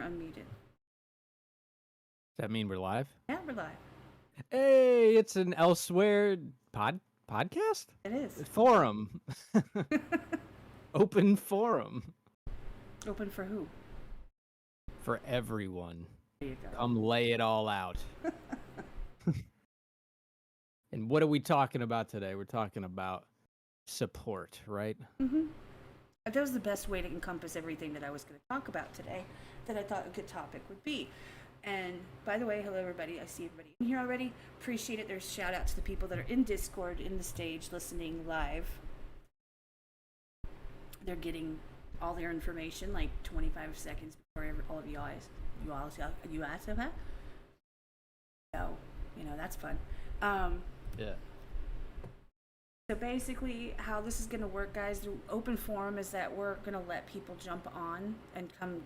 unmuted. Does that mean we're live? Yeah, we're live. Hey, it's an elsewhere podcast? It is. Forum. Open forum. Open for who? For everyone. There you go. Come lay it all out. And what are we talking about today? We're talking about support, right? Mm-hmm. That was the best way to encompass everything that I was going to talk about today, that I thought a good topic would be. And by the way, hello everybody. I see everybody in here already. Appreciate it. There's shout out to the people that are in Discord, in the stage, listening live. They're getting all their information like 25 seconds before all of you guys. You asked of that? So, that's fun. Yeah. So basically, how this is going to work, guys, the open forum is that we're going to let people jump on and come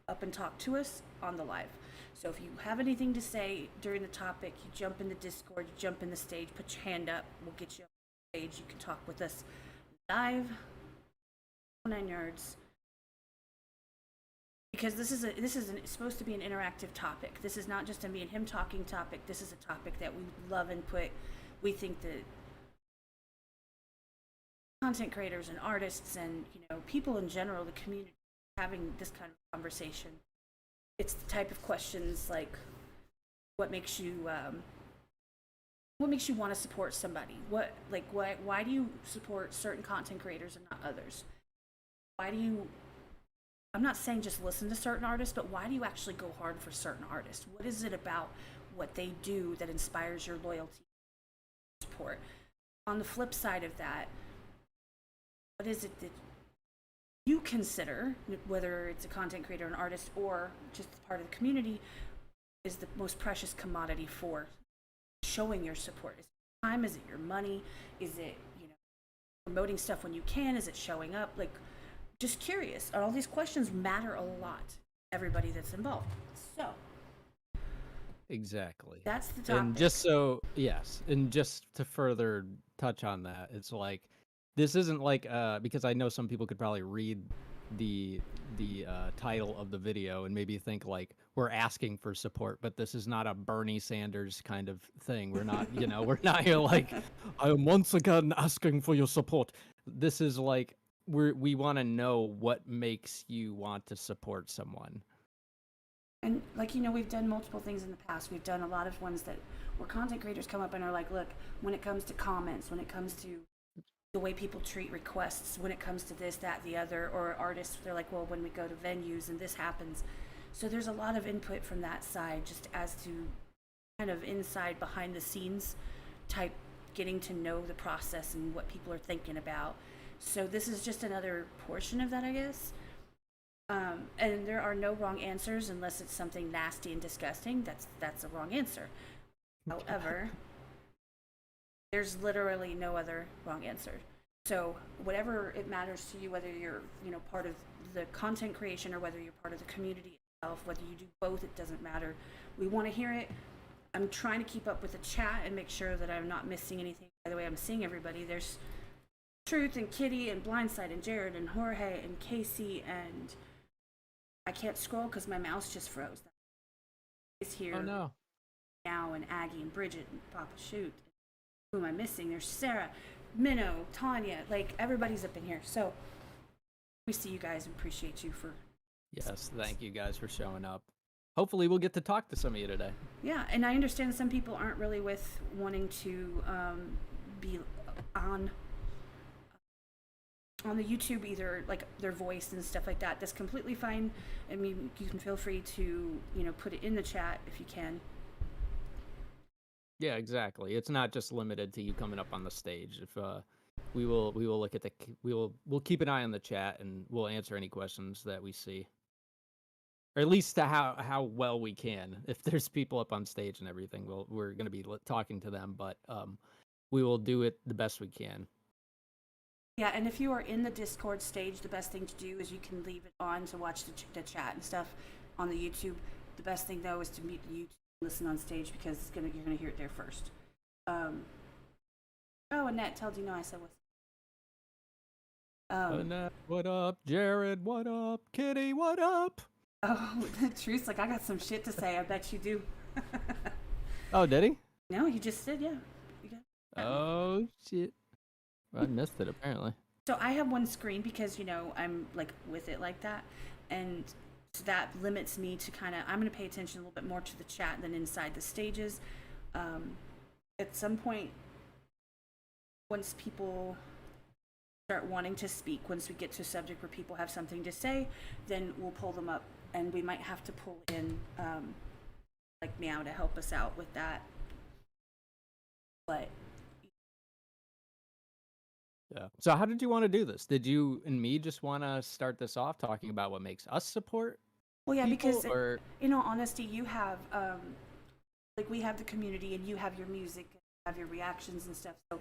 up and talk to us on the live. So if you have anything to say during the topic, you jump in the Discord, you jump in the stage, put your hand up, we'll get you on the stage. You can talk with us live, 9 yards. Because it's supposed to be an interactive topic. This is not just a me and him talking topic. This is a topic that we love and we think that content creators and artists and people in general, the community, having this kind of conversation. It's the type of questions like, what makes you want to support somebody? Why do you support certain content creators and not others? I'm not saying just listen to certain artists, but why do you actually go hard for certain artists? What is it about what they do that inspires your loyalty and support? On the flip side of that, what is it that you consider, whether it's a content creator, an artist, or just part of the community, is the most precious commodity for showing your support? Is it time? Is it your money? Is it, promoting stuff when you can? Is it showing up? Just curious. All these questions matter a lot to everybody that's involved. So Exactly. that's the topic. And just to further touch on that, it's like, this isn't like, because I know some people could probably read the title of the video and maybe think like we're asking for support, but this is not a Bernie Sanders kind of thing. We're not, we're not here like, I am once again asking for your support. This is like, we want to know what makes you want to support someone. And we've done multiple things in the past. We've done a lot of ones where content creators come up and are like, look, when it comes to comments, when it comes to the way people treat requests, when it comes to this, that, the other, or artists, they're like, well, when we go to venues and this happens. So there's a lot of input from that side, just as to kind of inside, behind the scenes type, getting to know the process and what people are thinking about. So this is just another portion of that, I guess. And there are no wrong answers unless it's something nasty and disgusting. That's a wrong answer. However, there's literally no other wrong answer. So whatever it matters to you, whether you're part of the content creation or whether you're part of the community itself, whether you do both, it doesn't matter. We want to hear it. I'm trying to keep up with the chat and make sure that I'm not missing anything. By the way, I'm seeing everybody. There's Truth and Kitty and Blindside and Jared and Jorge and Casey, and I can't scroll because my mouse just froze. Is here. Oh no. Now and Aggie and Bridget and Papa Shoot. Who am I missing? There's Sarah, Minnow, Tanya, everybody's up in here. So we see you guys and appreciate you for. Yes, thank you guys for showing up. Hopefully we'll get to talk to some of you today. Yeah, and I understand some people aren't really with wanting to be on the YouTube either, like their voice and stuff like that. That's completely fine. I mean, you can feel free to, put it in the chat if you can. Yeah, exactly. It's not just limited to you coming up on the stage. If we will look at we'll keep an eye on the chat and we'll answer any questions that we see, or at least to how well we can. If there's people up on stage and everything, we're going to be talking to them, but we will do it the best we can. Yeah, and if you are in the Discord stage, the best thing to do is you can leave it on to watch the chat and stuff on the YouTube. The best thing though is to mute the YouTube. Listen on stage because you're gonna hear it there first. Oh, Annette told you no. I said what's. Annette, what up? Jared, what up? Kitty, what up? Oh, the truth's like, I got some shit to say. I bet you do. Oh, did he? No, he just said, yeah. You got me. Oh shit! I missed it apparently. So I have one screen because, I'm like with it like that. And so that limits me to I'm going to pay attention a little bit more to the chat than inside the stages. Um, at some point, once people start wanting to speak, once we get to a subject where people have something to say, then we'll pull them up, and we might have to pull in like Meow to help us out with that. But Yeah. So how did you want to do this? Did you and me just want to start this off talking about what makes us support well, yeah, people, because or in all honesty, you have like we have the community, and you have your music, and you have your reactions and stuff. So,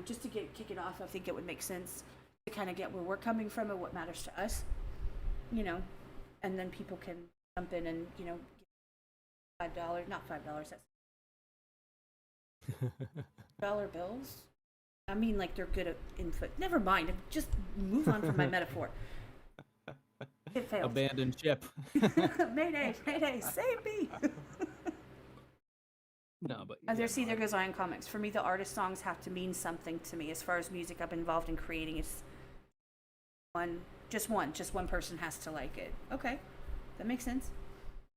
just to kick it off, I think it would make sense to kind of get where we're coming from and what matters to us, you know, and then people can jump in and give $5, not $5, that's dollar bills. I mean, like they're good at input. Never mind. Just move on from my metaphor. It failed. abandoned ship? Mayday, mayday, save me. No, but There goes Iron Comics. For me, the artist songs have to mean something to me. As far as music I've been involved in creating, it's just one person has to like it. Okay, that makes sense.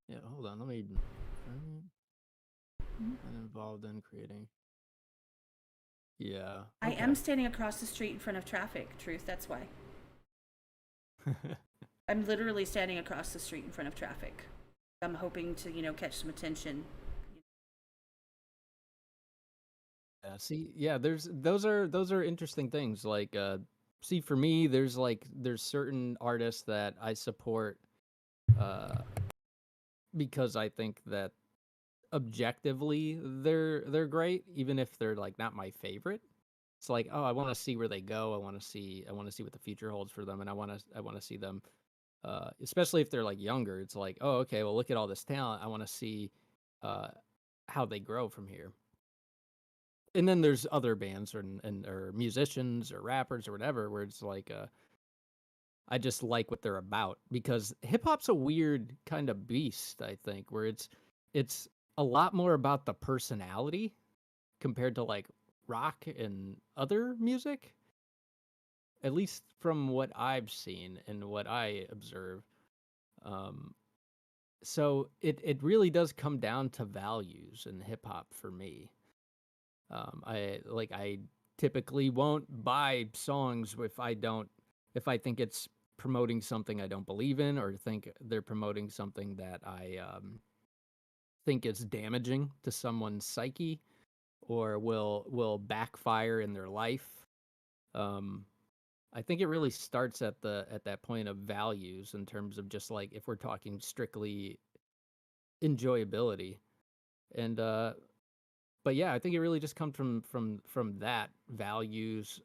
Yeah, hold on. Let me. I'm involved in creating. Yeah. I okay. am standing across the street in front of traffic. Truth, that's why. I'm literally standing across the street in front of traffic. I'm hoping to, catch some attention. Yeah, see, yeah, those are interesting things. Like, see, for me, there's certain artists that I support, uh, because I think that objectively they're great, even if they're like not my favorite. It's like, oh, I want to see where they go. I want to see what the future holds for them, and I want to see them, especially if they're like younger. It's like, oh, okay, well, look at all this talent. I want to see, uh, how they grow from here. And then there's other bands or musicians or rappers or whatever where it's like, I just like what they're about, because hip hop's a weird kind of beast, I think, where it's a lot more about the personality compared to like rock and other music, at least from what I've seen and what I observe. Um, so it really does come down to values in hip hop for me. I typically won't buy songs if I think it's promoting something I don't believe in, or think they're promoting something that I think is damaging to someone's psyche, or will backfire in their life. Um, I think it really starts at that point of values, in terms of just like if we're talking strictly enjoyability. And but yeah, I think it really just comes from that values,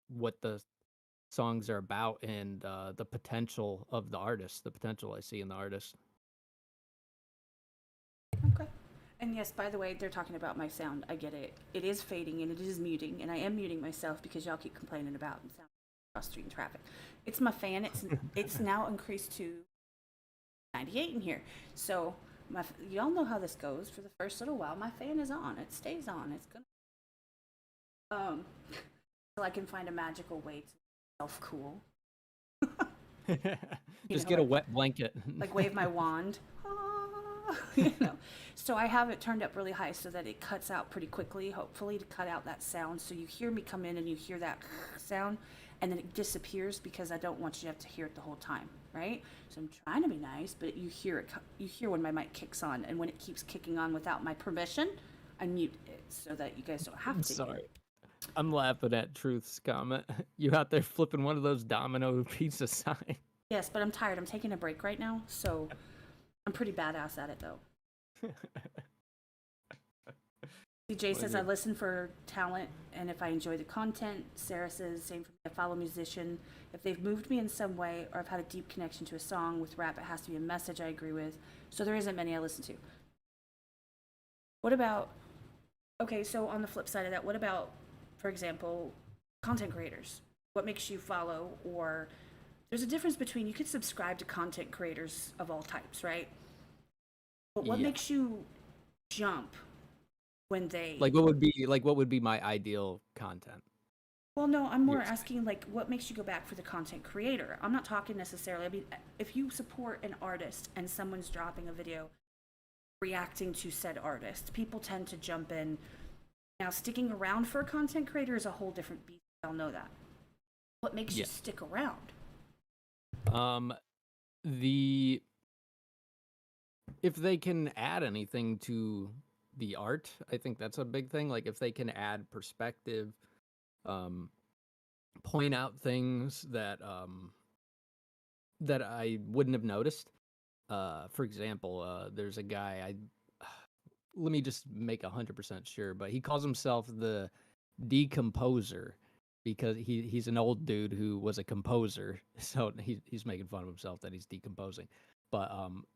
what the songs are about, and the potential of the artist, the potential I see in the artist. Okay. And yes, by the way, they're talking about my sound. I get it. It is fading and it is muting, and I am muting myself because y'all keep complaining about sound across the street and traffic. It's my fan. It's now increased to 98 in here. So y'all know how this goes. For the first little while, my fan is on. It stays on. It's gonna so I can find a magical way to self cool. Just get a like, wet blanket. like wave my wand. So I have it turned up really high so that it cuts out pretty quickly, hopefully to cut out that sound. So you hear me come in and you hear that sound, and then it disappears because I don't want you to have to hear it the whole time, right? So I'm trying to be nice, but you hear it. You hear when my mic kicks on, and when it keeps kicking on without my permission, I mute it so that you guys don't have I'm to. sorry. I'm laughing at Truth's comment. You out there flipping one of those domino pizza signs. Yes, but I'm tired. I'm taking a break right now, so I'm pretty badass at it though. CJ says I listen for talent, and if I enjoy the content. Sarah says same for me. I follow a musician if they've moved me in some way, or I've had a deep connection to a song. With rap, it has to be a message I agree with. So there isn't many I listen to. What about? Okay, so on the flip side of that, what about, for example, content creators? What makes you follow or there's a difference between, you could subscribe to content creators of all types, right? But what Yeah. makes you jump when they, What would be my ideal content? well, no, I'm more You're saying. asking like what makes you go back for the content creator. I'm not talking necessarily, I mean, if you support an artist and someone's dropping a video reacting to said artist, people tend to jump in. Now, sticking around for a content creator is a whole different beast. I'll know that. What makes you Yeah. stick around? The if they can add anything to the art, I think that's a big thing. Like if they can add perspective, um, point out things that I wouldn't have noticed. For example, there's a guy let me just make 100% sure, but he calls himself the decomposer because he's an old dude who was a composer, so he's making fun of himself that he's decomposing. But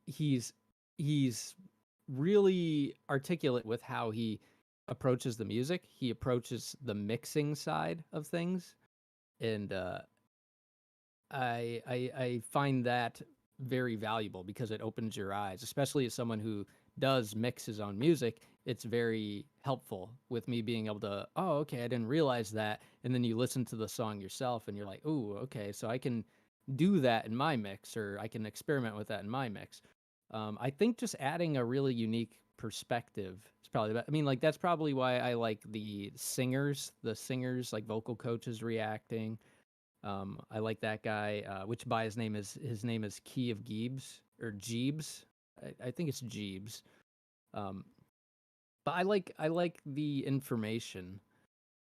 he's really articulate with how he approaches the music. He approaches the mixing side of things, and I find that very valuable because it opens your eyes, especially as someone who does mix his own music. It's very helpful with me being able to, oh, okay, I didn't realize that. And then you listen to the song yourself and you're like, oh, okay, so I can do that in my mix, or I can experiment with that in my mix. I think just adding a really unique perspective is probably, I mean, like, that's probably why I like the singers, like vocal coaches reacting. I like that guy, which by his name is Key of Giebs or Jeebs. I think it's Jeebs. Um, but I like the information.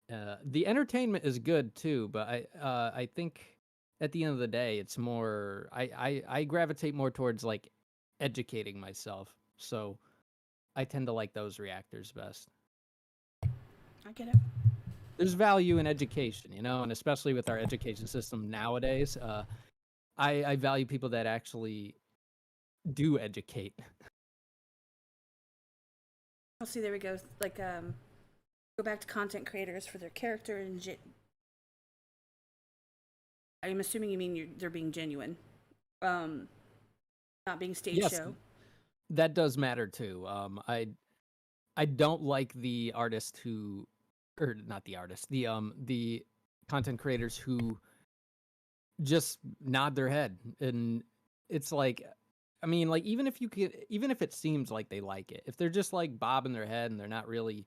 The entertainment is good too, but I think at the end of the day, it's more I gravitate more towards like educating myself. So I tend to like those reactors best. I get it. There's value in education, and especially with our education system nowadays, I value people that actually do educate. I'll see. There we go. Like, go back to content creators for their character and. I'm assuming you mean they're being genuine, um, not being stage Yes, show. that does matter too. I don't like the artist who, or not the artist, the content creators who just nod their head, and it's like, I mean, like even if it seems like they like it, if they're just like bobbing their head and they're not really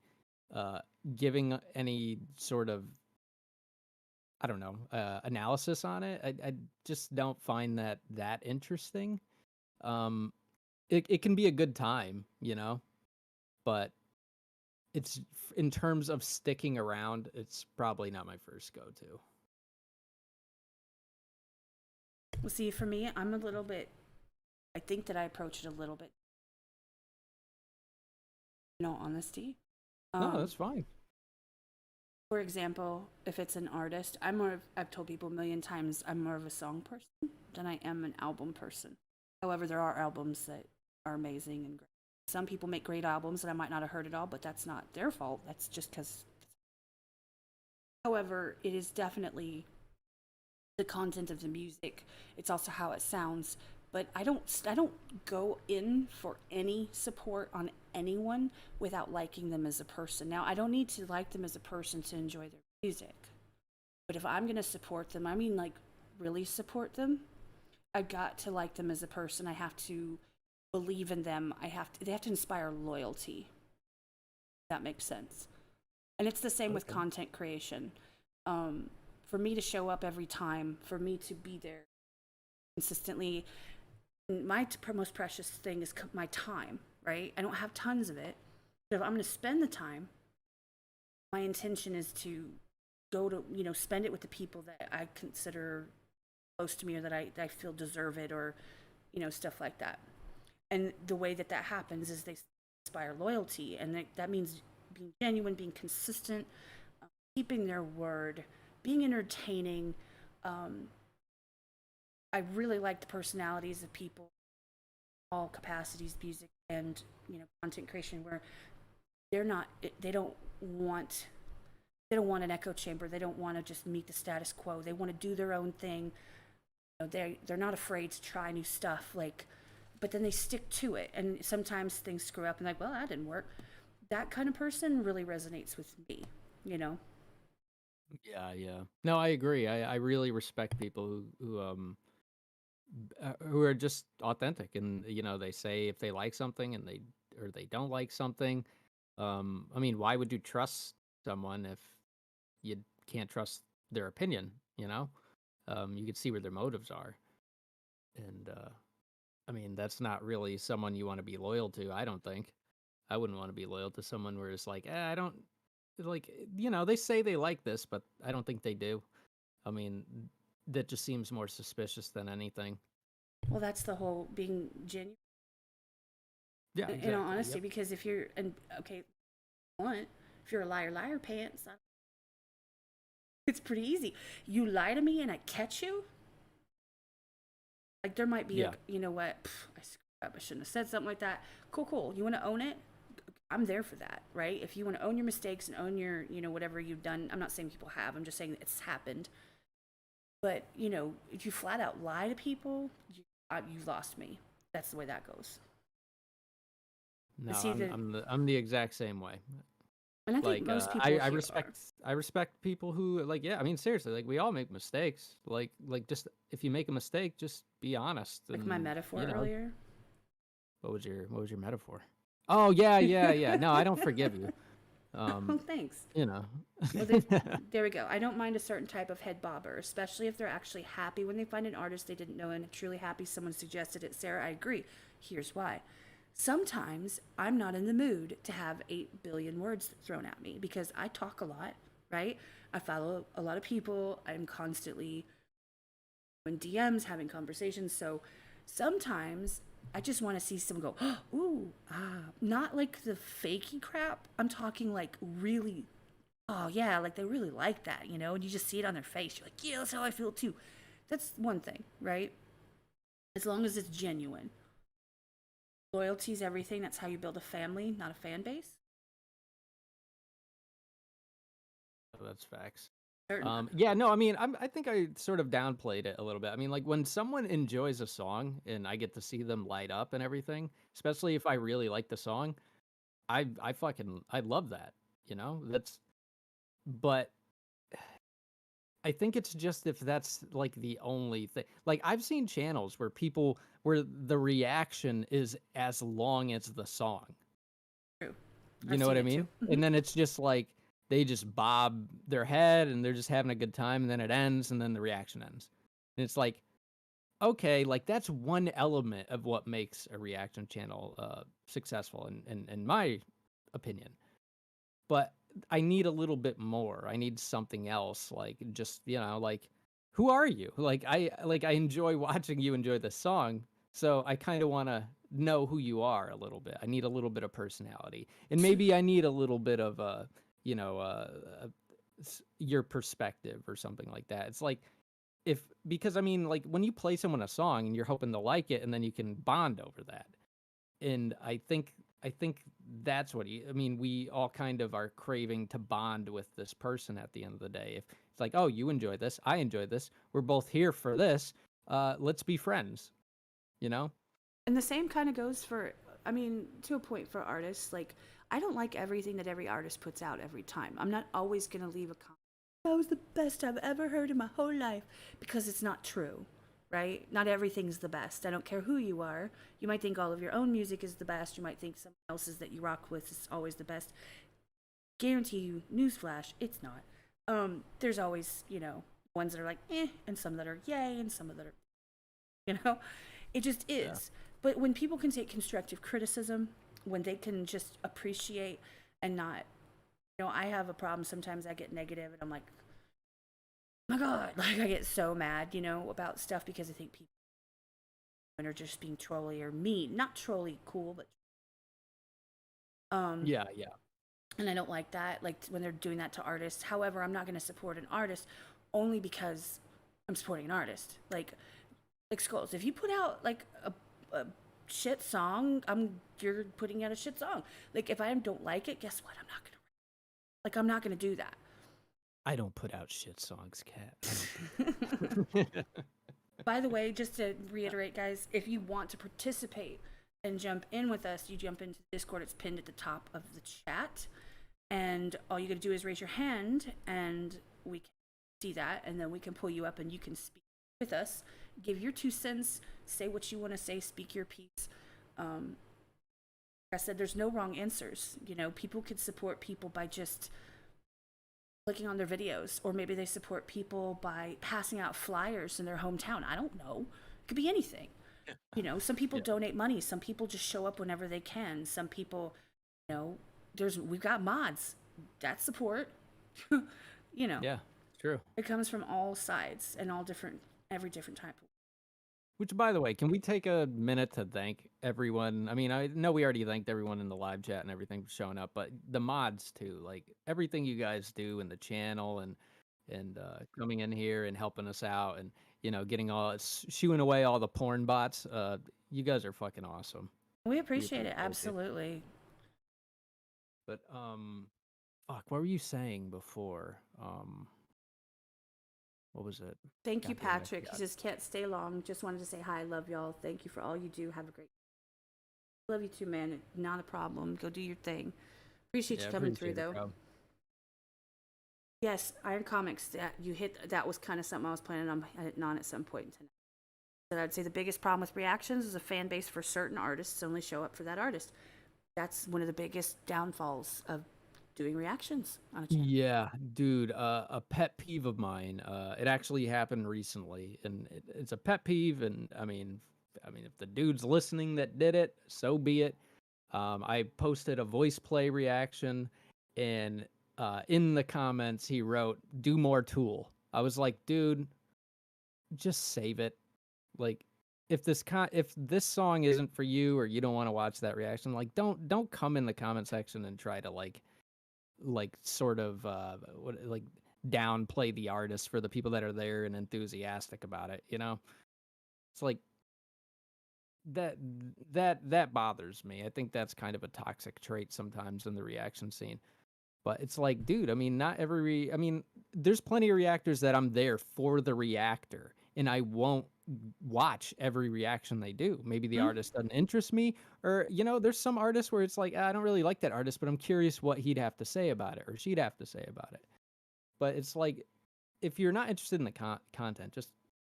uh giving any sort of, I don't know, analysis on it, I just don't find that interesting. um it can be a good time, but it's in terms of sticking around, it's probably not my first go-to. Well, see, for me, I'm a little bit. I think that I approach it a little bit. In all honesty, No, um, that's fine. for example, if it's an artist, I've told people a million times, I'm more of a song person than I am an album person. However, there are albums that are amazing and great. Some people make great albums that I might not have heard at all, but that's not their fault. That's just because. However, it is definitely the content of the music. It's also how it sounds. But I don't go in for any support on anyone without liking them as a person. Now, I don't need to like them as a person to enjoy their music. But if I'm going to support them, I mean like really support them, I've got to like them as a person. I have to believe in them. They have to inspire loyalty. If that makes sense. And it's the same with Okay. content creation. For me to show up every time, for me to be there consistently, my most precious thing is my time, right? I don't have tons of it. But if I'm going to spend the time, my intention is to go to, spend it with the people that I consider close to me, or that I feel deserve it, or, stuff like that. And the way that that happens is they inspire loyalty. And that means being genuine, being consistent, keeping their word, being entertaining. Um, I really like the personalities of people, all capacities, music and content creation, where they're not, they don't want an echo chamber. They don't want to just meet the status quo. They want to do their own thing. they're not afraid to try new stuff, like, but then they stick to it, and sometimes things screw up and like, well, that didn't work. That kind of person really resonates with me, you know. Yeah, yeah. No, I agree. I really respect people who are just authentic, and they say if they like something and they don't like something. I mean, why would you trust someone if you can't trust their opinion? You can see where their motives are, and I mean, that's not really someone you want to be loyal to. I don't think. I wouldn't want to be loyal to someone where it's like, I don't like, they say they like this, but I don't think they do. I mean, that just seems more suspicious than anything. Well, that's the whole being genuine, Yeah, in all exactly. honesty, Yep. because if you're, and okay, one, if you're a liar, liar pants, it's pretty easy. You lie to me and I catch you. Like there might be a, Yeah. you know what, I screwed up. I shouldn't have said something like that. Cool, cool. You want to own it? I'm there for that, right? If you want to own your mistakes and own your, whatever you've done, I'm not saying people have. I'm just saying that it's happened. But if you flat out lie to people, you lost me. That's the way that goes. No, It's either, I'm the exact same way. and I think Like, most I people I here are. respect people who, like, yeah, I mean, seriously, like, we all make mistakes. Like, just if you make a mistake, just be honest. Like my And metaphor earlier. what was your metaphor? Oh, yeah, yeah, yeah. No, I don't forgive you. Oh, Um, thanks. you know. Well, there we go. I don't mind a certain type of head bobber, especially if they're actually happy when they find an artist they didn't know and truly happy someone suggested it. Sarah, I agree. Here's why. Sometimes I'm not in the mood to have 8 billion words thrown at me because I talk a lot, right? I follow a lot of people. I'm constantly in DMs having conversations. So sometimes I just want to see someone go, ooh, ah, not like the fakey crap. I'm talking like really, oh yeah, like they really like that, and you just see it on their face. You're like, yeah, that's how I feel too. That's one thing, right? As long as it's genuine. Loyalty is everything. That's how you build a family, not a fan base. That's facts. Certain. Yeah, no, I mean, I think I sort of downplayed it a little bit. I mean, like when someone enjoys a song and I get to see them light up and everything, especially if I really like the song, I love that. That's but I think it's just if that's like the only thing. Like I've seen channels where the reaction is as long as the song. True. You I've know seen what I it too. mean? And then it's just like they just bob their head and they're just having a good time, and then it ends and then the reaction ends. And it's like, okay, like that's one element of what makes a reaction channel successful in my opinion. But I need a little bit more. I need something else, like just, like who are you? Like I enjoy watching you enjoy the song, so I kind of want to know who you are a little bit. I need a little bit of personality. And maybe I need a little bit of you know, uh, your perspective or something like that. It's like if because I mean, like when you play someone a song and you're hoping to like it and then you can bond over that. And I think that's what I mean, we all kind of are craving to bond with this person at the end of the day. If it's like, oh, you enjoy this, I enjoy this, we're both here for this, let's be friends, you know? And the same kind of goes for, I mean, to a point for artists. Like, I don't like everything that every artist puts out every time. I'm not always going to leave a comment. That was the best I've ever heard in my whole life because it's not true, right? Not everything's the best. I don't care who you are. You might think all of your own music is the best. You might think someone else's that you rock with is always the best. Guarantee you, newsflash, it's not. There's always, ones that are like, and some that are yay, and some that are, you know, it just Yeah. is. But when people can take constructive criticism, when they can just appreciate and not, I have a problem sometimes. I get negative and I'm like, oh my God, like I get so mad, about stuff because I think people are just being trolly or mean. Not trolly cool, but um Yeah, yeah. and I don't like that, like when they're doing that to artists. However, I'm not going to support an artist only because I'm supporting an artist. Like Skulls, if you put out like a shit song, you're putting out a shit song. Like if I don't like it, guess what? I'm not gonna do that. I don't put out shit songs, Cat. I don't think. By the way, just to reiterate, guys, if you want to participate and jump in with us, you jump into Discord. It's pinned at the top of the chat. And all you got to do is raise your hand, and we can see that, and then we can pull you up, and you can speak with us, give your 2 cents, say what you want to say, speak your piece. Like I said, there's no wrong answers. You know, people could support people by just clicking on their videos, or maybe they support people by passing out flyers in their hometown. I don't know. It could be anything. You know, some people Yeah. donate money. Some people just show up whenever they can. Some people, you know, we've got mods. That's support. You know, Yeah, true. it comes from all sides and all different, every different type. Which, by the way, can we take a minute to thank everyone? I mean, I know we already thanked everyone in the live chat and everything for showing up, but the mods too, like everything you guys do in the channel and coming in here and helping us out and getting shooing away all the porn bots. You guys are fucking awesome. We appreciate it, appreciate it. absolutely. But fuck, what were you saying before? What was it? Thank you, God damn it, I Patrick. He forgot. says can't stay long. Just wanted to say hi. Love y'all. Thank you for all you do. Have a great. Love you too, man. Not a problem. Go do your thing. Appreciate you coming through, though. Bro. Yes, Iron Comics. That you hit. That was kind of something I was planning on hitting on at some point tonight. But I'd say the biggest problem with reactions is a fan base for certain artists only show up for that artist. That's one of the biggest downfalls of doing reactions on a channel. Yeah, dude, a pet peeve of mine. It actually happened recently, and it's a pet peeve. And I mean, if the dude's listening that did it, so be it. I posted a voice play reaction, and in the comments he wrote, "Do more Tool." I was like, dude, just save it. Like, if this song isn't for you or you don't want to watch that reaction, like, don't come in the comment section and try to like sort of downplay the artist for the people that are there and enthusiastic about it. It's like that bothers me. I think that's kind of a toxic trait sometimes in the reaction scene. But it's like, dude, I mean, there's plenty of reactors that I'm there for the reactor, and I won't watch every reaction they do. Maybe the artist doesn't interest me, or there's some artists where it's like, I don't really like that artist, but I'm curious what he'd have to say about it, or she'd have to say about it. But it's like, if you're not interested in the content, just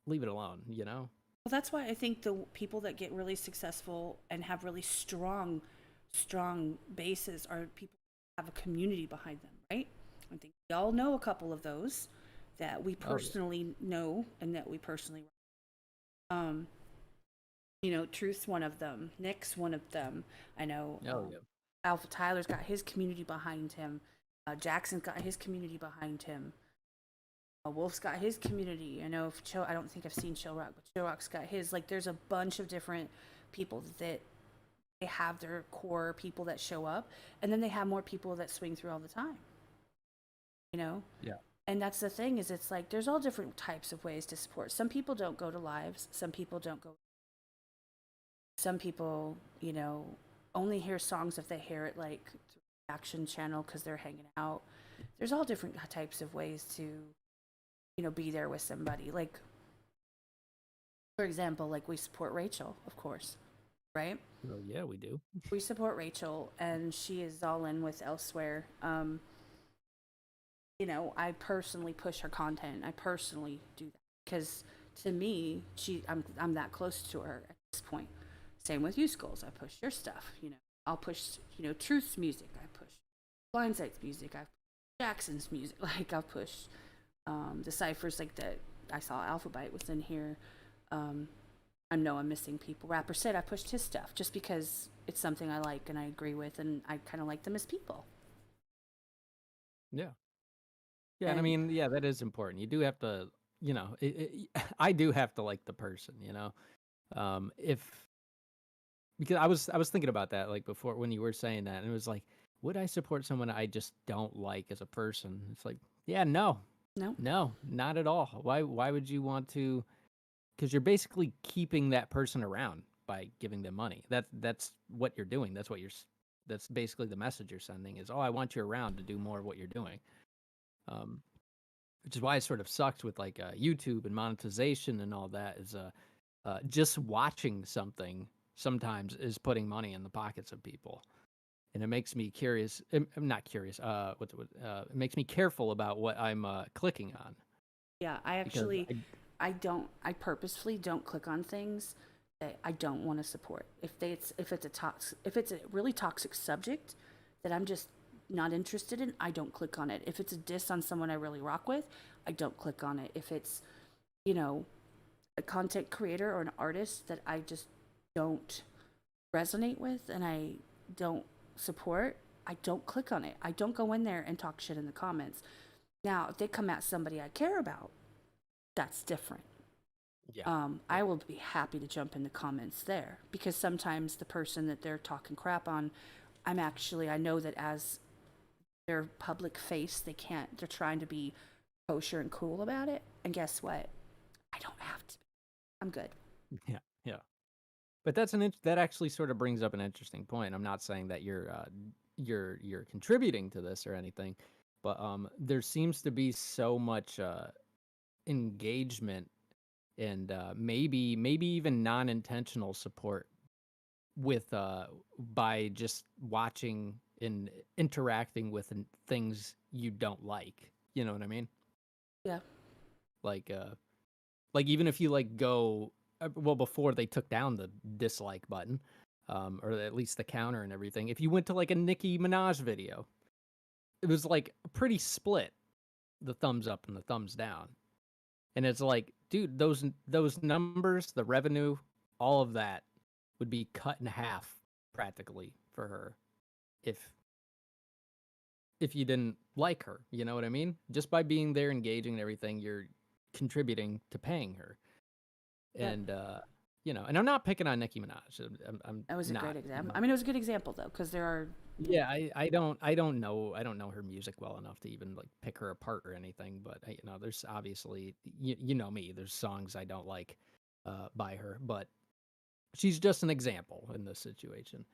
leave it alone. Well, that's why I think the people that get really successful and have really strong bases are people who have a community behind them, right? I think we all know a couple of those that we personally know and that we personally. Truth's one of them. Nick's one of them. I know. Alpha Tyler's got his community behind him. Jackson's got his community behind him. Wolf's got his community. I know I don't think I've seen Chill Rock, but Chill Rock's got his. Like, there's a bunch of different people that they have their core people that show up, and then they have more people that swing through all the time. Yeah. And that's the thing, is it's like there's all different types of ways to support. Some people don't go to lives. Some people don't go. Some people, only hear songs if they hear it like through the action channel because they're hanging out. There's all different types of ways to, be there with somebody. Like, for example, like we support Rachel, of course, right? Well, yeah, we do. We support Rachel, and she is all in with Elsewhere. I personally push her content. I personally do that because to me, I'm that close to her at this point. Same with you, Skulls. I push your stuff. I'll push Truth's music. I push Blindsight's music. I push Jackson's music. Like, I'll push the ciphers like that. I saw Alphabite was in here. I know I'm missing people. Rapper Said I pushed his stuff just because it's something I like and I agree with, and I kind of like them as people. Yeah. Yeah, and I mean, yeah, that is important. You do have to, I do have to like the person, because I was thinking about that like before when you were saying that, and it was like, would I support someone I just don't like as a person? It's like, yeah, no, not at all. Why would you want to? Because you're basically keeping that person around by giving them money. That's what you're doing. That's basically the message you're sending is, oh, I want you around to do more of what you're doing. which is why it sort of sucks with like YouTube and monetization and all that. Is just watching something sometimes is putting money in the pockets of people, and it makes me curious. I'm not curious. It makes me careful about what I'm clicking on Yeah, because I purposefully don't click on things that I don't want to support. If it's a really toxic subject that I'm just not interested in, I don't click on it. If it's a diss on someone I really rock with, I don't click on it. If it's, you know, a content creator or an artist that I just don't resonate with and I don't support, I don't click on it. I don't go in there and talk shit in the comments. Now, if they come at somebody I care about, that's different. yeah, yeah, I will be happy to jump in the comments there because sometimes the person that they're talking crap on, I know that as their public face, they're trying to be kosher and cool about it. And guess what? I don't have to. I'm good. yeah, yeah. But that actually sort of brings up an interesting point. I'm not saying that you're contributing to this or anything, but there seems to be so much engagement and maybe even non-intentional support with by just watching and interacting with things you don't like. You know what I mean? Yeah. Like like even if you like go well before they took down the dislike button, or at least the counter and everything. If you went to like a Nicki Minaj video, it was like pretty split, the thumbs up and the thumbs down. And it's like, dude, those numbers, the revenue, all of that would be cut in half practically for her if you didn't like her. You know what I mean? Just by being there, engaging and everything, you're contributing to paying her. Yep. And and I'm not picking on Nicki Minaj. I'm That was a great not. example. I mean, it was a good example though, because there are. Yeah, I don't know her music well enough to even like pick her apart or anything. But there's obviously you know me. There's songs I don't like by her, but she's just an example in this situation.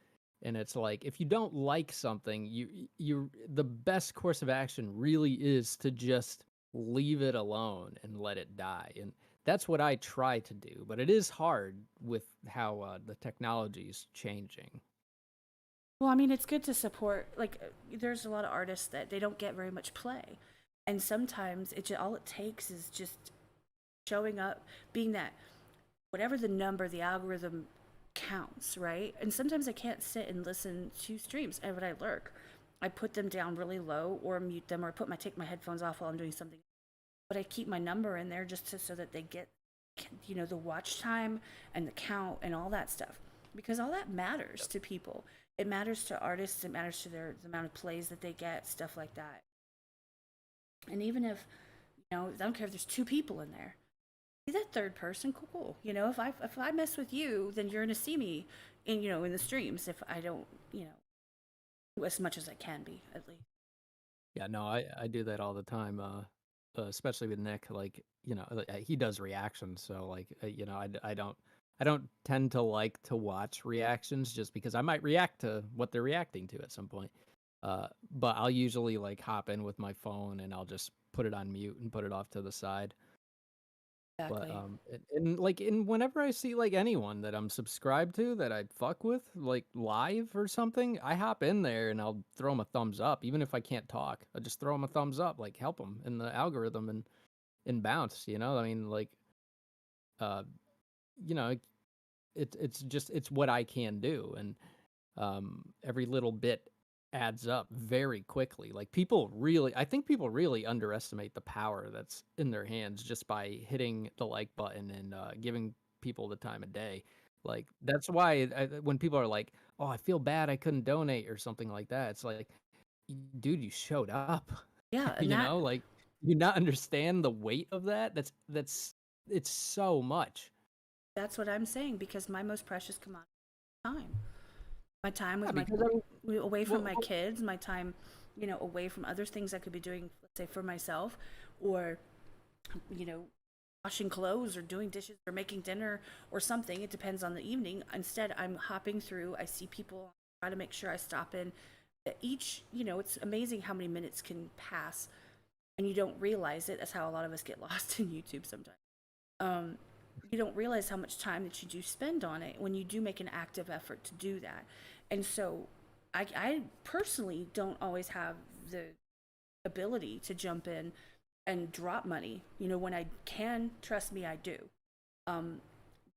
And it's like if you don't like something, you the best course of action really is to just leave it alone and let it die. And that's what I try to do, but it is hard with how the technology is changing. Well, I mean, it's good to support. Like, there's a lot of artists that they don't get very much play, and sometimes all it takes is just showing up, being that whatever the number, the algorithm counts, right? And sometimes I can't sit and listen to streams, and when I lurk, I put them down really low or mute them or take my headphones off while I'm doing something. But I keep my number in there so that they get, the watch time and the count and all that stuff because all that matters to people. It matters to artists. It matters to the amount of plays that they get, stuff like that. And even if, I don't care if there's two people in there. Be that third person, cool. If I mess with you, then you're gonna see me in the streams. If I don't, as much as I can be, at least. Yeah, no, I do that all the time, especially with Nick. Like, he does reactions, so like, I don't tend to like to watch reactions just because I might react to what they're reacting to at some point. But I'll usually like hop in with my phone and I'll just put it on mute and put it off to the side. But Exactly. and whenever I see like anyone that I'm subscribed to that I fuck with like live or something, I hop in there and I'll throw them a thumbs up, even if I can't talk. I just throw them a thumbs up, like help them in the algorithm and bounce. I mean, like, uh, you know, it's what I can do, and every little bit adds up very quickly. Like I think people really underestimate the power that's in their hands just by hitting the like button and giving people the time of day. Like that's why when people are like, "Oh, I feel bad I couldn't donate" or something like that, it's like, dude, you showed up. Yeah, and Like you not understand the weight of that. That's it's so much. that's what I'm saying because my most precious commodity is time. My time Yeah, with because I mean, away from my well, kids, my time, away from other things I could be doing, let's say for myself, or you know, washing clothes or doing dishes or making dinner or something. It depends on the evening. Instead, I'm hopping through. I see people. Try to make sure I stop in. It's amazing how many minutes can pass and you don't realize it. That's how a lot of us get lost in YouTube sometimes. Um, you don't realize how much time that you do spend on it when you do make an active effort to do that. And so I personally don't always have the ability to jump in and drop money. When I can, trust me, I do. Um,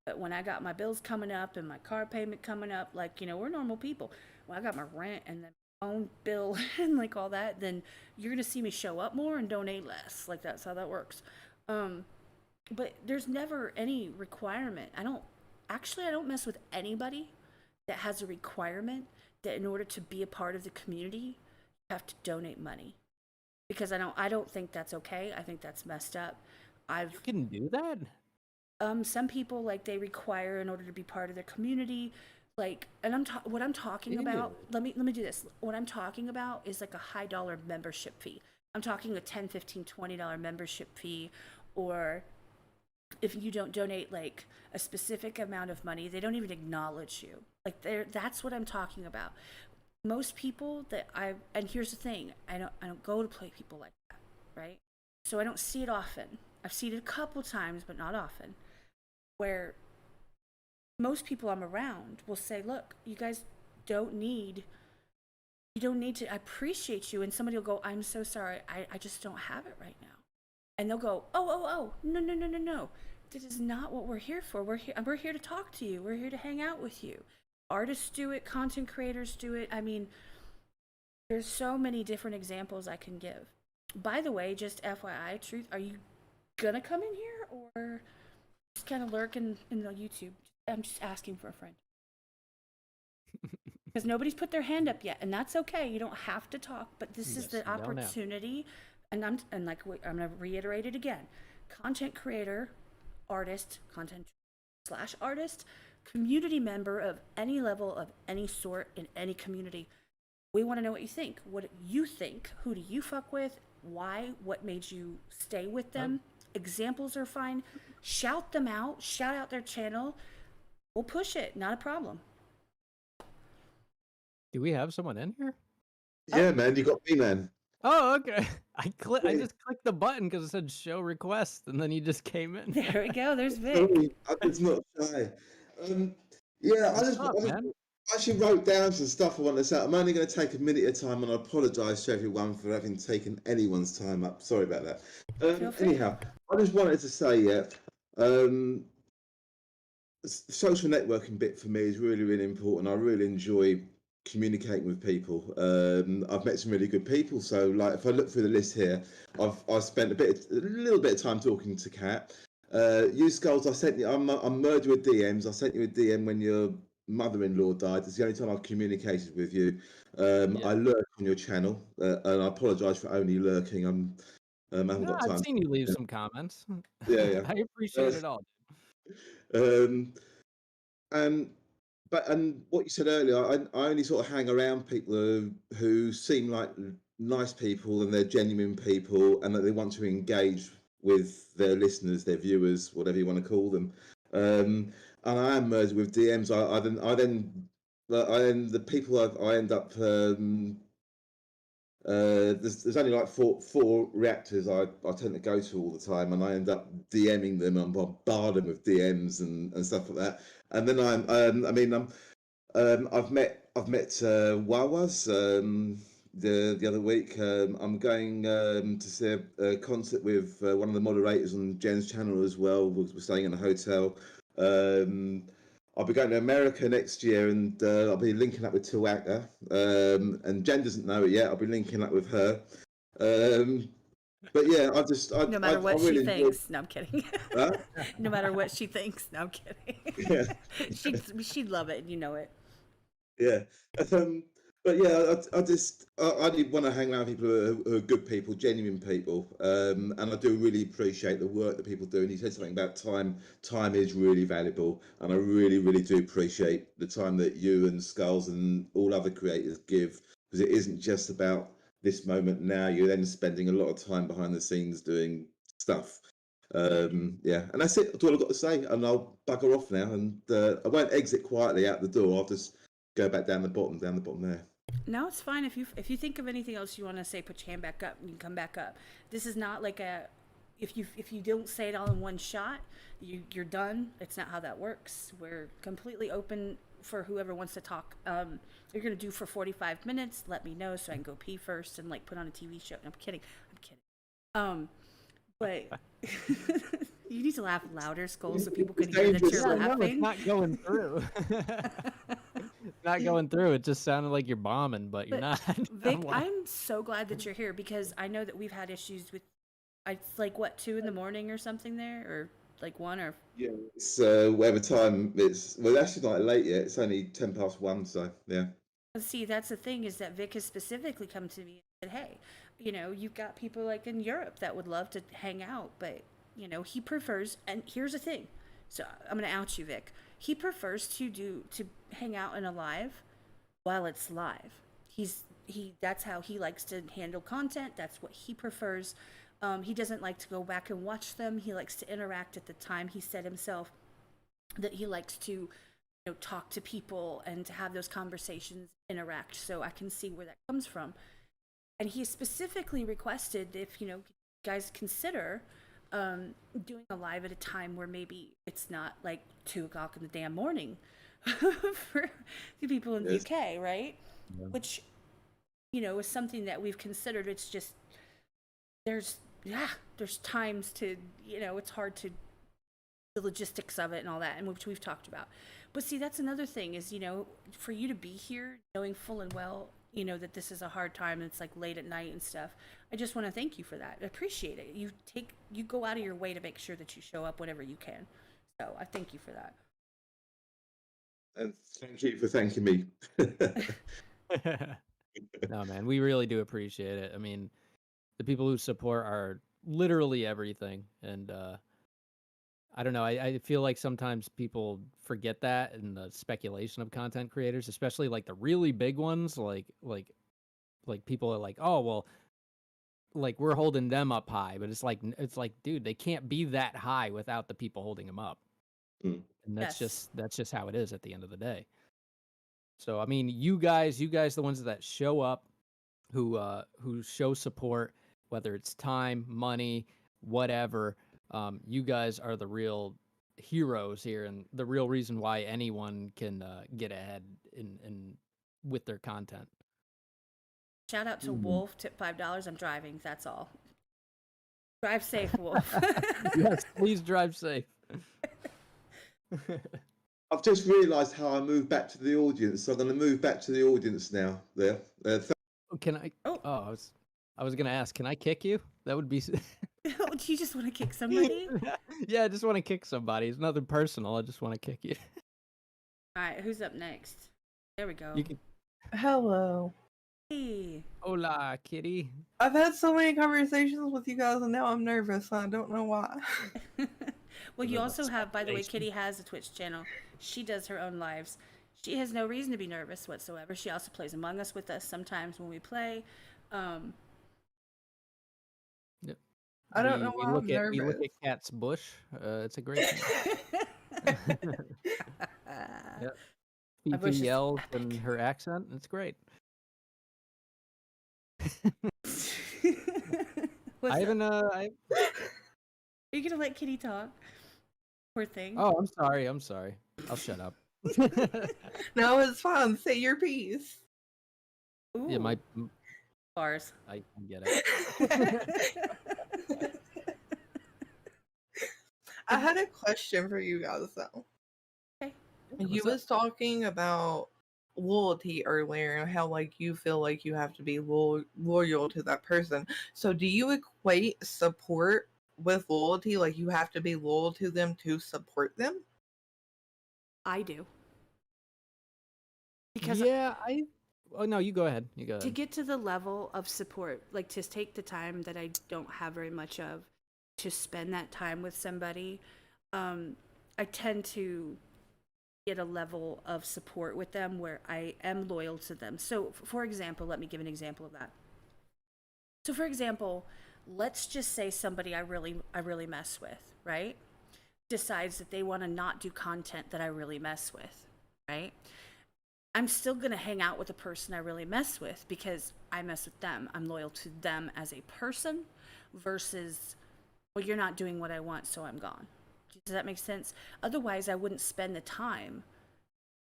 but when I got my bills coming up and my car payment coming up, like, we're normal people. When I got my rent and then my phone bill and like all that, then you're gonna see me show up more and donate less. Like that's how that works. Um, but there's never any requirement. I don't mess with anybody that has a requirement that in order to be a part of the community, you have to donate money. Because I don't think that's okay. I think that's messed up. You I've can do that? some people like they require in order to be part of their community, like, and what I'm talking Ew. about, let me do this. What I'm talking about is like a high dollar membership fee. I'm talking a 10, 15, $20 membership fee, or if you don't donate like a specific amount of money, they don't even acknowledge you. Like that's what I'm talking about. Most people that and here's the thing, I don't go to play people like that, right? So I don't see it often. I've seen it a couple times, but not often, where most people I'm around will say, look, you guys don't need you don't need to. I appreciate you. And somebody will go, I'm so sorry, I just don't have it right now. And they'll go, oh, no, no, no, no, no. This is not what we're here for. We're here to talk to you. We're here to hang out with you. Artists do it, content creators do it. I mean, there's so many different examples I can give. By the way, just FYI, Truth, are you gonna come in here or just kind of lurk in the YouTube? I'm just asking for a friend. Because nobody's put their hand up yet, and that's okay. You don't have to talk, but this is Yes, the you don't have. opportunity. And like I'm gonna reiterate it again: content creator, artist, content slash artist, community member of any level of any sort in any community. We want to know what you think. What you think? Who do you fuck with? Why? What made you stay with Oh, them? Examples are fine. Shout them out. Shout out their channel. We'll push it. Not a problem. do we have someone in here? Oh, Yeah, man, you got me, man. Oh, okay. I Yeah, just clicked the button because it said show request, and then you just came in. there we go. There's Vic. sorry, I was not shy. Um, yeah, What's up, man? I actually wrote down some stuff I want to say. I'm only going to take a minute at a time, and I apologise to everyone for having taken anyone's time up. Sorry about that. Feel free. Anyhow, I just wanted to say, yeah, um, the social networking bit for me is really, really important. I really enjoy communicating with people. I've met some really good people. So, like, if I look through the list here, I've spent a little bit of time talking to Kat. You Skulls, I sent you. I'm merged with DMs. I sent you a DM when your mother-in-law died. It's the only time I've communicated with you. Yeah. I lurk on your channel, and I apologise for only lurking. I haven't No, got I've time. seen you leave some comments. Yeah, yeah. I appreciate it all. Um, and and what you said earlier, I only sort of hang around people who seem like nice people and they're genuine people and that they want to engage with their listeners, their viewers, whatever you want to call them. And I am merged with DMs. I then the people I end up there's only like four reactors I tend to go to all the time, and I end up DMing them and bombard them with DMs and stuff like that. And then I've met Wawas the other week. I'm going to see a concert with one of the moderators on Jen's channel as well. We're staying in a hotel. I'll be going to America next year, and I'll be linking up with Tuaka. And Jen doesn't know it yet. I'll be linking up with her. Um, but yeah, No I matter what she really enjoy. thinks. No, I'm kidding. Huh? No matter what she thinks. No, I'm kidding. Yeah. She'd love it. You know it. Yeah. Um, but yeah, I did want to hang around people who are good people, genuine people, and I do really appreciate the work that people do. And you said something about time. Time is really valuable, and I really, really do appreciate the time that you and Skulls and all other creators give, because it isn't just about this moment now. You're then spending a lot of time behind the scenes doing stuff. Yeah, and that's it. That's all I've got to say, and I'll bugger off now. And I won't exit quietly out the door. I'll just go back down the bottom there. No, it's fine. If you think of anything else you want to say, put your hand back up and you can come back up. This is not like a if you don't say it all in one shot, you're done. It's not how that works. We're completely open for whoever wants to talk. You're gonna do for 45 minutes. Let me know so I can go pee first and like put on a TV show. No, I'm kidding. I'm kidding. But you need to laugh louder, Skull, so people can hear that you're Yeah, no, it's laughing. not going through. It's not going through. It just sounded like you're bombing, but you're not. Vic, I'm so glad that you're here because I know that we've had issues with. It's like what 2 in the morning or something there, or like 1 or. Yeah, it's whatever time it's. Well, actually not late yet. It's only 1:10, so yeah. See, that's the thing is that Vic has specifically come to me and said, "Hey, you've got people like in Europe that would love to hang out, but he prefers." And here's the thing, so I'm gonna out you, Vic. He prefers to hang out in a live while it's live. That's how he likes to handle content. That's what he prefers. He doesn't like to go back and watch them. He likes to interact at the time. He said himself that he likes to talk to people and to have those conversations, interact. So I can see where that comes from. And he specifically requested if guys consider doing a live at a time where maybe it's not like 2 o'clock in the damn morning for the people in the UK, right? Yeah. Which is something that we've considered. It's just there's times to it's hard to the logistics of it and all that, and which we've talked about. But see, that's another thing is for you to be here knowing full and well that this is a hard time and it's like late at night and stuff. I just want to thank you for that. I appreciate it. You go out of your way to make sure that you show up whenever you can. So I thank you for that. And thank you for thanking me. No, man, we really do appreciate it. I mean, the people who support are literally everything, and I don't know. I feel like sometimes people forget that in the speculation of content creators, especially like the really big ones, like people are like, oh well, like we're holding them up high, but it's like, dude, they can't be that high without the people holding them up, Mm. and that's Yes. just how it is at the end of the day. So I mean, you guys, the ones that show up, who show support, whether it's time, money, whatever. You guys are the real heroes here, and the real reason why anyone can get ahead in with their content. Shout out to Wolf, tip $5. I'm driving. That's all. Drive safe, Wolf. Yes, please drive safe. I've just realised how I moved back to the audience. So I'm going to move back to the audience now. There. Can I? Oh. I was gonna ask. Can I kick you? That would be. Do you just want to kick somebody? Yeah, I just want to kick somebody. It's nothing personal. I just want to kick you. All right, who's up next? There we go. You can. Hello. Hey. Hola, kitty. I've had so many conversations with you guys and now I'm nervous. I don't know why. Well, you Another also have, by the way, space. Kitty has a Twitch channel. She does her own lives. She has no reason to be nervous whatsoever. She also plays Among Us with us sometimes when we play. Yep. I don't know why I'm We look nervous. at Cat's bush. It's a great thing. Yep. My bush Fifi is yells epic. and her accent. It's great. What's I up? haven't. Are you gonna let Kitty talk? Poor thing. Oh, I'm sorry. I'm sorry. I'll shut up. No, it's fine. Say your piece. Ooh, Yeah, bars. I get it. I had a question for you guys though. Okay. You What's up? was talking about loyalty earlier and how like you feel like you have to be loyal to that person. So do you equate support with loyalty? Like you have to be loyal to them to support them? I do. Because Yeah, Oh no, you go ahead. You go to ahead. get to the level of support, like to take the time that I don't have very much of, to spend that time with somebody, I tend to get a level of support with them where I am loyal to them. So, for example, let me give an example of that. So, for example, let's just say somebody I really mess with, right? Decides that they want to not do content that I really mess with, right? I'm still going to hang out with a person I really mess with because I mess with them. I'm loyal to them as a person versus, well, you're not doing what I want, so I'm gone. Does that make sense? Otherwise, I wouldn't spend the time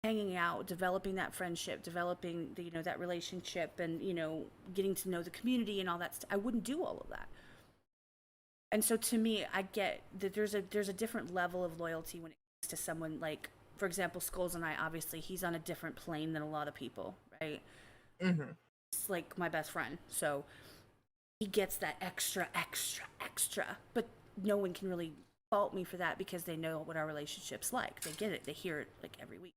hanging out, developing that friendship, developing the, that relationship, and getting to know the community and all that stuff. I wouldn't do all of that. And so to me, I get that there's a different level of loyalty when it comes to someone like, for example, Skulls and I. Obviously, he's on a different plane than a lot of people, right? Mm-hmm. It's like my best friend, so he gets that extra, but no one can really fault me for that because they know what our relationship's like. They get it. They hear it like every week.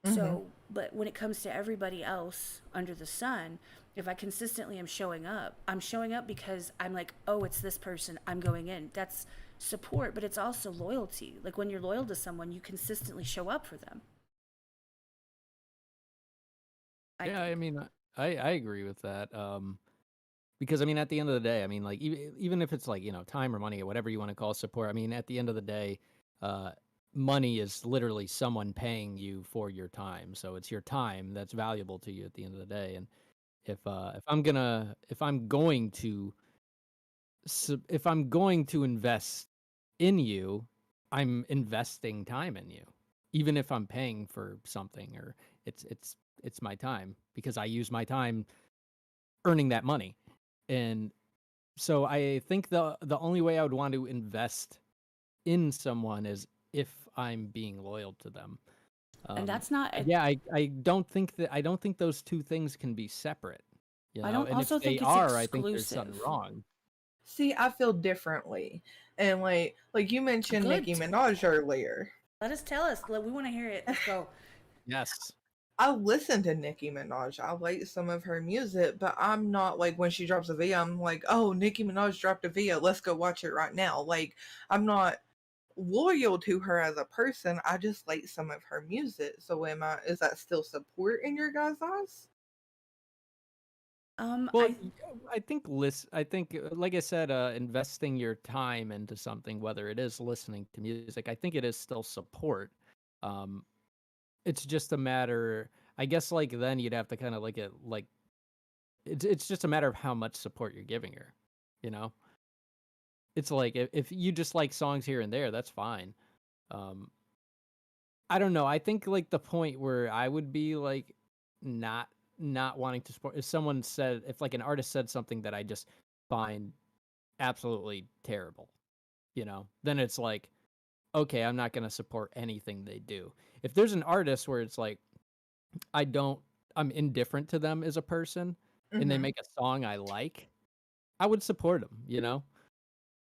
Mm-hmm. So, but when it comes to everybody else under the sun, if I consistently am showing up, I'm showing up because I'm like, oh, it's this person, I'm going in. That's support, but it's also loyalty. Like when you're loyal to someone, you consistently show up for them. Yeah, I mean, I agree with that. Because I mean, at the end of the day, I mean, like even if it's like time or money or whatever you want to call support, I mean, at the end of the day, money is literally someone paying you for your time. So it's your time that's valuable to you at the end of the day. And if I'm going to invest in you, I'm investing time in you, even if I'm paying for something or it's my time because I use my time earning that money. And so I think the only way I would want to invest in someone is if I'm being loyal to them. And that's not. Yeah, I don't think those two things can be separate. I don't and also if they think it's are, I think there's something exclusive. wrong. See, I feel differently, and like you mentioned Good. Nicki Minaj earlier. Let us tell us. We want to hear it. Let's go. Yes. I listen to Nicki Minaj. I like some of her music, but I'm not like when she drops a video, I'm like, oh, Nicki Minaj dropped a video. Let's go watch it right now. Like, I'm not loyal to her as a person. I just like some of her music. So is that still support in your guys' eyes? Well, I think like I said, investing your time into something, whether it is listening to music, I think it is still support. It's just a matter, I guess, like then you'd have to kind of look at like it's just a matter of how much support you're giving her, you know? It's like if you just like songs here and there, that's fine. I don't know. I think like the point where I would be like not wanting to support if like an artist said something that I just find absolutely terrible, then it's like, okay, I'm not going to support anything they do. If there's an artist where it's like I'm indifferent to them as a person and they Mm-hmm. make a song I like, I would support them.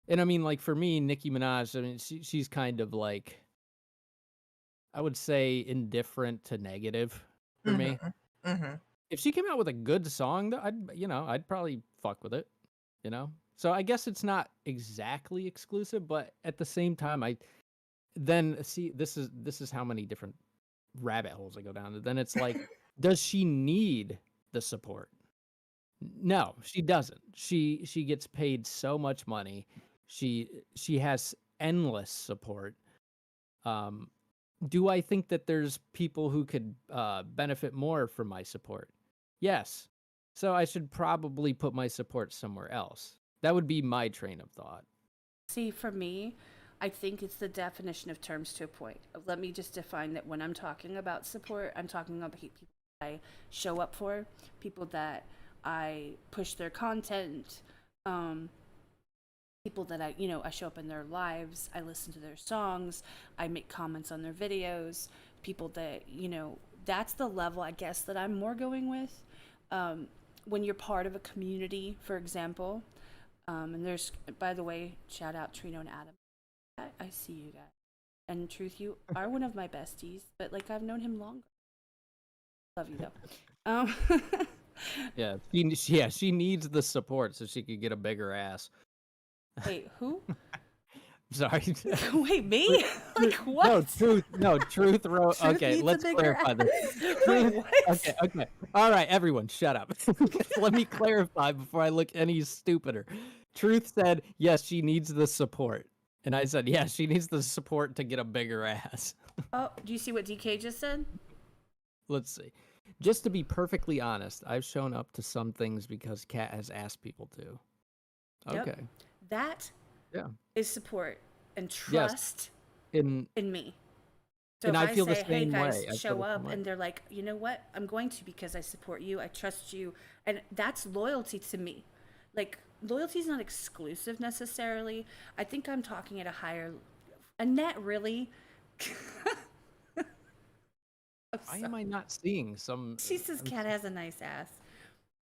And I mean, like for me, Nicki Minaj, I mean, she's kind of like, I would say indifferent to negative for me. Mm-hmm. Mm-hmm. If she came out with a good song, though, I'd probably fuck with it, So I guess it's not exactly exclusive, but at the same time, this is how many different rabbit holes I go down. Then it's like, does she need the support? No, she doesn't. She gets paid so much money. She has endless support. Do I think that there's people who could benefit more from my support? Yes. So I should probably put my support somewhere else. That would be my train of thought. See, for me, I think it's the definition of terms to a point. Let me just define that when I'm talking about support, I'm talking about people I show up for, people that I push their content, people that I show up in their lives, I listen to their songs, I make comments on their videos, people that, that's the level I guess that I'm more going with. When you're part of a community, for example, and there's, by the way, shout out Trino and Adam. I see you guys. And Truth, you are one of my besties, but like I've known him longer. Love you though. Yeah, she needs the support so she could get a bigger ass. Wait, who? Sorry. Wait, me? Like what? Truth wrote. Truth Okay, needs a let's bigger clarify this. Wait, what? Okay. All right, everyone, shut up. Let me clarify before I look any stupider. Truth said, yes, she needs the support. And I said, yes, she needs the support to get a bigger ass. Oh, do you see what DK just said? let's see. Just to be perfectly honest, I've shown up to some things because Kat has asked people to. Yep. Okay. That Yeah. is support and Yes. trust In in me. So and if I I feel the say, hey same guys, way. I feel show the same up, way. and they're like, you know what? I'm going to because I support you, I trust you, and that's loyalty to me. Like, loyalty is not exclusive necessarily. I think I'm talking at a higher. Annette, really? I'm Why sorry. am I not seeing some? She says I'm Kat s- has a nice ass.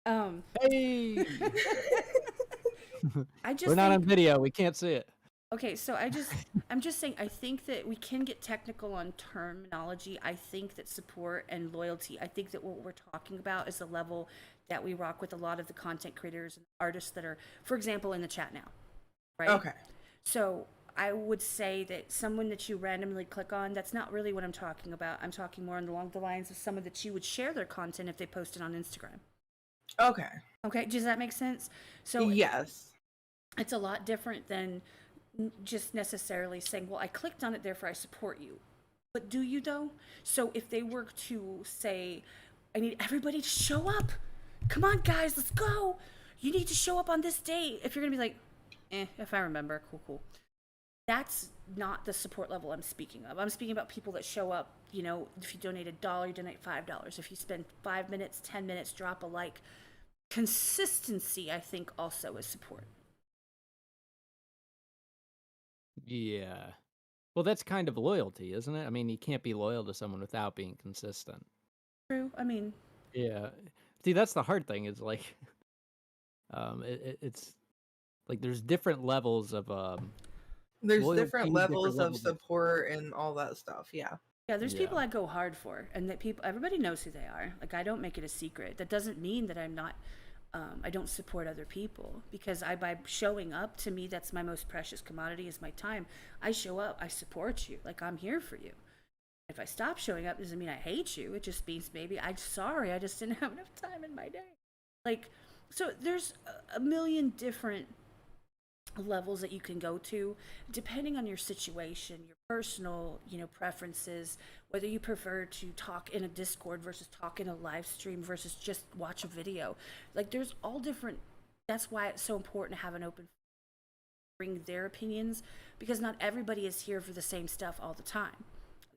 Um, Hey, I we're just not on think video. We can't see it. okay, so I'm just saying I think that we can get technical on terminology. I think that support and loyalty, I think that what we're talking about is the level that we rock with a lot of the content creators and artists that are, for example, in the chat now, right? Okay. So I would say that someone that you randomly click on, that's not really what I'm talking about. I'm talking more along the lines of someone that you would share their content if they posted on Instagram. Okay. Okay, does that make sense? So Yes. it's a lot different than just necessarily saying, well, I clicked on it, therefore I support you. But do you though? So if they were to say, I need everybody to show up. Come on, guys, let's go. You need to show up on this date. If you're going to be like, if I remember, cool. That's not the support level I'm speaking of. I'm speaking about people that show up, you know, if you donate $1, you donate $5. If you spend 5 minutes, 10 minutes, drop a like. Consistency, I think, also is support. Yeah. Well, that's kind of loyalty, isn't it? I mean, you can't be loyal to someone without being consistent. True. I mean, Yeah. See, that's the hard thing. Is like, it's like there's different levels of There's loyalty, different levels of support and all that stuff. Yeah. yeah, there's Yeah. people I go hard for, and that people, everybody knows who they are. Like, I don't make it a secret. That doesn't mean that I'm not, I don't support other people, because by showing up, to me, that's my most precious commodity is my time. I show up, I support you. Like, I'm here for you. If I stop showing up, doesn't mean I hate you. It just means maybe I'm sorry, I just didn't have enough time in my day. Like, so there's a million different levels that you can go to depending on your situation, your personal, you know, preferences, whether you prefer to talk in a Discord versus talk in a live stream versus just watch a video. Like, there's all different. That's why it's so important to have an open, bring their opinions, because not everybody is here for the same stuff all the time.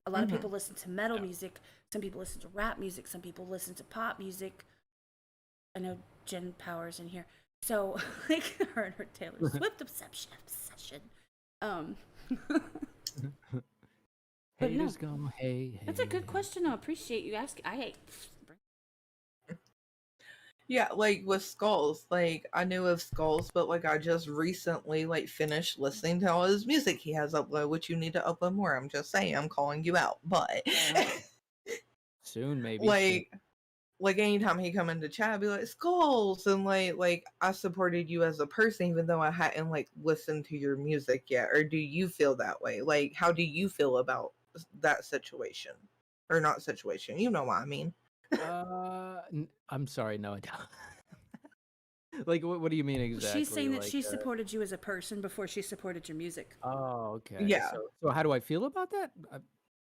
A lot of people listen to metal music, some people listen to rap music, some people listen to pop music. I know Jen Powers in here. So, like, her and her Taylor Swift obsession. Um, But no. haters go, hey. that's a good question. I appreciate you asking. Yeah, like with Skulls, like I knew of Skulls, but like I just recently like finished listening to all his music he has uploaded, which you need to upload more. I'm just saying, I'm calling you out. But Soon, maybe. like anytime he come into chat, I'd be like Skulls, and like I supported you as a person, even though I hadn't like listened to your music yet. Or do you feel that way? Like, how do you feel about that situation, or not situation? You know what I mean? I'm sorry, no, I don't. Like, what do you mean exactly? She's saying that like, she supported you as a person before she supported your music. Oh, okay. Yeah. So how do I feel about that?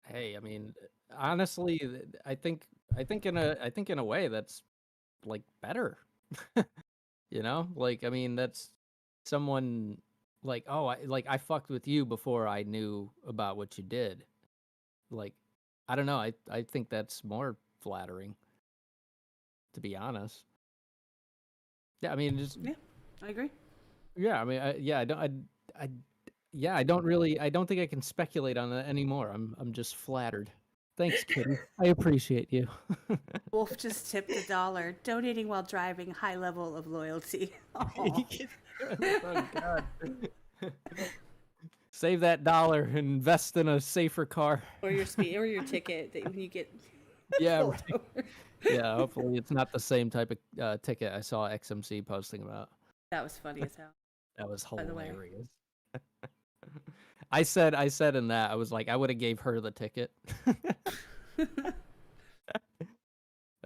Hey, I mean, honestly, I think in a way that's like better. You know, like, I mean, that's someone like, oh, I fucked with you before I knew about what you did. Like, I don't know. I think that's more flattering, to be honest. Yeah, I mean, just Yeah, I agree. yeah. I mean, yeah. I don't think I can speculate on that anymore. I'm just flattered. Thanks, Kitty. I appreciate you. Wolf just tipped $1. Donating while driving, high level of loyalty. Aw. Oh, God. Save that $1 and invest in a safer car. or your ticket that when you get Yeah, pulled right. over. Yeah. Hopefully, it's not the same type of ticket I saw XMC posting about. That was funny as hell. That was By the way. hilarious. I said in that I was like, I would have gave her the ticket.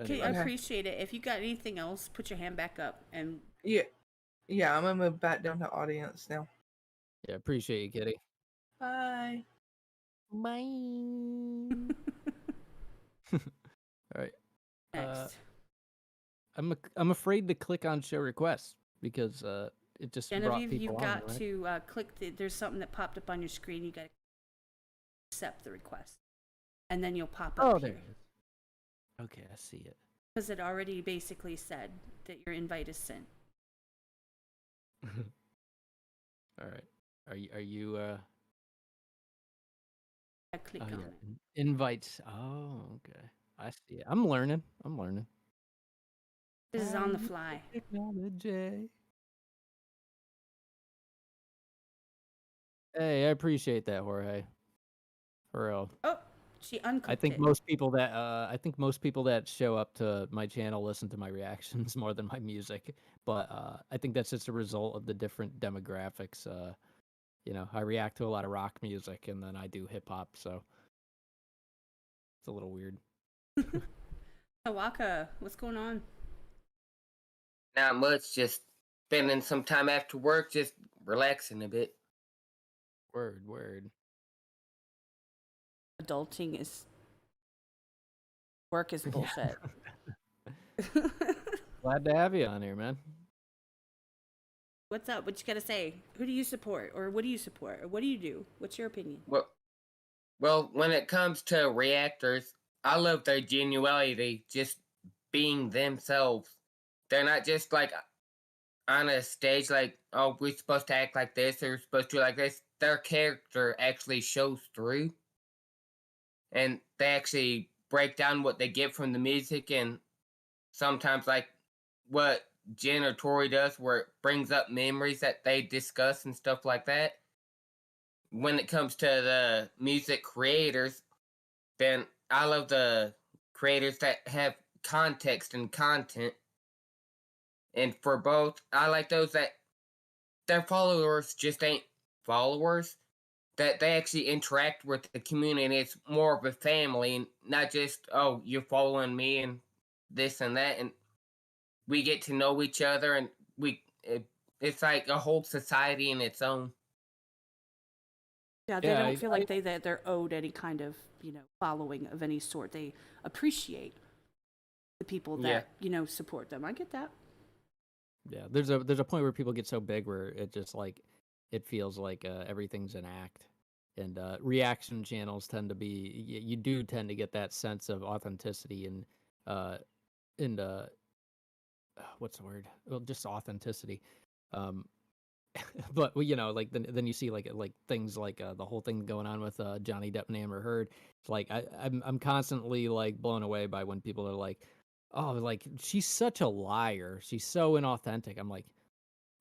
Okay, Anyway. I appreciate it. If you got anything else, put your hand back up and Yeah, I'm gonna move back down to audience now. Yeah, appreciate you, Kitty. Bye. Bye. All right. Next. I'm afraid to click on show requests because it just brought Genevieve, people you've on, got right? to click. There's something that popped up on your screen. You got to accept the request, and then you'll pop up Oh, there here. it is. Okay, I see it. Because it already basically said that your invite is sent. All right. Are you I click oh on yeah, it. invites. Oh, okay. I see it. I'm learning. This is on the fly. Technology. Hey, I appreciate that, Jorge. For real. Oh, she unclicked I think it. most people that show up to my channel listen to my reactions more than my music. But I think that's just a result of the different demographics. You know, I react to a lot of rock music and then I do hip hop, so it's a little weird. Tawaka, what's going on? Not much, just spending some time after work, just relaxing a bit. Word. Adulting is work is bullshit. Glad to have you on here, man. What's up? What you gotta say? Who do you support, or what do you support, or what do you do? What's your opinion? Well, when it comes to reactors, I love their genuality, just being themselves. They're not just like on a stage like, oh, we're supposed to act like this, or we're supposed to do like this. Their character actually shows through, and they actually break down what they get from the music, and sometimes like what Jen or Tori does, where it brings up memories that they discuss and stuff like that. When it comes to the music creators, then I love the creators that have context and content. And for both, I like those that their followers just ain't followers, that they actually interact with the community and it's more of a family and not just, oh, you're following me and this and that. And we get to know each other and it's like a whole society in its own. Yeah, they Yeah, don't feel like they're owed any kind of following of any sort. They appreciate the people that support them. I get that. Yeah, there's a point where people get so big where it just like it feels like everything's an act, and reaction channels tend to be you do tend to get that sense of authenticity uh and what's the word? Well, just authenticity. Um, but well, like then you see like things like the whole thing going on with Johnny Depp and Amber Heard. It's like I'm constantly like blown away by when people are like, oh, like she's such a liar. She's so inauthentic. I'm like,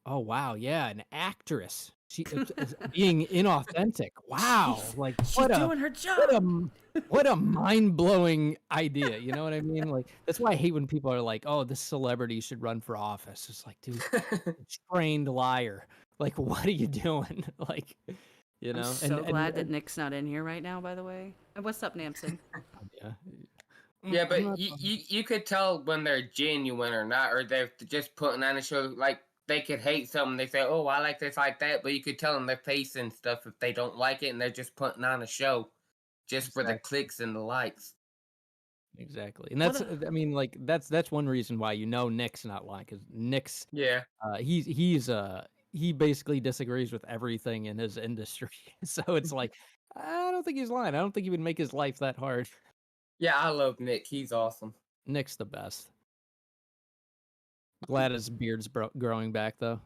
oh wow, yeah, an actress. She is being inauthentic. Wow, like She's doing her job. what a mind blowing idea. You know what I mean? Like that's why I hate when people are like, oh, this celebrity should run for office. It's like, dude, trained liar. Like, what are you doing? Like, you know. I'm so glad that Nick's not in here right now. By the way, and what's up, Namson? Yeah. Yeah, but you could tell when they're genuine or not, or they're just putting on a show. Like they could hate something, they say, "Oh, I like this, like that," but you could tell in their face and stuff if they don't like it, and they're just putting on a show, just for the clicks and the likes. Exactly, and that's I mean, like that's one reason why Nick's not lying, because Nick's he basically disagrees with everything in his industry, so it's like I don't think he's lying. I don't think he would make his life that hard. Yeah, I love Nick. He's awesome. Nick's the best. Glad his beard's growing back though.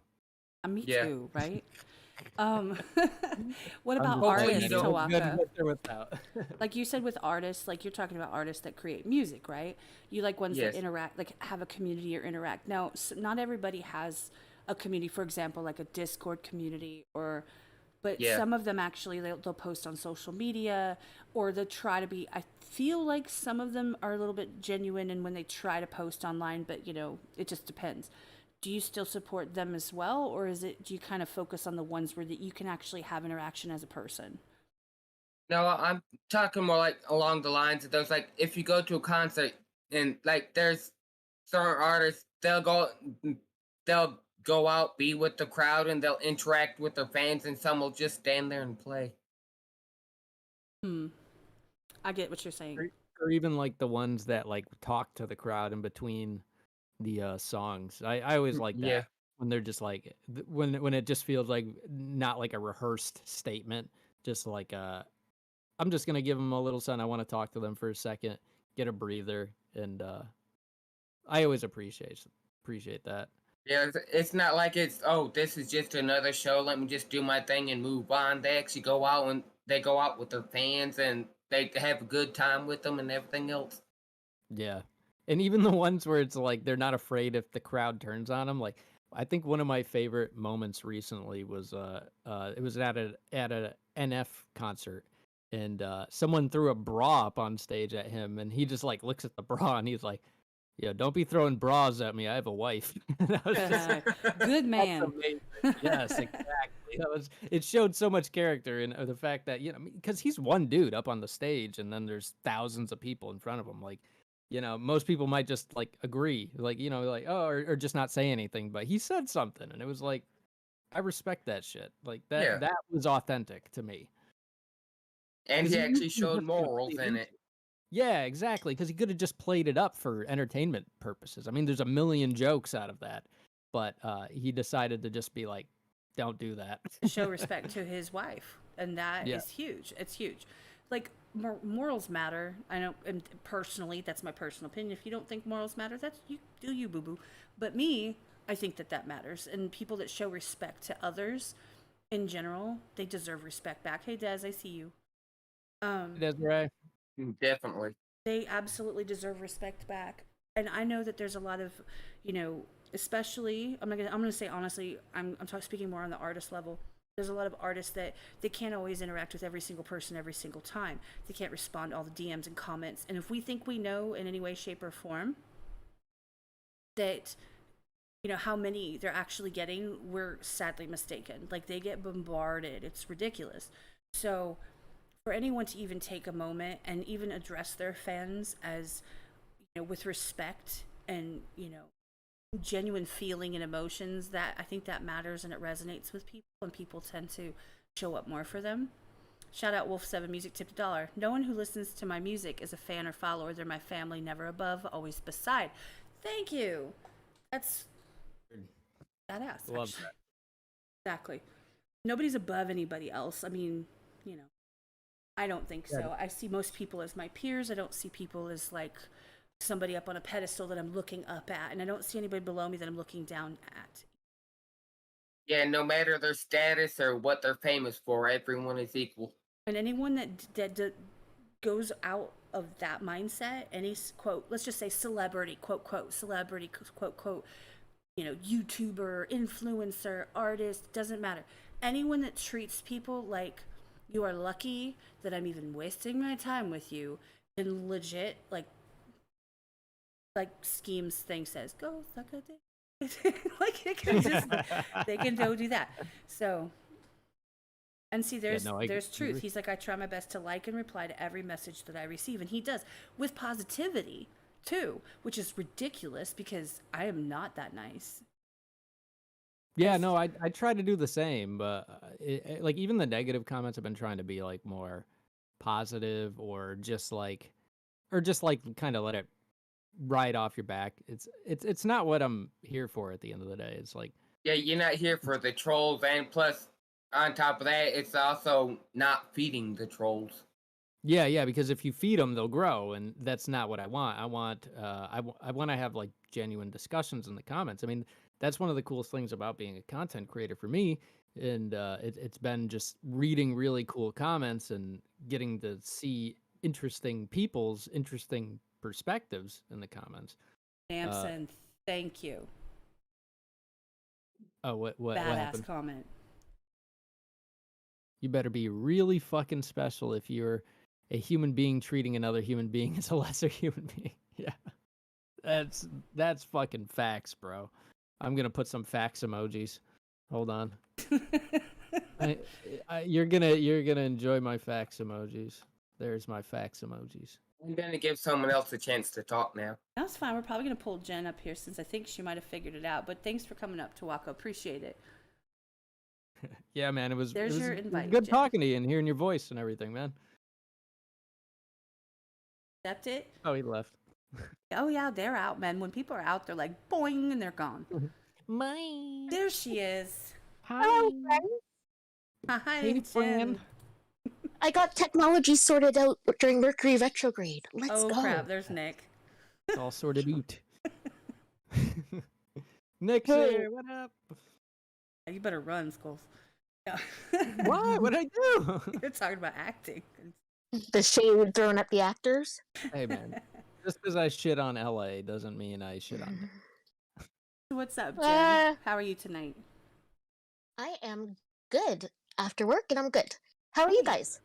Me too, right? What about Hopefully artists, you don't- Tawaka? Like you said with artists, like you're talking about artists that create music, right? You like ones that interact, like have a community or interact. Now, not everybody has a community, for example, like a Discord community but some of them actually they'll post on social media, or they'll try to be. I feel like some of them are a little bit genuine, and when they try to post online, but it just depends. Do you still support them as well, or do you kind of focus on the ones where that you can actually have interaction as a person? No, I'm talking more like along the lines of those, like if you go to a concert and like there's certain artists, they'll go out, be with the crowd, and they'll interact with their fans, and some will just stand there and play. I get what you're saying. or even like the ones that like talk to the crowd in between the songs. I always like Yeah. that when they're just like when it just feels like not like a rehearsed statement, just like I'm just gonna give them a little something. I want to talk to them for a second, get a breather, and I always appreciate that. Yeah, it's not like it's, oh, this is just another show. Let me just do my thing and move on. They actually go out and they go out with their fans and they have a good time with them and everything else. Yeah. And even the ones where it's like they're not afraid if the crowd turns on them. Like I think one of my favorite moments recently was it was at a NF concert and someone threw a bra up on stage at him and he just like looks at the bra and he's like, "Yeah, don't be throwing bras at me. I have a wife." And I was just Good man. that's amazing. Yes, exactly. It showed so much character in the fact that, because he's one dude up on the stage and then there's thousands of people in front of him. Like, most people might just like agree, like, like, oh, or just not say anything, but he said something and it was like, I respect that shit. Like Yeah. that was authentic to me. And 'Cause he he actually was showed just gonna morals play in it. Yeah, exactly. Because he could have just played it up for entertainment purposes. I mean, there's a million jokes out of that, but he decided to just be like, "Don't do that." Show respect to his wife, and that Yeah. is huge. It's huge. Like morals matter. I know, and personally, that's my personal opinion. If you don't think morals matter, that's you boo boo. But me, I think that matters, and people that show respect to others, in general, they deserve respect back. Hey, Des, I see you. That's right. Definitely. They absolutely deserve respect back. And I know that there's a lot of, especially I'm gonna say honestly, I'm speaking more on the artist level. There's a lot of artists that they can't always interact with every single person every single time. They can't respond to all the DMs and comments. And if we think we know in any way, shape, or form that how many they're actually getting, we're sadly mistaken. Like they get bombarded. It's ridiculous. So for anyone to even take a moment and even address their fans as with respect and genuine feeling and emotions, that I think that matters and it resonates with people and people tend to show up more for them. Shout out Wolf7 Music tipped $1. No one who listens to my music is a fan or follower. They're my family, never above, always beside. Thank you. That's badass. Love Actually. Exactly. Nobody's above anybody else. I mean, I don't think Yeah. so. I see most people as my peers. I don't see people as like somebody up on a pedestal that I'm looking up at, and I don't see anybody below me that I'm looking down at. Yeah, no matter their status or what they're famous for, everyone is equal. And anyone that goes out of that mindset, any quote, let's just say celebrity, quote, celebrity, quote, YouTuber, influencer, artist, doesn't matter. Anyone that treats people like you are lucky that I'm even wasting my time with you, and legit like schemes thing says, go suck a dick. Like it can just they can go do that. So and see there's truth. agree. He's like, I try my best to like and reply to every message that I receive, and he does with positivity too, which is ridiculous because I am not that nice. Yeah, no, I try to do the same, but like even the negative comments, I've been trying to be like more positive or just like kind of let it ride off your back. It's not what I'm here for at the end of the day. It's like, Yeah, you're not here for the trolls, and plus, on top of that, it's also not feeding the trolls. yeah, because if you feed them, they'll grow, and that's not what I want. I want I want to have like genuine discussions in the comments. I mean, that's one of the coolest things about being a content creator for me, and it's been just reading really cool comments and getting to see interesting people's interesting perspectives in the comments. Samson, thank you. Oh, what Badass happened? comment. You better be really fucking special if you're a human being treating another human being as a lesser human being. Yeah. That's fucking facts, bro. I'm gonna put some facts emojis. Hold on. You're gonna enjoy my facts emojis. There's my facts emojis. I'm gonna give someone else a chance to talk now. That's fine. We're probably gonna pull Jen up here since I think she might have figured it out. But thanks for coming up, Tawako. Appreciate it. Yeah, man. It was There's your it was invite, good Jen. talking to you and hearing your voice and everything, man. Accept it. Oh, he left. Oh yeah, they're out, man. When people are out, they're like boing and they're gone. Mine. There she is. Hello, Hi. friends. Hi, Hey, Jen. friend. I got technology sorted out during Mercury retrograde. Let's Oh go. crap, there's Nick. It's all sorted out. Nick's Hey. here. What up? You better run, Skulls. Yeah. What? What'd I do? You're talking about acting. The shade thrown at the actors. Hey, man. Just because I shit on LA doesn't mean I shit on Nick. What's up, Jen? Uh, How are you tonight? I am good after work, and I'm good. How are you guys?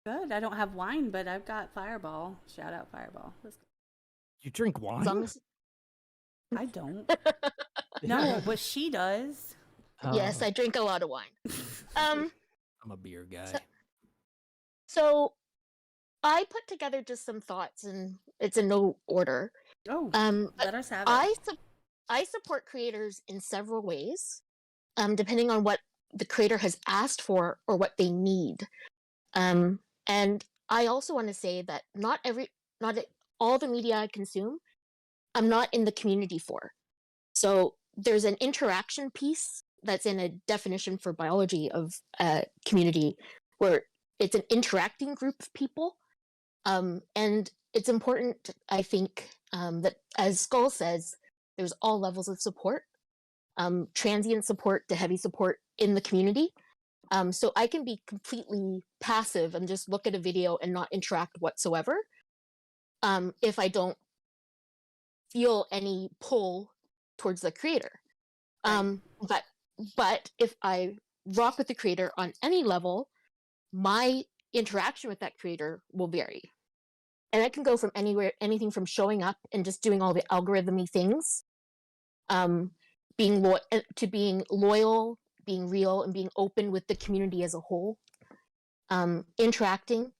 Good. I don't have wine, but I've got Fireball. Shout out Fireball. Let's go. You drink wine? As long as- I don't. No, but she does. Yes, Oh, I drink a lot of wine. Um, I'm a beer guy. so I put together just some thoughts, and it's in no order. Oh, But let us have it. I support creators in several ways, depending on what the creator has asked for or what they need. And I also want to say that not all the media I consume, I'm not in the community for. So there's an interaction piece that's in a definition for biology of community, where it's an interacting group of people. And it's important, I think, that, as Skull says, there's all levels of support, transient support to heavy support in the community. So I can be completely passive and just look at a video and not interact whatsoever, if I don't feel any pull towards the creator. But if I rock with the creator on any level, my interaction with that creator will vary. And that can go from anywhere, anything from showing up and just doing all the algorithmy things, being loyal, being real, and being open with the community as a whole, interacting,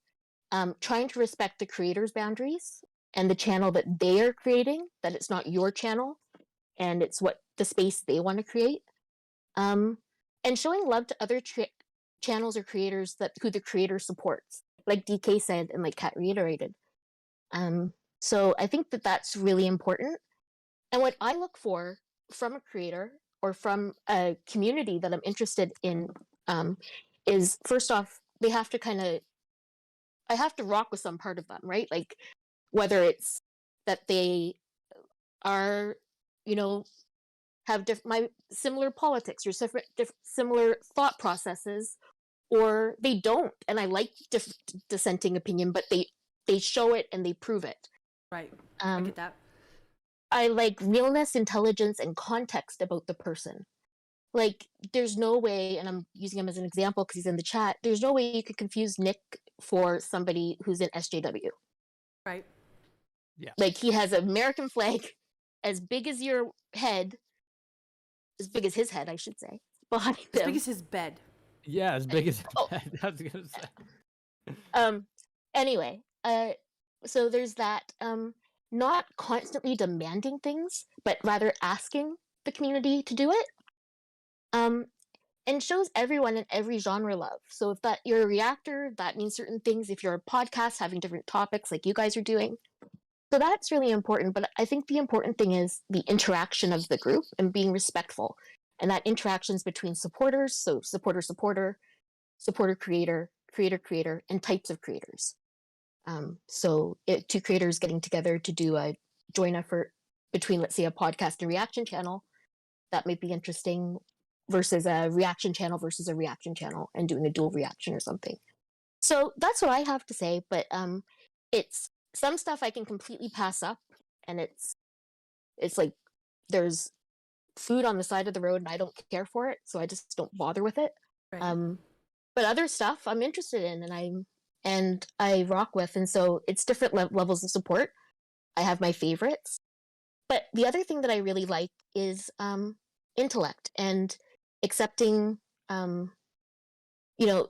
trying to respect the creator's boundaries and the channel that they are creating, that it's not your channel and it's what the space they want to create, and showing love to other channels or creators who the creator supports, like DK said and like Kat reiterated. So I think that that's really important. And what I look for from a creator or from a community that I'm interested in, is, first off, I have to rock with some part of them, right? Like, whether it's that they are, have my similar politics or similar thought processes, or they don't, and I like dissenting opinion, but they show it and they prove it. Right. I get that. I like realness, intelligence, and context about the person. Like, there's no way, and I'm using him as an example because he's in the chat, there's no way you could confuse Nick for somebody who's in SJW. Right. Yeah. Like, he has an American flag as big as your head, as big as his head, I should say, behind him. As big as his bed. Yeah, as big as Oh. I was gonna say. Anyway, so there's that, not constantly demanding things, but rather asking the community to do it. And shows everyone in every genre love. So if that you're a reactor, that means certain things. If you're a podcast, having different topics like you guys are doing. So that's really important. But I think the important thing is the interaction of the group and being respectful. And that interactions between supporters, so supporter, creator, creator, and types of creators. So two creators getting together to do a joint effort between, let's say, a podcast and reaction channel, that might be interesting, versus a reaction channel versus a reaction channel, and doing a dual reaction or something. So that's what I have to say. But it's some stuff I can completely pass up, and it's like there's food on the side of the road and I don't care for it, so I just don't bother with it. Right. But other stuff I'm interested in and I rock with, and so it's different levels of support. I have my favorites, but the other thing that I really like is intellect and accepting,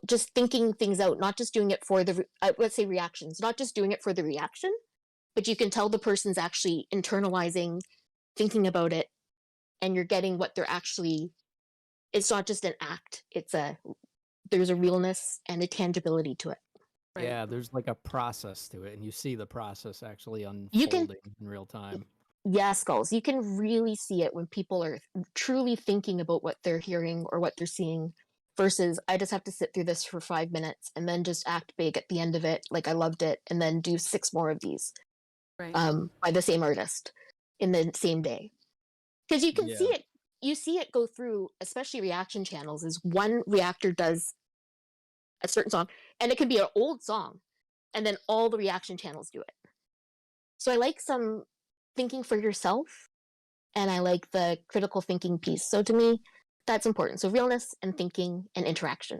just thinking things out, not just doing it for the let's say reactions, not just doing it for the reaction, but you can tell the person's actually internalizing, thinking about it, and you're getting what they're actually. It's not just an act, there's a realness and a tangibility to it. Right. Yeah, there's like a process to it, and you see the process actually You can unfolding in real time. Yeah, Skulls. You can really see it when people are truly thinking about what they're hearing or what they're seeing versus I just have to sit through this for 5 minutes and then just act big at the end of it, like I loved it, and then do 6 more of these Right. by the same artist in the same day. Because you can see Yeah. it, you see it go through, especially reaction channels, is one reactor does a certain song, and it could be an old song, and then all the reaction channels do it. So I like some thinking for yourself, and I like the critical thinking piece. So to me, that's important. So realness and thinking and interaction.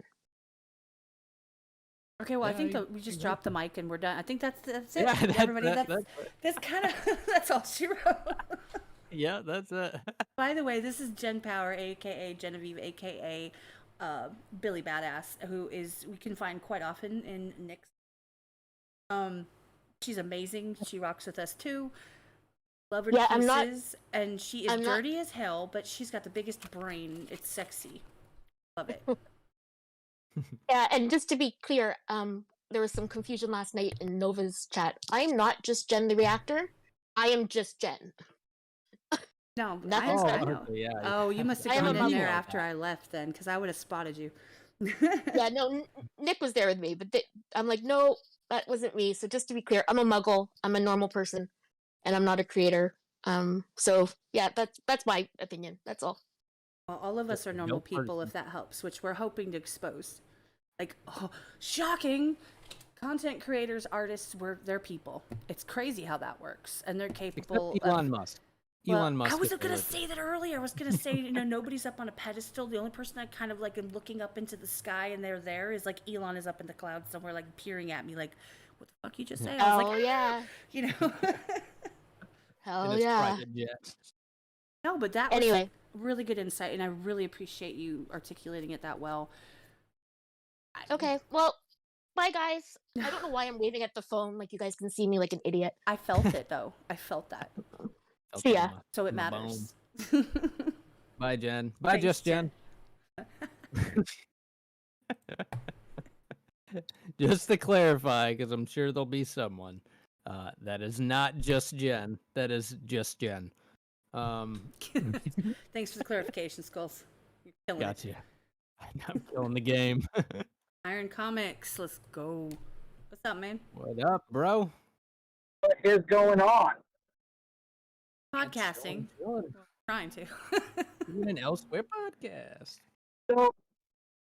Okay, well, I Yeah, think I that we just dropped the mic and we're done. I think that's it. Yeah, Everybody, that's that's kind of that's all she wrote. yeah, that's it. By the way, this is Jen Power, aka Genevieve, aka Billy Badass, who is we can find quite often in Nick's. She's amazing. She rocks with us too. Love her to Yeah, I'm not- pieces, and she is I'm not- dirty as hell, but she's got the biggest brain. It's sexy. Love it. Yeah, and just to be clear, there was some confusion last night in Nova's chat. I'm not just Jen the reactor. I am just Jen. No, Nothing's I bad. know. Okay, yeah. Oh, you must I have am gone a in muggle. there after I left then, because I would have spotted you. Yeah, no, Nick was there with me, but I'm like, no, that wasn't me. So just to be clear, I'm a muggle. I'm a normal person, and I'm not a creator. So yeah, that's my opinion. That's all. Well, all of us are a normal dope people, person. if that helps, which we're hoping to expose. Like, oh, shocking! Content creators, artists, they're people. It's crazy how that works, and they're capable. Except Elon Musk. Well, Elon Musk. I was is gonna the- say that earlier. I was gonna say, nobody's up on a pedestal. The only person I kind of like am looking up into the sky and they're there is like Elon is up in the clouds somewhere, like peering at me, like, what the fuck you just say? I was Oh like, yeah, you know. in hell his yeah. private jet. No, but that was Anyway. really good insight, and I really appreciate you articulating it that well. Okay, well, bye guys. I don't know why I'm waving at the phone like you guys can see me like an idiot. I felt it though. I felt that, Felt See it ya. in my- so it in my matters. Bye, Jen. Bye, Thanks, just Jen. Just to clarify, because I'm sure there'll be someone. That is not just Jen. That is just Jen. Thanks for the clarification, Skulls. You're killing it. Gotcha. I'm killing the game. Iron Comics, let's go. What's up, man? What up, bro? What is going on? Podcasting. Good. Trying to. Doing an Elsewhere podcast. So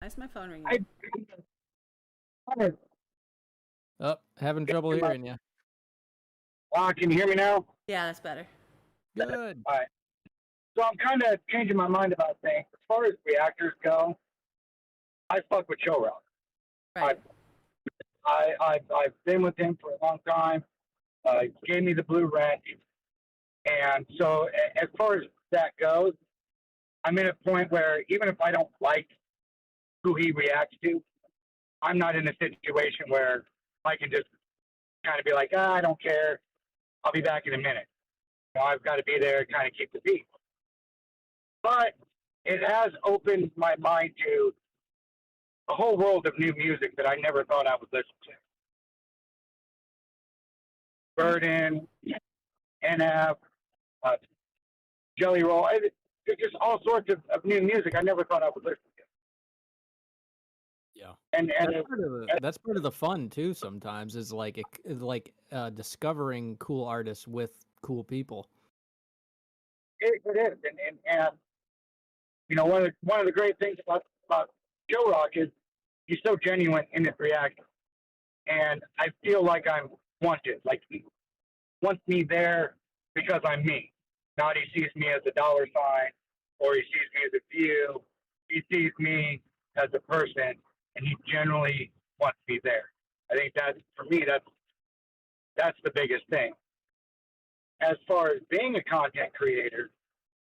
Why's my phone ringing? Oh, having trouble hearing you. Can you hear me now? Yeah, that's better. Good. So I'm kind of changing my mind about things. As far as reactors go, I fuck with Joe Rock. Right. I've been with him for a long time. He gave me the blue wrench. And so as far as that goes, I'm in a point where even if I don't like who he reacts to, I'm not in a situation where I can just kind of be like, I don't care. I'll be back in a minute. I've got to be there to kind of keep the beat. But it has opened my mind to a whole world of new music that I never thought I would listen to. Burden, NF, Jelly Roll. There's just all sorts of new music I never thought I would listen to. Yeah. And That's part of the fun too. Sometimes is like discovering cool artists with cool people. it is. And you know, one of the great things about Joe Rock is he's so genuine in his reaction. And I feel like I'm wanted. Like he wants me there because I'm me. Not he sees me as a dollar sign or he sees me as a view. He sees me as a person and he generally wants me there. I think that's, for me, that's the biggest thing. As far as being a content creator,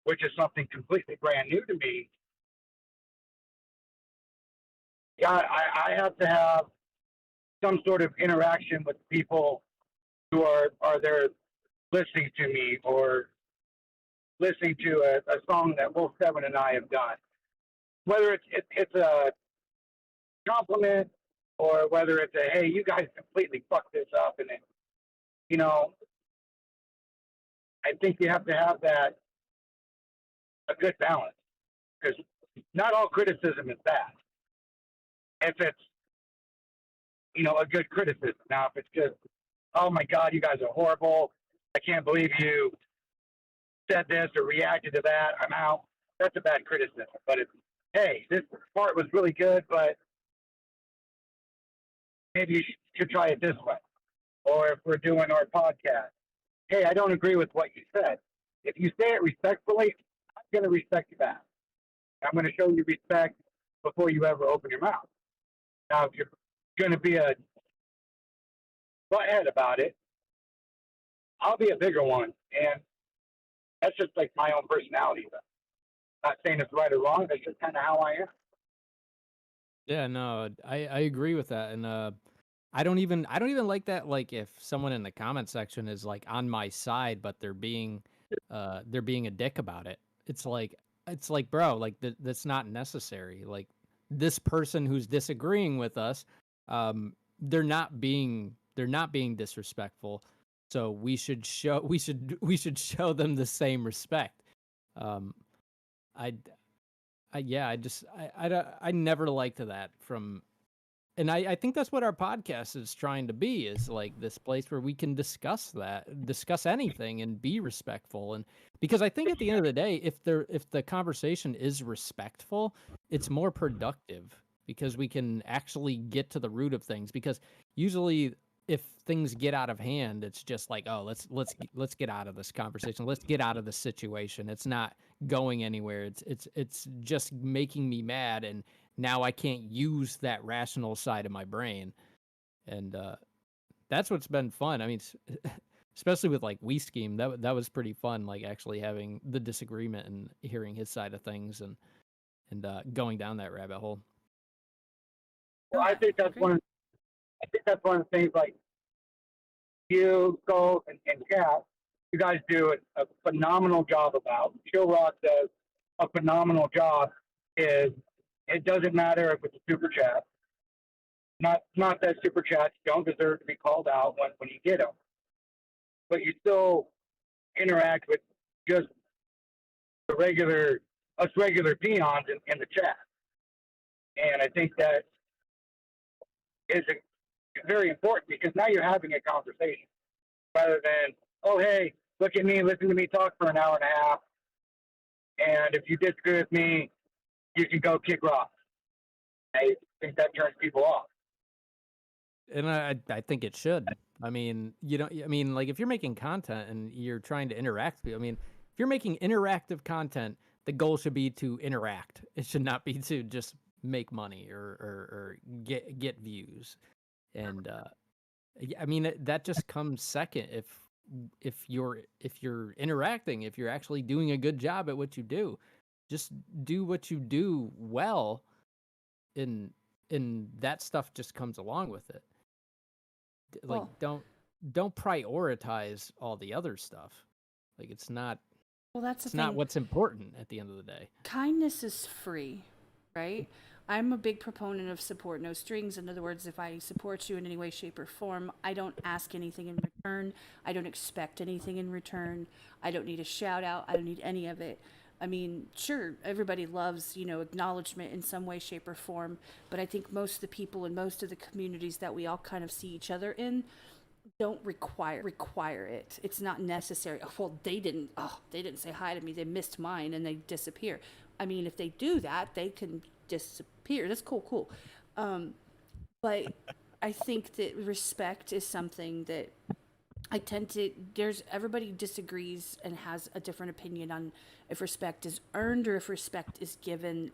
which is something completely brand new to me, yeah, I have to have some sort of interaction with people who are there listening to me or listening to a song that Wolf 7 and I have done. Whether it's a compliment or whether it's a, hey, you guys completely fucked this up. And then, you know, I think you have to have a good balance, because not all criticism is bad. If it's, a good criticism. Now, if it's just, oh my God, you guys are horrible. I can't believe you said this or reacted to that. I'm out. That's a bad criticism. But it's, hey, this part was really good, but maybe you should try it this way. Or if we're doing our podcast, hey, I don't agree with what you said. If you say it respectfully, I'm going to respect you back. I'm going to show you respect before you ever open your mouth. Now, if you're going to be a butthead about it, I'll be a bigger one. And that's just like my own personality. Not saying it's right or wrong. That's just kind of how I am. Yeah, no, I agree with that, and I don't even like that. Like, if someone in the comment section is like on my side, but they're being a dick about it. It's like, bro, like that's not necessary. Like, this person who's disagreeing with us, they're not being disrespectful. So we should show show them the same respect. I never liked that from, and I think that's what our podcast is trying to be, is like this place where we can discuss anything and be respectful. And because I think at the end of the day, if the conversation is respectful, it's more productive, because we can actually get to the root of things. Because usually if things get out of hand, it's just like, oh, let's get out of this conversation. Let's get out of this situation. It's not going anywhere. It's just making me mad, and now I can't use that rational side of my brain. And that's what's been fun. I mean, especially with like We Scheme, that was pretty fun. Like, actually having the disagreement and hearing his side of things, and going down that rabbit hole. Well, I think that's one of the things, like you, Cole, and Kat, you guys do a phenomenal job about. Chill Rock does a phenomenal job. Is it doesn't matter if it's a super chat. Not that super chats don't deserve to be called out when you get them, but you still interact with just us regular peons in the chat. And I think that is very important, because now you're having a conversation rather than, oh, hey, look at me, listen to me talk for an hour and a half. And if you disagree with me, you can go kick rocks. I think that turns people off. And I think it should. I mean, like, if you're making content and you're trying to interact with people, I mean, if you're making interactive content, the goal should be to interact. It should not be to just make money or get views. And I mean, that just comes second if you're interacting, if you're actually doing a good job at what you do. Just do what you do well, and that stuff just comes along with it. Like, don't prioritize all the other stuff. Like, it's not not what's important at the end of the day. Kindness is free, right? I'm a big proponent of support no strings. In other words, if I support you in any way, shape, or form, I don't ask anything in return. I don't expect anything in return. I don't need a shout out. I don't need any of it. I mean, sure, everybody loves, acknowledgement in some way, shape, or form, but I think most of the people in most of the communities that we all kind of see each other in don't require it. It's not necessary. Oh, well, they didn't say hi to me. They missed mine and they disappear. I mean, if they do that, they can disappear. That's cool. But I think that respect is something that everybody disagrees and has a different opinion on if respect is earned or if respect is given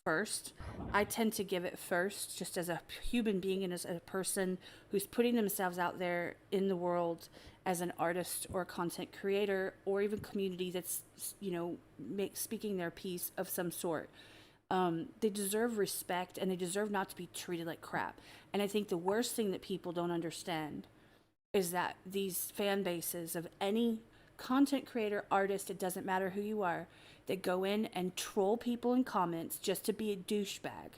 first. I tend to give it first, just as a human being and as a person who's putting themselves out there in the world as an artist or content creator, or even community that's, speaking their piece of some sort. They deserve respect, and they deserve not to be treated like crap. And I think the worst thing that people don't understand is that these fan bases of any content creator, artist, it doesn't matter who you are, that go in and troll people in comments just to be a douchebag.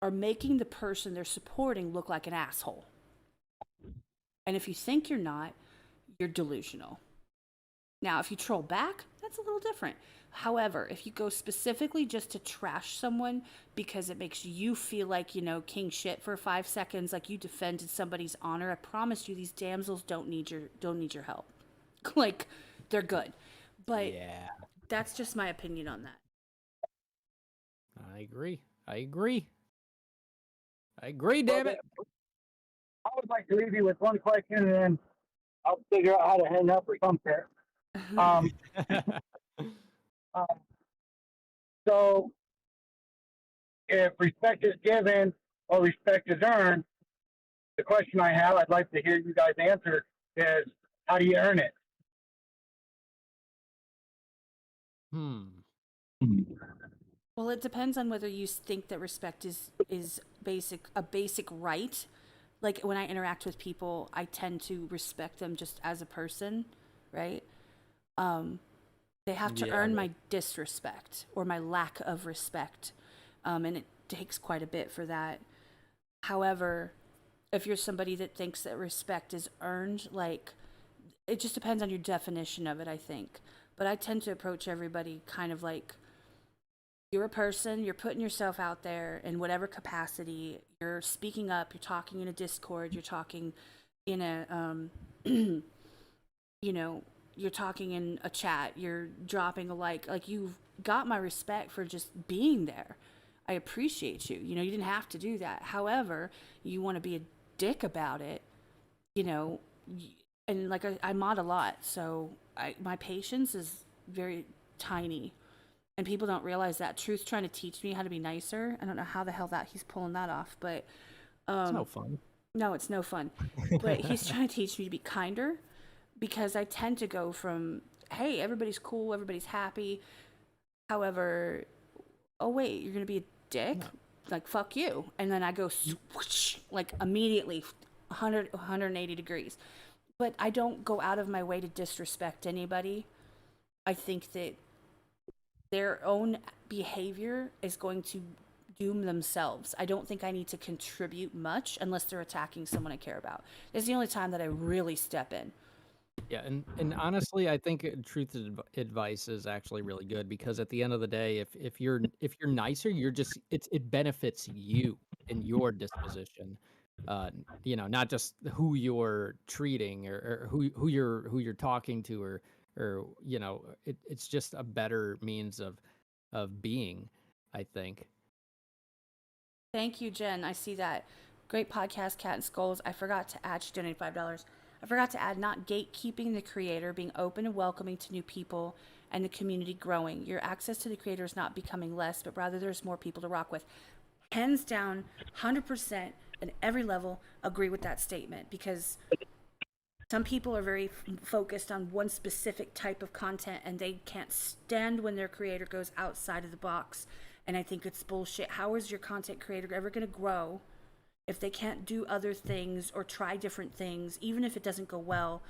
are making the person they're supporting look like an asshole. And if you think you're not, you're delusional. Now, if you troll back, that's a little different. However, if you go specifically just to trash someone because it makes you feel like, you know, king shit for 5 seconds, like you defended somebody's honor, I promise you these damsels don't need your help. Like, they're good. But Yeah, that's just my opinion on that. I agree. Damn it. I would like to leave you with one question, and then I'll figure out how to hang up or something. Um, so, if respect is given or respect is earned, the question I have, I'd like to hear you guys answer, is how do you earn it? Well, it depends on whether you think that respect is a basic right. Like when I interact with people, I tend to respect them just as a person, right? They have to earn my disrespect or my lack of respect, and it takes quite a bit for that. However, if you're somebody that thinks that respect is earned, like it just depends on your definition of it, I think. But I tend to approach everybody kind of like you're a person, you're putting yourself out there in whatever capacity, you're speaking up, you're talking in a Discord, you're talking in a, you know, you're talking in a chat, you're dropping a like you've got my respect for just being there. I appreciate you. You know, you didn't have to do that. However, you want to be a dick about it, you know, and like I mod a lot, so my patience is very tiny. And people don't realize that. Truth's trying to teach me how to be nicer. I don't know how the hell that he's pulling that off, but It's no fun. no, it's no fun. But he's trying to teach me to be kinder because I tend to go from, hey, everybody's cool, everybody's happy. However, oh wait, you're gonna be a dick? No. Like fuck you. And then I go swoosh, like immediately 180 degrees. But I don't go out of my way to disrespect anybody. I think that their own behavior is going to doom themselves. I don't think I need to contribute much unless they're attacking someone I care about. It's the only time that I really step in. Yeah, and honestly, I think truth advice is actually really good because at the end of the day, if you're nicer, you're just it benefits you and your disposition. You know, not just who you're treating or who you're talking to or you know, it's just a better means of being, I think. Thank you, Jen. I see that. Great podcast, Cat and Skulls. I forgot to add, she donated $5. I forgot to add not gatekeeping the creator, being open and welcoming to new people, and the community growing. Your access to the creator is not becoming less, but rather there's more people to rock with. Hands down, 100% at every level, agree with that statement because some people are very focused on one specific type of content and they can't stand when their creator goes outside of the box. And I think it's bullshit. How is your content creator ever going to grow if they can't do other things or try different things, even if it doesn't go well?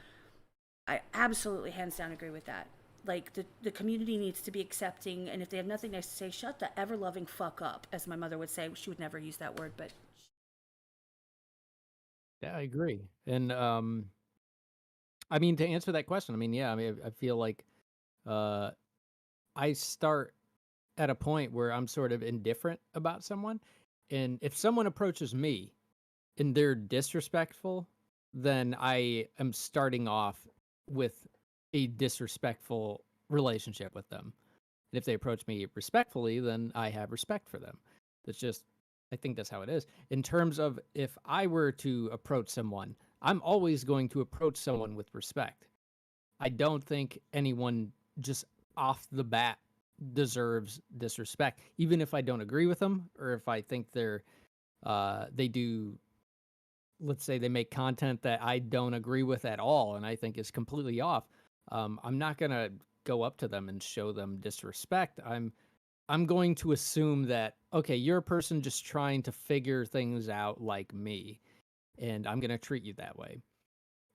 I absolutely hands down agree with that. Like the community needs to be accepting, and if they have nothing nice to say, shut the ever loving fuck up, as my mother would say. She would never use that word, but Yeah, I agree. And I mean, to answer that question, I mean, yeah, I mean, I feel like I start at a point where I'm sort of indifferent about someone. And if someone approaches me and they're disrespectful, then I am starting off with a disrespectful relationship with them. And if they approach me respectfully, then I have respect for them. That's just, I think that's how it is. In terms of if I were to approach someone, I'm always going to approach someone with respect. I don't think anyone just off the bat deserves disrespect, even if I don't agree with them or if I think they do, let's say they make content that I don't agree with at all and I think is completely off. I'm not gonna go up to them and show them disrespect. I'm going to assume that, okay, you're a person just trying to figure things out like me, and I'm gonna treat you that way.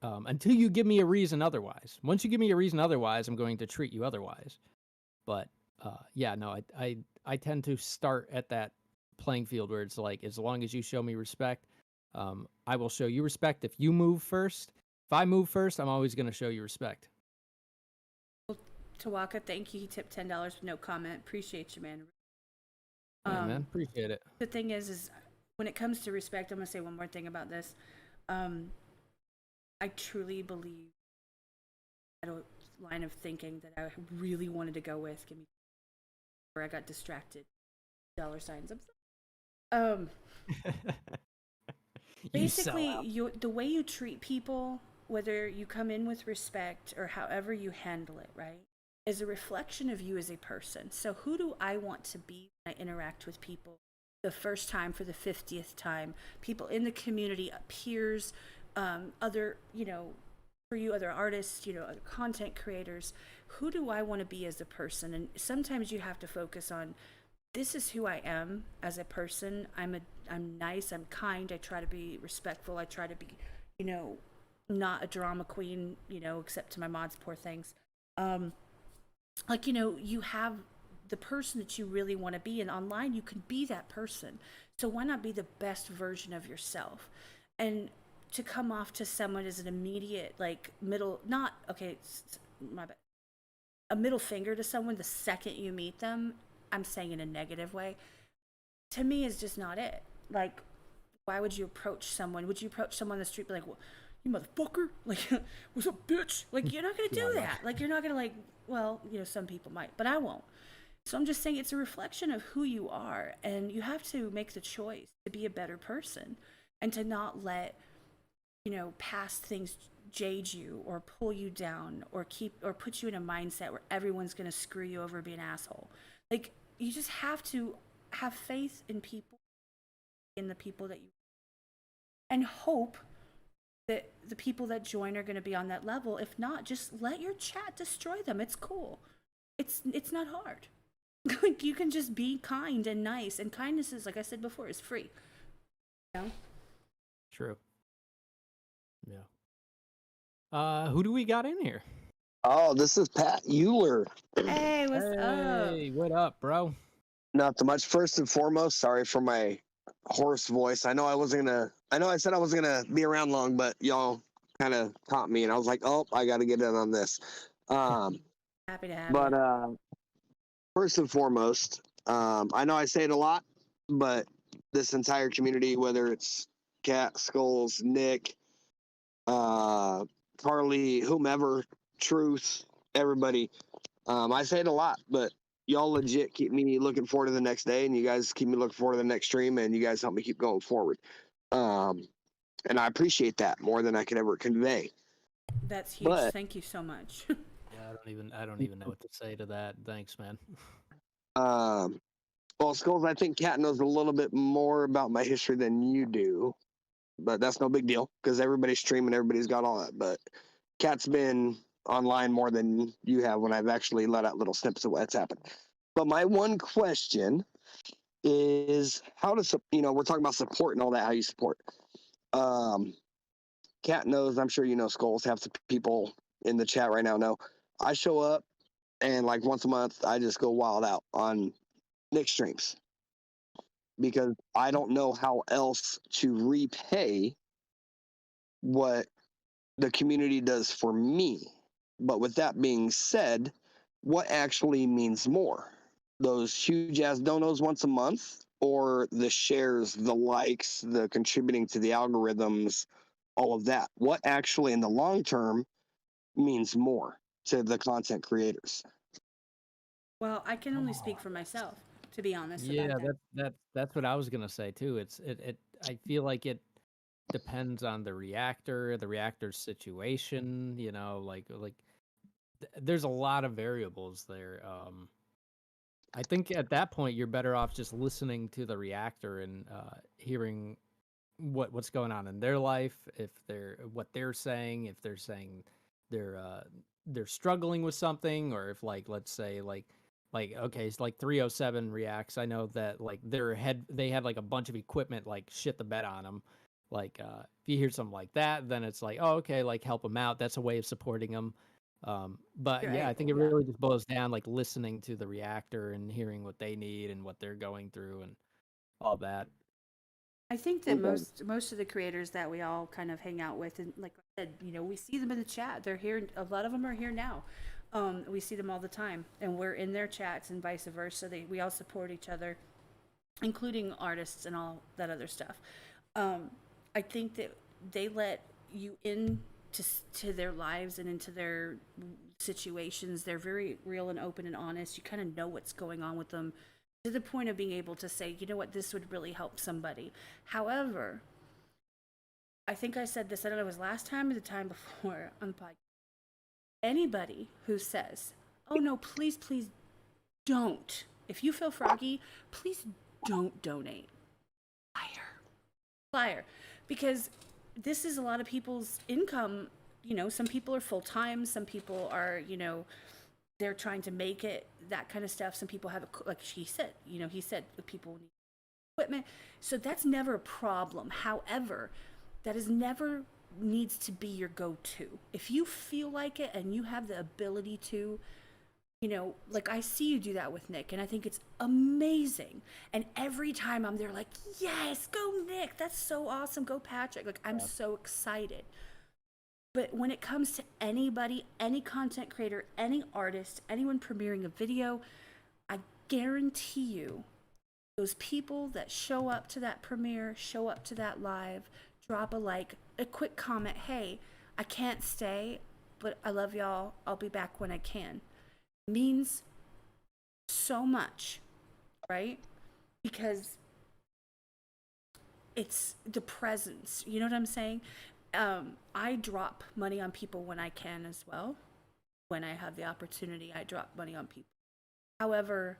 Until you give me a reason otherwise. Once you give me a reason otherwise, I'm going to treat you otherwise. But yeah, no, I tend to start at that playing field where it's like, as long as you show me respect, I will show you respect. If you move first, if I move first, I'm always going to show you respect. Tawaka, thank you. He tipped $10 with no comment. Appreciate you, man. Yeah, man, appreciate it. The thing is when it comes to respect, I'm gonna say one more thing about this. I truly believe I had a line of thinking that I really wanted to go with. Give me, where I got distracted. $. Basically, the way you treat people, whether you come in with respect or however you handle it, right, is a reflection of you as a person. So who do I want to be when I interact with people the first time, for the 50th time, people in the community, peers, other, for you, other artists, other content creators, who do I want to be as a person? And sometimes you have to focus on, this is who I am as a person. I'm nice, I'm kind, I try to be respectful, I try to be, not a drama queen, except to my mods, poor things. You have the person that you really want to be, and online you can be that person. So why not be the best version of yourself? And to come off to someone as an immediate, a middle finger to someone the second you meet them, I'm saying in a negative way, to me is just not it. Like, why would you approach someone? Would you approach someone on the street, be like, well, you motherfucker, like, what's up, bitch? Like, you're not gonna do that. Like, you're not gonna some people might, but I won't. So I'm just saying it's a reflection of who you are, and you have to make the choice to be a better person and to not let, past things jade you or pull you down or put you in a mindset where everyone's gonna screw you over, be an asshole. Like, you just have to have faith in people, in the people that you, and hope that the people that join are going to be on that level. If not, just let your chat destroy them. It's cool. It's not hard. Like, you can just be kind and nice, and kindness is, like I said before, is free. True. Yeah. Who do we got in here? Oh, this is Pat Euler. Hey, what's up? Hey, what up, bro? Not too much. First and foremost, sorry for my hoarse voice. I know I said I wasn't gonna be around long, but y'all kind of caught me, and I was like, oh, I got to get in on this. Happy to have But you. First and foremost, I know I say it a lot, but this entire community, whether it's Cat, Skulls, Nick, Carly, whomever, Truth, everybody, I say it a lot, but y'all legit keep me looking forward to the next day, and you guys keep me looking forward to the next stream, and you guys help me keep going forward. And I appreciate that more than I could ever convey. That's huge. But, thank you so much. Yeah, I don't even know what to say to that. Thanks, man. Well, Skulls, I think Kat knows a little bit more about my history than you do, but that's no big deal because everybody's streaming, everybody's got all that. But Kat's been online more than you have when I've actually let out little snippets of what's happened. But my one question is how to, we're talking about support and all that, how you support. Kat knows, I'm sure you know, Skulls, half the people in the chat right now know. I show up and like once a month, I just go wild out on Nick streams because I don't know how else to repay what the community does for me. But with that being said, what actually means more? Those huge ass donos once a month, or the shares, the likes, the contributing to the algorithms, all of that? What actually in the long term means more to the content creators? Well, I can only speak for myself, to be honest. Yeah, that's what I was gonna say too. I feel like it depends on the reactor's situation. There's a lot of variables there. I think at that point you're better off just listening to the reactor and hearing what's going on in their life, what they're saying, if they're saying they're struggling with something, or if let's say okay, it's like 307 reacts. I know that they had like a bunch of equipment shit the bed on them. If you hear something like that, then it's like, oh, okay, help them out. That's a way of supporting them. But You're yeah, right. I think it really just boils down listening to the reactor and hearing what they need and what they're going through, and all that. I think that Okay. most of the creators that we all kind of hang out with, and like I said, we see them in the chat. They're here. A lot of them are here now. We see them all the time, and we're in their chats and vice versa. We all support each other, including artists and all that other stuff. I think that they let you in to their lives and into their situations. They're very real and open and honest. You kind of know what's going on with them, to the point of being able to say, you know what, this would really help somebody. However, I think I said this, I don't know, it was last time or the time before on the podcast. Anybody who says, oh no, please, please don't. If you feel froggy, please don't donate. Liar. Because this is a lot of people's income. Some people are full time, some people are, they're trying to make it, that kind of stuff. Some people have, like he said, he said people need equipment. So that's never a problem. However, that is never needs to be your go-to. If you feel like it and you have the ability to, like I see you do that with Nick, and I think it's amazing. And every time I'm there, like, yes, go Nick, that's so awesome, go Patrick. Like, I'm so excited. But when it comes to anybody, any content creator, any artist, anyone premiering a video, I guarantee you, those people that show up to that premiere, show up to that live, drop a like, a quick comment, hey, I can't stay, but I love y'all, I'll be back when I can, means so much, right? Because it's the presence, you know what I'm saying? I drop money on people when I can as well. When I have the opportunity, I drop money on people. However,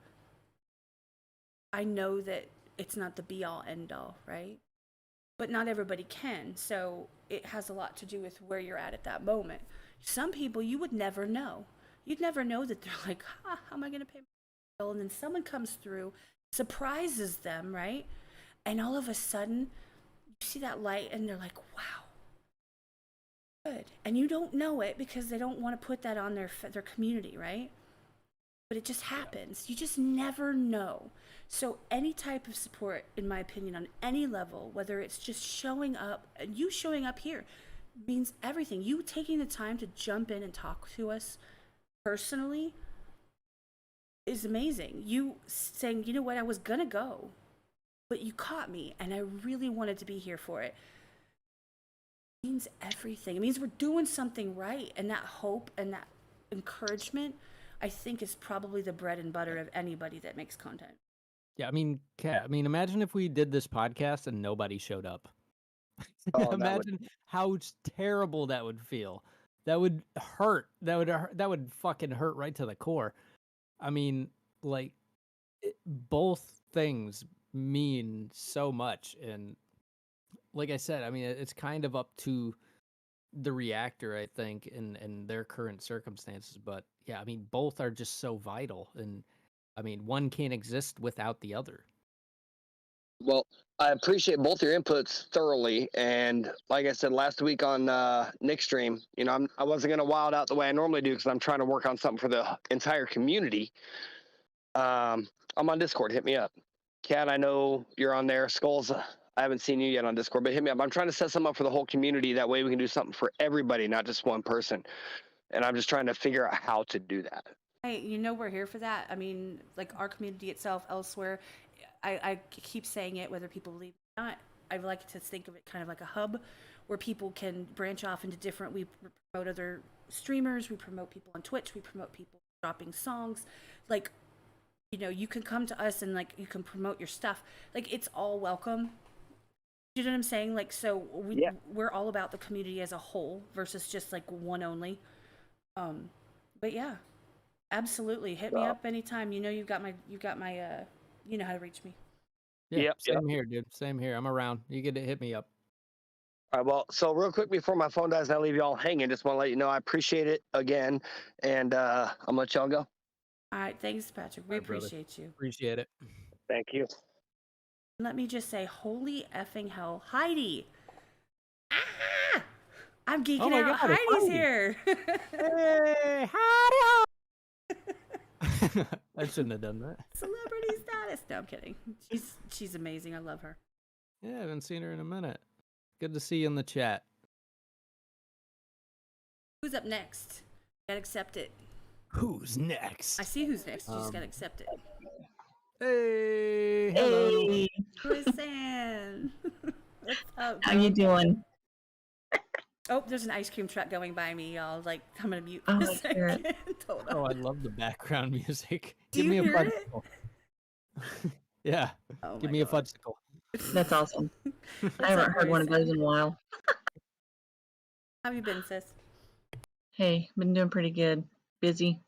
I know that it's not the be all end all, right? But not everybody can. So it has a lot to do with where you're at that moment. Some people you would never know. You'd never know that they're like, how am I going to pay my bill? And then someone comes through, surprises them, right? And all of a sudden, you see that light and they're like, wow. Good. And you don't know it because they don't want to put that on their community, right? But it just happens. You just never know. So any type of support, in my opinion, on any level, whether it's just showing up, and you showing up here means everything. You taking the time to jump in and talk to us personally is amazing. You saying, you know what, I was gonna go, but you caught me and I really wanted to be here for it. Means everything. It means we're doing something right, and that hope and that encouragement, I think, is probably the bread and butter of anybody that makes content. Yeah, I mean, Kat, imagine if we did this podcast and nobody showed up. Oh, Imagine how terrible that would feel. That would hurt. That would fucking hurt right to the core. I mean, like, both things mean so much, and like I said, I mean, it's kind of up to the reactor, I think, in their current circumstances. But yeah, I mean, both are just so vital, and I mean, one can't exist without the other. Well, I appreciate both your inputs thoroughly, and like I said last week on Nick's stream, I wasn't gonna wild out the way I normally do because I'm trying to work on something for the entire community. I'm on Discord. Hit me up, Kat. I know you're on there. Skulls, I haven't seen you yet on Discord, but hit me up. I'm trying to set something up for the whole community. That way we can do something for everybody, not just one person. And I'm just trying to figure out how to do that. Hey, we're here for that. I mean, like our community itself, elsewhere, I keep saying it, whether people believe it or not. I like to think of it kind of like a hub where people can branch off into different, we promote other streamers, we promote people on Twitch, we promote people dropping songs. Like, you can come to us and like, you can promote your stuff. Like, it's all welcome. You know what I'm saying? Like, so we're all about the community as a whole versus just like one only. But yeah, absolutely. Hit me up anytime. You've got my, you know how to reach me. Yeah, same here, dude. Same here. I'm around. You get to hit me up. All right, well, so real quick before my phone dies and I leave y'all hanging, just want to let you know I appreciate it again, and I'm gonna let y'all go. All right, thanks, Patrick. We appreciate you. Appreciate it. Thank you. Let me just say, holy effing hell, Heidi! Ah! I'm geeking out. God, Heidi's Heidi. here. Hey, Heidi! I shouldn't have done that. Celebrity status. No, I'm kidding. She's amazing. I love her. Yeah, I haven't seen her in a minute. Good to see you in the chat. Who's up next? Gotta accept it. Who's next? I see who's next. You just gotta accept it. Hey, hello. Hey, Who is Sam? What's up? how you doing? Oh, there's an ice cream truck going by me, y'all. Like, I'm gonna mute for Oh, a let's hear second. Hold on. Oh, I love the background music. Do Give you me a hear it? fudgesicle. Yeah, Oh give my me a God. fudgesicle. That's awesome. What's I haven't up, heard one of Grace? those in a while. How have you been, sis? Hey, been doing pretty good. Busy.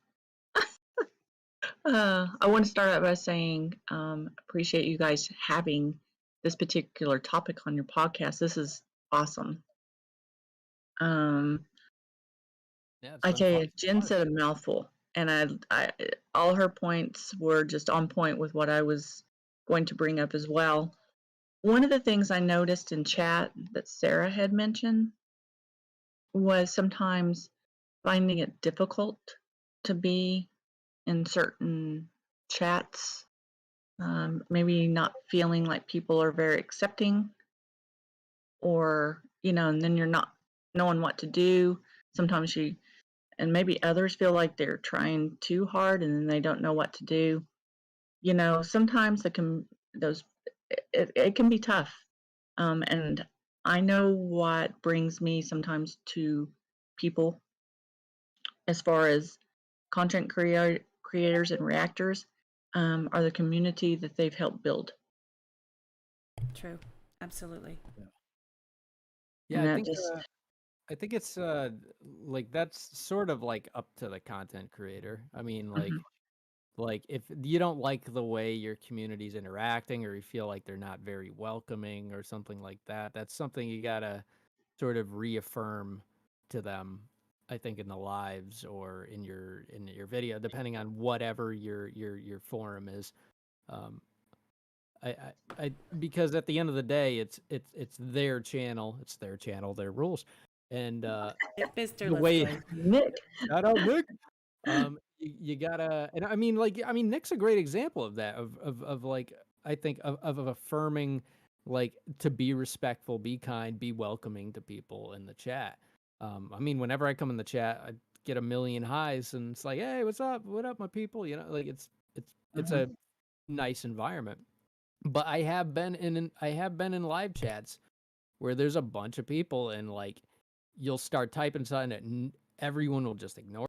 I want to start out by saying appreciate you guys having this particular topic on your podcast. This is awesome. Yeah, it's I been tell fun you, so Jen far. said a mouthful, and I all her points were just on point with what I was going to bring up as well. One of the things I noticed in chat that Sarah had mentioned was sometimes finding it difficult to be in certain chats, maybe not feeling like people are very accepting, or and then you're not knowing what to do. Sometimes and maybe others feel like they're trying too hard and then they don't know what to do. Sometimes it can be tough. And I know what brings me sometimes to people as far as creators and reactors, are the community that they've helped build. True. Absolutely. Yeah, And I that think just I think it's like that's sort of like up to the content creator. I mean, Mhm. like if you don't like the way your community's interacting or you feel like they're not very welcoming or something like that, that's something you gotta sort of reaffirm to them. I think in the lives or in your video, depending on whatever your forum is. Um, I because at the end of the day, it's their channel, their rules, and Mister, the let's way go. Nick. shout out Nick. You gotta, and I mean, Nick's a great example of that, of like, I think of affirming, like, to be respectful, be kind, be welcoming to people in the chat. I mean, whenever I come in the chat, I get a million highs, and it's like, hey, what's up? What up, my people? Like it's a nice environment. But I have been in live chats where there's a bunch of people, and like, you'll start typing something and everyone will just ignore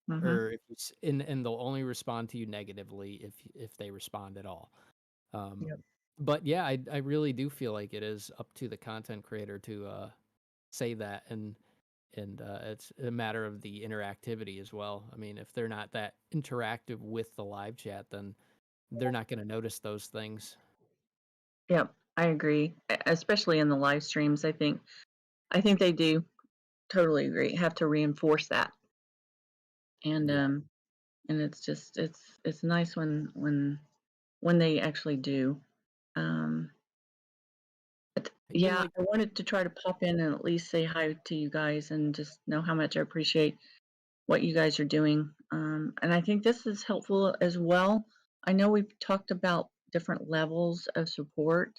Mhm. or if it's and they'll only respond to you negatively if they respond at all. Yep. But yeah, I really do feel like it is up to the content creator to say that, and it's a matter of the interactivity as well. I mean, if they're not that interactive with the live chat, then they're not going to notice those things. Yep, I agree. Especially in the live streams, I think they do. Totally agree. Have to reinforce that. And Yeah. and it's just it's nice when they actually do. But And yeah, like, I wanted to try to pop in and at least say hi to you guys and just know how much I appreciate what you guys are doing. And I think this is helpful as well. I know we've talked about different levels of support,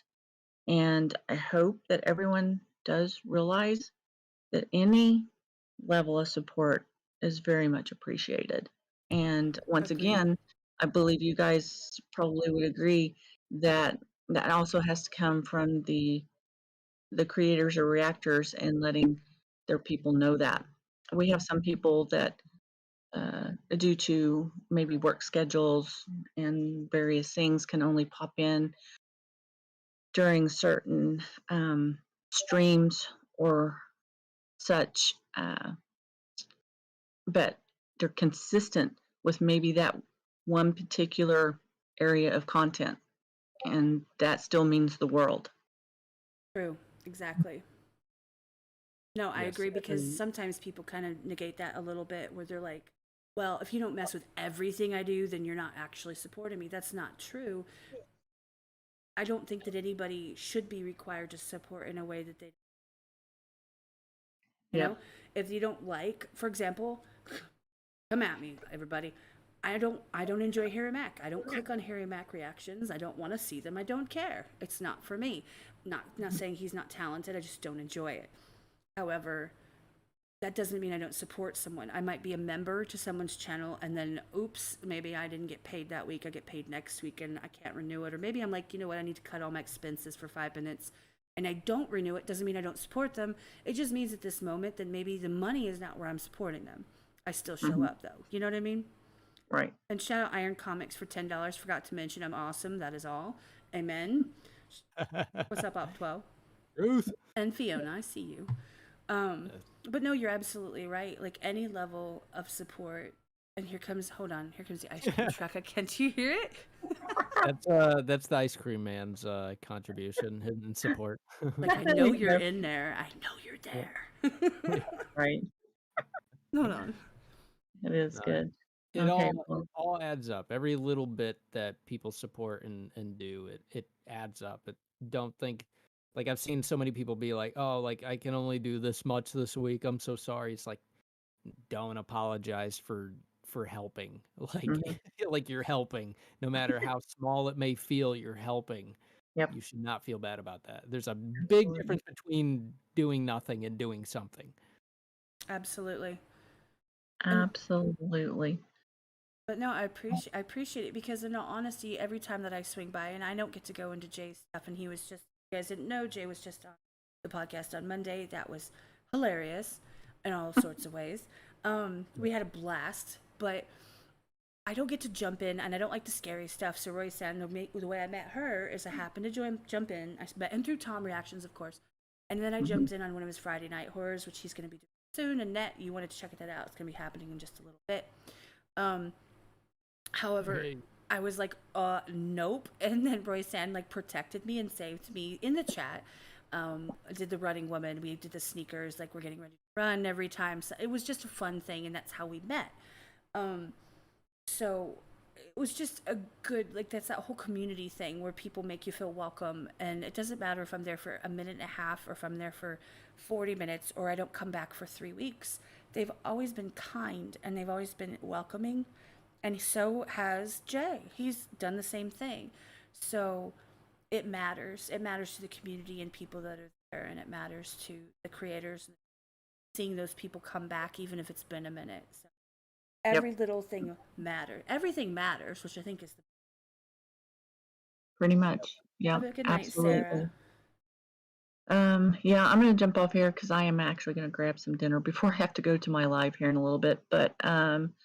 and I hope that everyone does realize that any level of support is very much appreciated. And once Agreed. again, I believe you guys probably would agree that that also has to come from the creators or reactors and letting their people know that. We have some people that, due to maybe work schedules and various things, can only pop in during certain streams or such, but they're consistent with maybe that one particular area of content, and that still means the world. True. Exactly. No, I yes, agree, because and sometimes people kind of negate that a little bit where they're like, well, if you don't mess with everything I do, then you're not actually supporting me. That's not true. I don't think that anybody should be required to support in a way that they, you Yep. know, if you don't like, for example, come at me, everybody. I don't enjoy Harry Mack. I don't click on Harry Mack reactions. I don't want to see them. I don't care. It's not for me. Not saying he's not talented. I just don't enjoy it. However, that doesn't mean I don't support someone. I might be a member to someone's channel and then oops, maybe I didn't get paid that week. I get paid next week and I can't renew it. Or maybe I'm like, you know what, I need to cut all my expenses for 5 minutes and I don't renew it. Doesn't mean I don't support them. It just means at this moment that maybe the money is not where I'm supporting them. I still show up though. You know what I mean? Right. And shout out Iron Comics for $10. Forgot to mention I'm awesome. That is all. Amen. What's up, Op 12? Ruth. And Fiona, I see you. But no, you're absolutely right. Like any level of support. And here comes the ice cream truck. Can't you hear it? That's the ice cream man's contribution and support. Like I know you're in there. I know you're there. Right. Hold on. It is good. It Okay, well, all adds up. Every little bit that people support and do, it adds up. Don't think, like I've seen so many people be like, oh, like I can only do this much this week. I'm so sorry. It's like, don't apologize for helping. Like like you're helping, no matter how small it may feel. You're helping. Yep. You should not feel bad about that. There's a big difference between doing nothing and doing something. Absolutely. Absolutely. But no, I appreciate it because in all honesty, every time that I swing by, and I don't get to go into Jay's stuff, and he was just, you guys didn't know, Jay was just on the podcast on Monday. That was hilarious in all sorts of ways. We had a blast, but I don't get to jump in, and I don't like the scary stuff. So Roy said the way I met her is I happened to jump in. I met him through Tom Reactions, of course, and then I jumped in on one of his Friday night horrors, which he's going to be doing soon. And Net, you wanted to check that out. It's going to be happening in just a little bit. However, I was like, nope. And then Roy Sand like protected me and saved me in the chat. I did the running woman. We did the sneakers. Like we're getting ready to run every time. So it was just a fun thing. And that's how we met. So it was just a good, like that's that whole community thing where people make you feel welcome. And it doesn't matter if I'm there for a minute and a half or if I'm there for 40 minutes or I don't come back for 3 weeks. They've always been kind and they've always been welcoming. And so has Jay. He's done the same thing. So it matters. It matters to the community and people that are there. And it matters to the creators. Seeing those people come back, even if it's been a minute. So every little thing matters. Everything matters, which I think is the Pretty much. Yeah. Have a good night, Absolutely. Sarah. Yeah, I'm gonna jump off here because I am actually gonna grab some dinner before I have to go to my live here in a little bit. But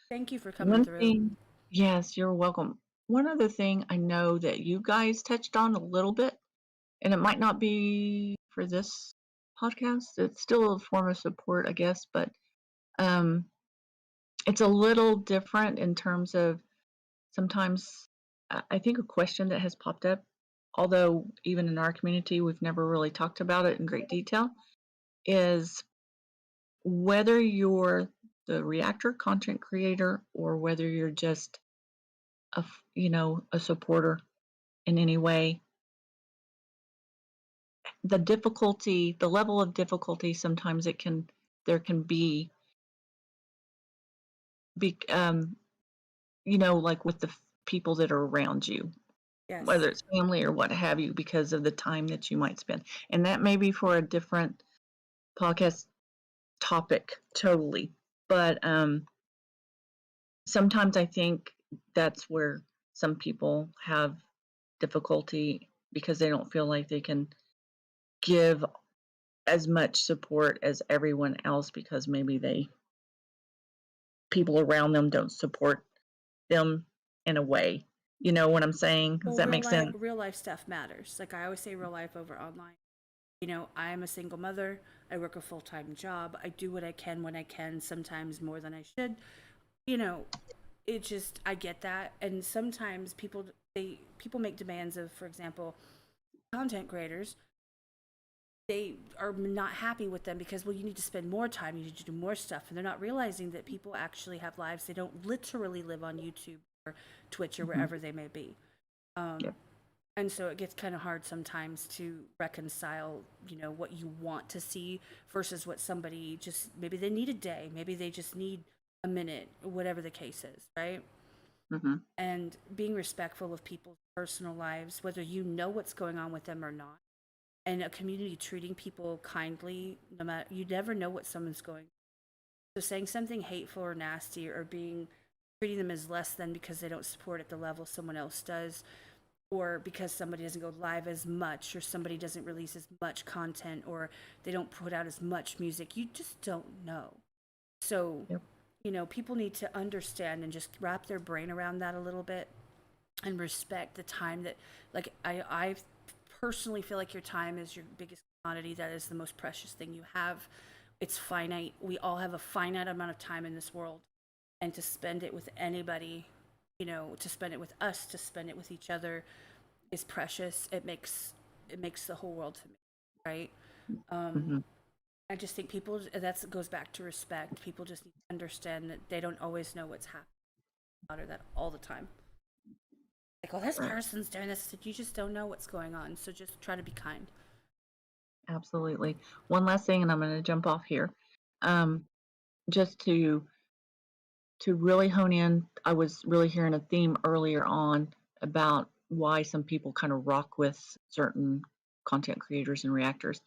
Thank you for coming one through. thing, yes, you're welcome. One other thing I know that you guys touched on a little bit, and it might not be for this podcast. It's still a form of support, I guess, but it's a little different in terms of sometimes I think a question that has popped up, although even in our community we've never really talked about it in great detail, is whether you're the reactor content creator or whether you're just a supporter in any way. The level of difficulty sometimes there can be like with the people that are around you, Yes. whether it's family or what have you, because of the time that you might spend. And that may be for a different podcast topic totally. But sometimes I think that's where some people have difficulty because they don't feel like they can give as much support as everyone else because maybe people around them don't support them in a way. You know what I'm saying? Does that make sense? Real life stuff matters. Like I always say, real life over online. You know, I am a single mother. I work a full-time job. I do what I can when I can, sometimes more than I should. You know, it just, I get that. And sometimes people make demands of, for example, content creators. They are not happy with them because, well, you need to spend more time, you need to do more stuff. And they're not realizing that people actually have lives. They don't literally live on YouTube or Twitch or wherever they may be. And so it gets kind of hard sometimes to reconcile, what you want to see versus what somebody just, maybe they need a day, maybe they just need a minute, whatever the case is, right? and being respectful of people's personal lives, whether you know what's going on with them or not, and a community treating people kindly, no matter, you never know what someone's going. So saying something hateful or nasty, or treating them as less than because they don't support at the level someone else does, or because somebody doesn't go live as much, or somebody doesn't release as much content, or they don't put out as much music, you just don't know. So, people need to understand and just wrap their brain around that a little bit, and respect the time that, like, I personally feel like your time is your biggest commodity. That is the most precious thing you have. It's finite. We all have a finite amount of time in this world, and to spend it with anybody, to spend it with us, to spend it with each other, is precious. It makes the whole world to me, right? I just think people, that goes back to respect. People just need to understand that they don't always know what's happening, or that all the time. Like, oh, this person's doing this. You just don't know what's going on. So just try to be kind. Absolutely. One last thing, and I'm going to jump off here. Just to really hone in, I was really hearing a theme earlier on about why some people kind of rock with certain content creators and reactors,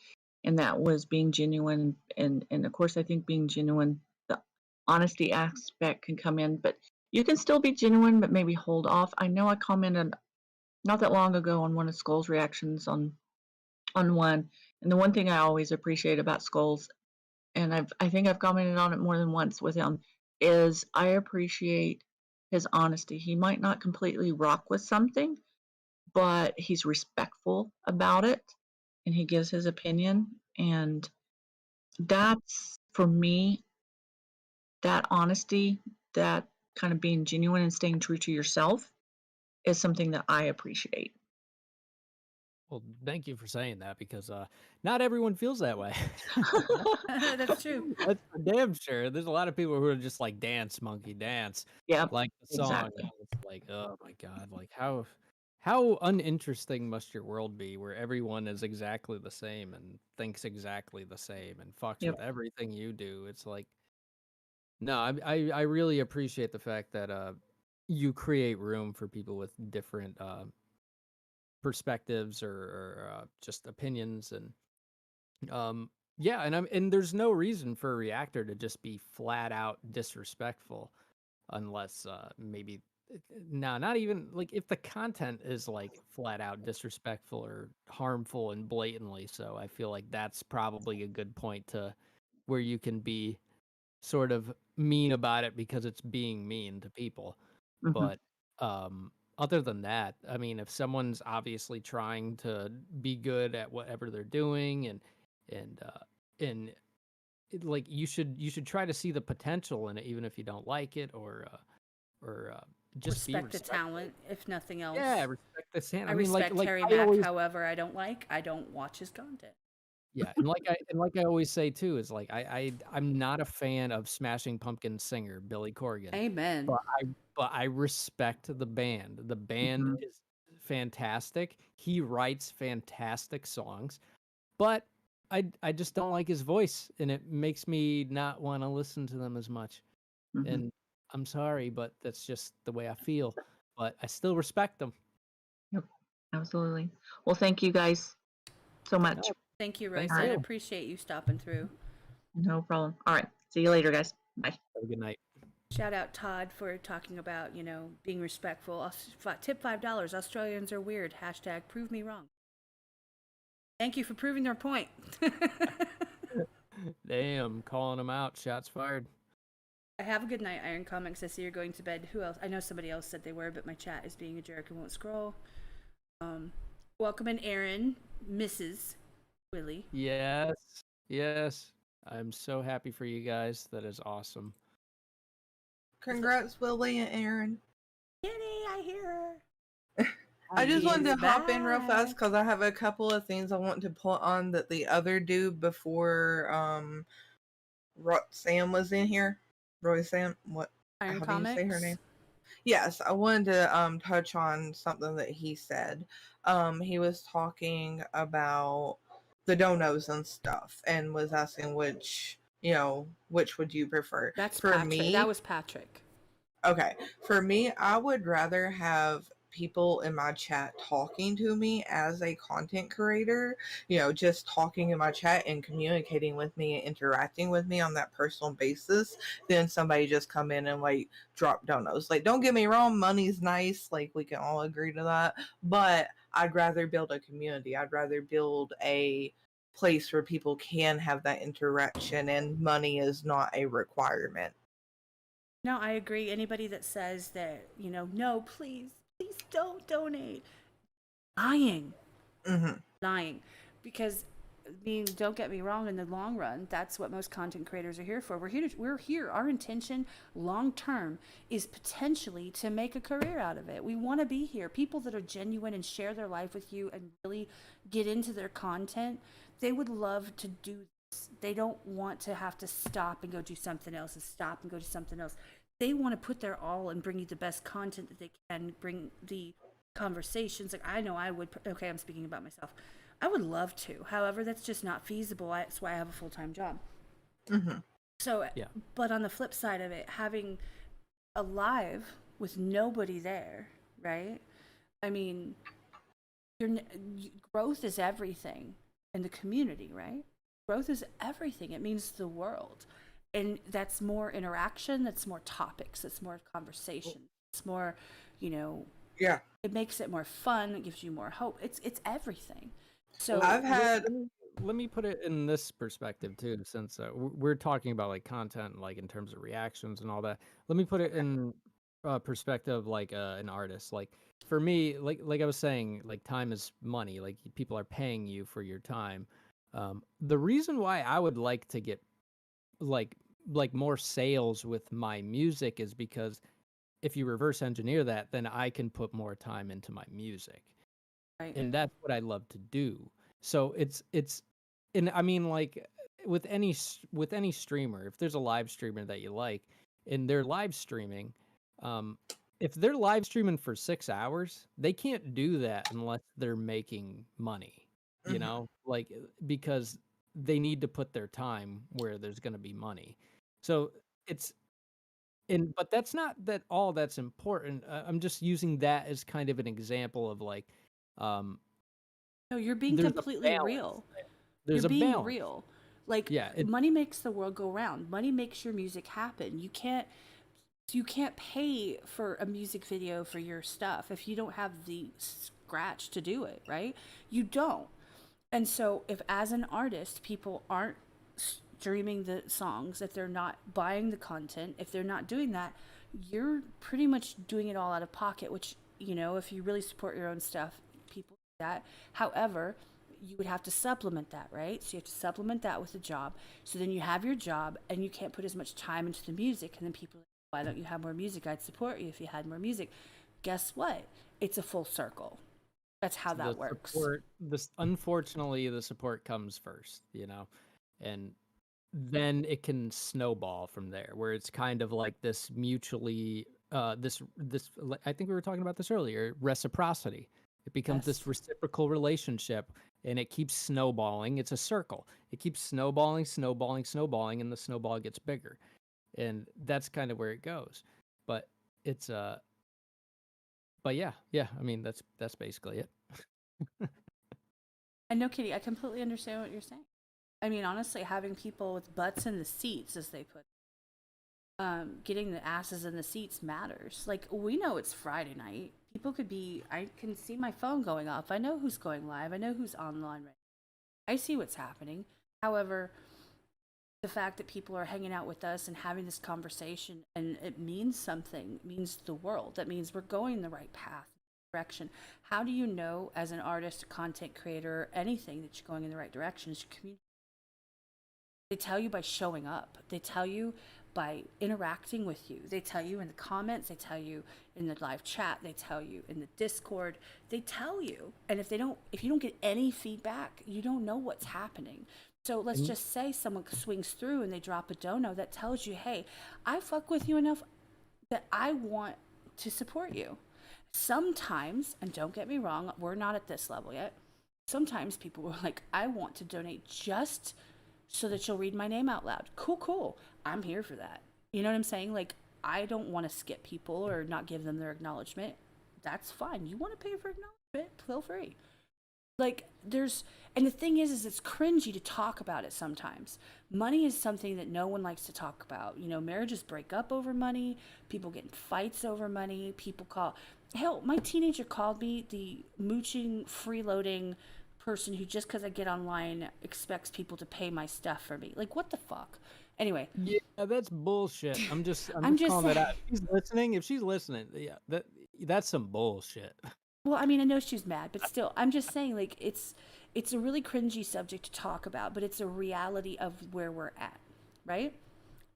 and that was being genuine. And of course, I think being genuine, the honesty aspect can come in, but you can still be genuine, but maybe hold off. I know I commented not that long ago on one of Skull's reactions on one, and the one thing I always appreciate about Skulls, and I think I've commented on it more than once with him, is I appreciate his honesty. He might not completely rock with something, but he's respectful about it, and he gives his opinion. And that's, for me, that honesty, that kind of being genuine and staying true to yourself is something that I appreciate. Well, thank you for saying that, because not everyone feels that way. That's true. That's for damn sure. There's a lot of people who are just like, dance, monkey, dance. Yeah, Like the song. exactly. And it's like, oh my God, like how uninteresting must your world be, where everyone is exactly the same and thinks exactly the same and fucks Yep. with everything you do. It's like, no, I really appreciate the fact that you create room for people with different perspectives, or just opinions. And yeah, and there's no reason for a reactor to just be flat out disrespectful, unless maybe, no, not even like, if the content is like flat out disrespectful or harmful and blatantly so. I feel like that's probably a good point to where you can be sort of mean about it, because it's being mean to people. But other than that, I mean, if someone's obviously trying to be good at whatever they're doing, and like, you should try to see the potential in it, even if you don't like it, or just be Respect the respectful. talent, if nothing else. Yeah, respect the talent. I I mean, respect like Terry I Mack. always, However, I don't watch his content. yeah, and like I always say too, is like, I'm not a fan of Smashing Pumpkins singer Billy Corgan, Amen. but I respect the band. The band is fantastic. He writes fantastic songs, but I just don't like his voice, and it makes me not want to listen to them as much. And I'm sorry, but that's just the way I feel. But I still respect them. Yep, absolutely. Well, thank you guys so much. Thank you, Thank Roseanne. you. Appreciate you stopping through. No problem. All right. See you later, guys. Bye. Have a good night. Shout out Todd for talking about, being respectful. Tip $5. Australians are weird. # prove me wrong. Thank you for proving their point. Damn, calling them out. Shots fired. Have a good night, Iron Comics. I see you're going to bed. Who else? I know somebody else said they were, but my chat is being a jerk and won't scroll. Welcome in, Aaron, Mrs. Willie. Yes. Yes. I'm so happy for you guys. That is awesome. Congrats, Willie and Aaron. Kitty, I hear her. I just wanted to hop in real back. fast because I have a couple of things I want to put on that the other dude before Sam was in here. Roy Sam, what? Iron how Comics. do you say her name? Yes, I wanted to touch on something that he said. He was talking about the donos and stuff, and was asking which would you prefer? That's for Patrick. me. That was Patrick. Okay. For me, I would rather have people in my chat talking to me as a content creator, just talking in my chat and communicating with me and interacting with me on that personal basis than somebody just come in and like drop donos. Like, don't get me wrong, money's nice. Like, we can all agree to that. But I'd rather build a community. I'd rather build a place where people can have that interaction and money is not a requirement. No, I agree. Anybody that says that, no, please, please don't donate, lying, Hmm. lying, because don't get me wrong. In the long run, that's what most content creators are here for. We're here. Our intention, long term, is potentially to make a career out of it. We want to be here. People that are genuine and share their life with you and really get into their content, they would love to do this. They don't want to have to stop and go do something else and stop and go do something else. They want to put their all and bring you the best content that they can, bring the conversations. Like, I know I would. Okay, I'm speaking about myself. I would love to. However, that's just not feasible. That's why I have a full-time job. Hmm. So, Yeah. but on the flip side of it, having a live with nobody there, right? I mean, growth is everything in the community, right? Growth is everything. It means the world. And that's more interaction, that's more topics, that's more conversation. It's more, Yeah. it makes it more fun, it gives you more hope. It's everything. So I've had. Let me put it in this perspective too, since we're talking about like content, like in terms of reactions and all that. Let me put it in perspective, like an artist. Like for me, like I was saying, like time is money. Like people are paying you for your time. The reason why I would like to get like more sales with my music is because if you reverse engineer that, then I can put more time into my music. right. And that's what I love to do. So it's and I mean, like with any streamer, if there's a live streamer that you like and they're live streaming, if they're live streaming for 6 hours, they can't do that unless they're making money, Mhm. like because they need to put their time where there's going to be money. So it's but that's not that all that's important. I'm just using that as kind of an example of like um No, you're being there's a completely balance real. there. You're There's a being balance. real. Like, Yeah, money makes the world go round. Money makes your music happen. You can't pay for a music video for your stuff if you don't have the scratch to do it, right? You don't. And so if as an artist people aren't streaming the songs, if they're not buying the content, if they're not doing that, you're pretty much doing it all out of pocket, which, if you really support your own stuff, people do that. However, you would have to supplement that, right? So you have to supplement that with a job. So then you have your job and you can't put as much time into the music. And then people are like, why don't you have more music? I'd support you if you had more music. Guess what? It's a full circle. That's how the that works. support this unfortunately the support comes first, and then it can snowball from there where it's kind of like this mutually I think we were talking about this earlier, reciprocity. It becomes Yes. this reciprocal relationship and it keeps snowballing. It's a circle. It keeps snowballing, snowballing, snowballing, and the snowball gets bigger. And that's kind of where it goes. But it's but yeah, I mean that's basically it. And no, Kitty, I completely understand what you're saying. I mean, honestly, having people with butts in the seats, as they put, getting the asses in the seats matters. Like, we know it's Friday night. People could be. I can see my phone going off. I know who's going live. I know who's online right now. I see what's happening. However, the fact that people are hanging out with us and having this conversation and it means something, it means the world. That means we're going the right path, direction. How do you know as an artist, a content creator, anything that you're going in the right direction? Is your community. They tell you by showing up. They tell you by interacting with you. They tell you in the comments, they tell you in the live chat, they tell you in the Discord, they tell you. And if you don't get any feedback, you don't know what's happening. So let's And just say someone swings through and they drop a dono that tells you, hey, I fuck with you enough that I want to support you. Sometimes, and don't get me wrong, we're not at this level yet. Sometimes people were like, I want to donate just so that you'll read my name out loud. Cool. I'm here for that. You know what I'm saying? Like, I don't want to skip people or not give them their acknowledgement. That's fine. You want to pay for acknowledgement? Feel free. Like and the thing is it's cringy to talk about it sometimes. Money is something that no one likes to talk about. Marriages break up over money. People get in fights over money. Hell, my teenager called me the mooching, freeloading person who just because I get online expects people to pay my stuff for me. Like, what the fuck? Anyway. Yeah, that's bullshit. I'm just just calling that out. saying. If she's listening, yeah, that's some bullshit. Well, I mean, I know she's mad, but still, I'm just saying, like, it's a really cringy subject to talk about, but it's a reality of where we're at, right?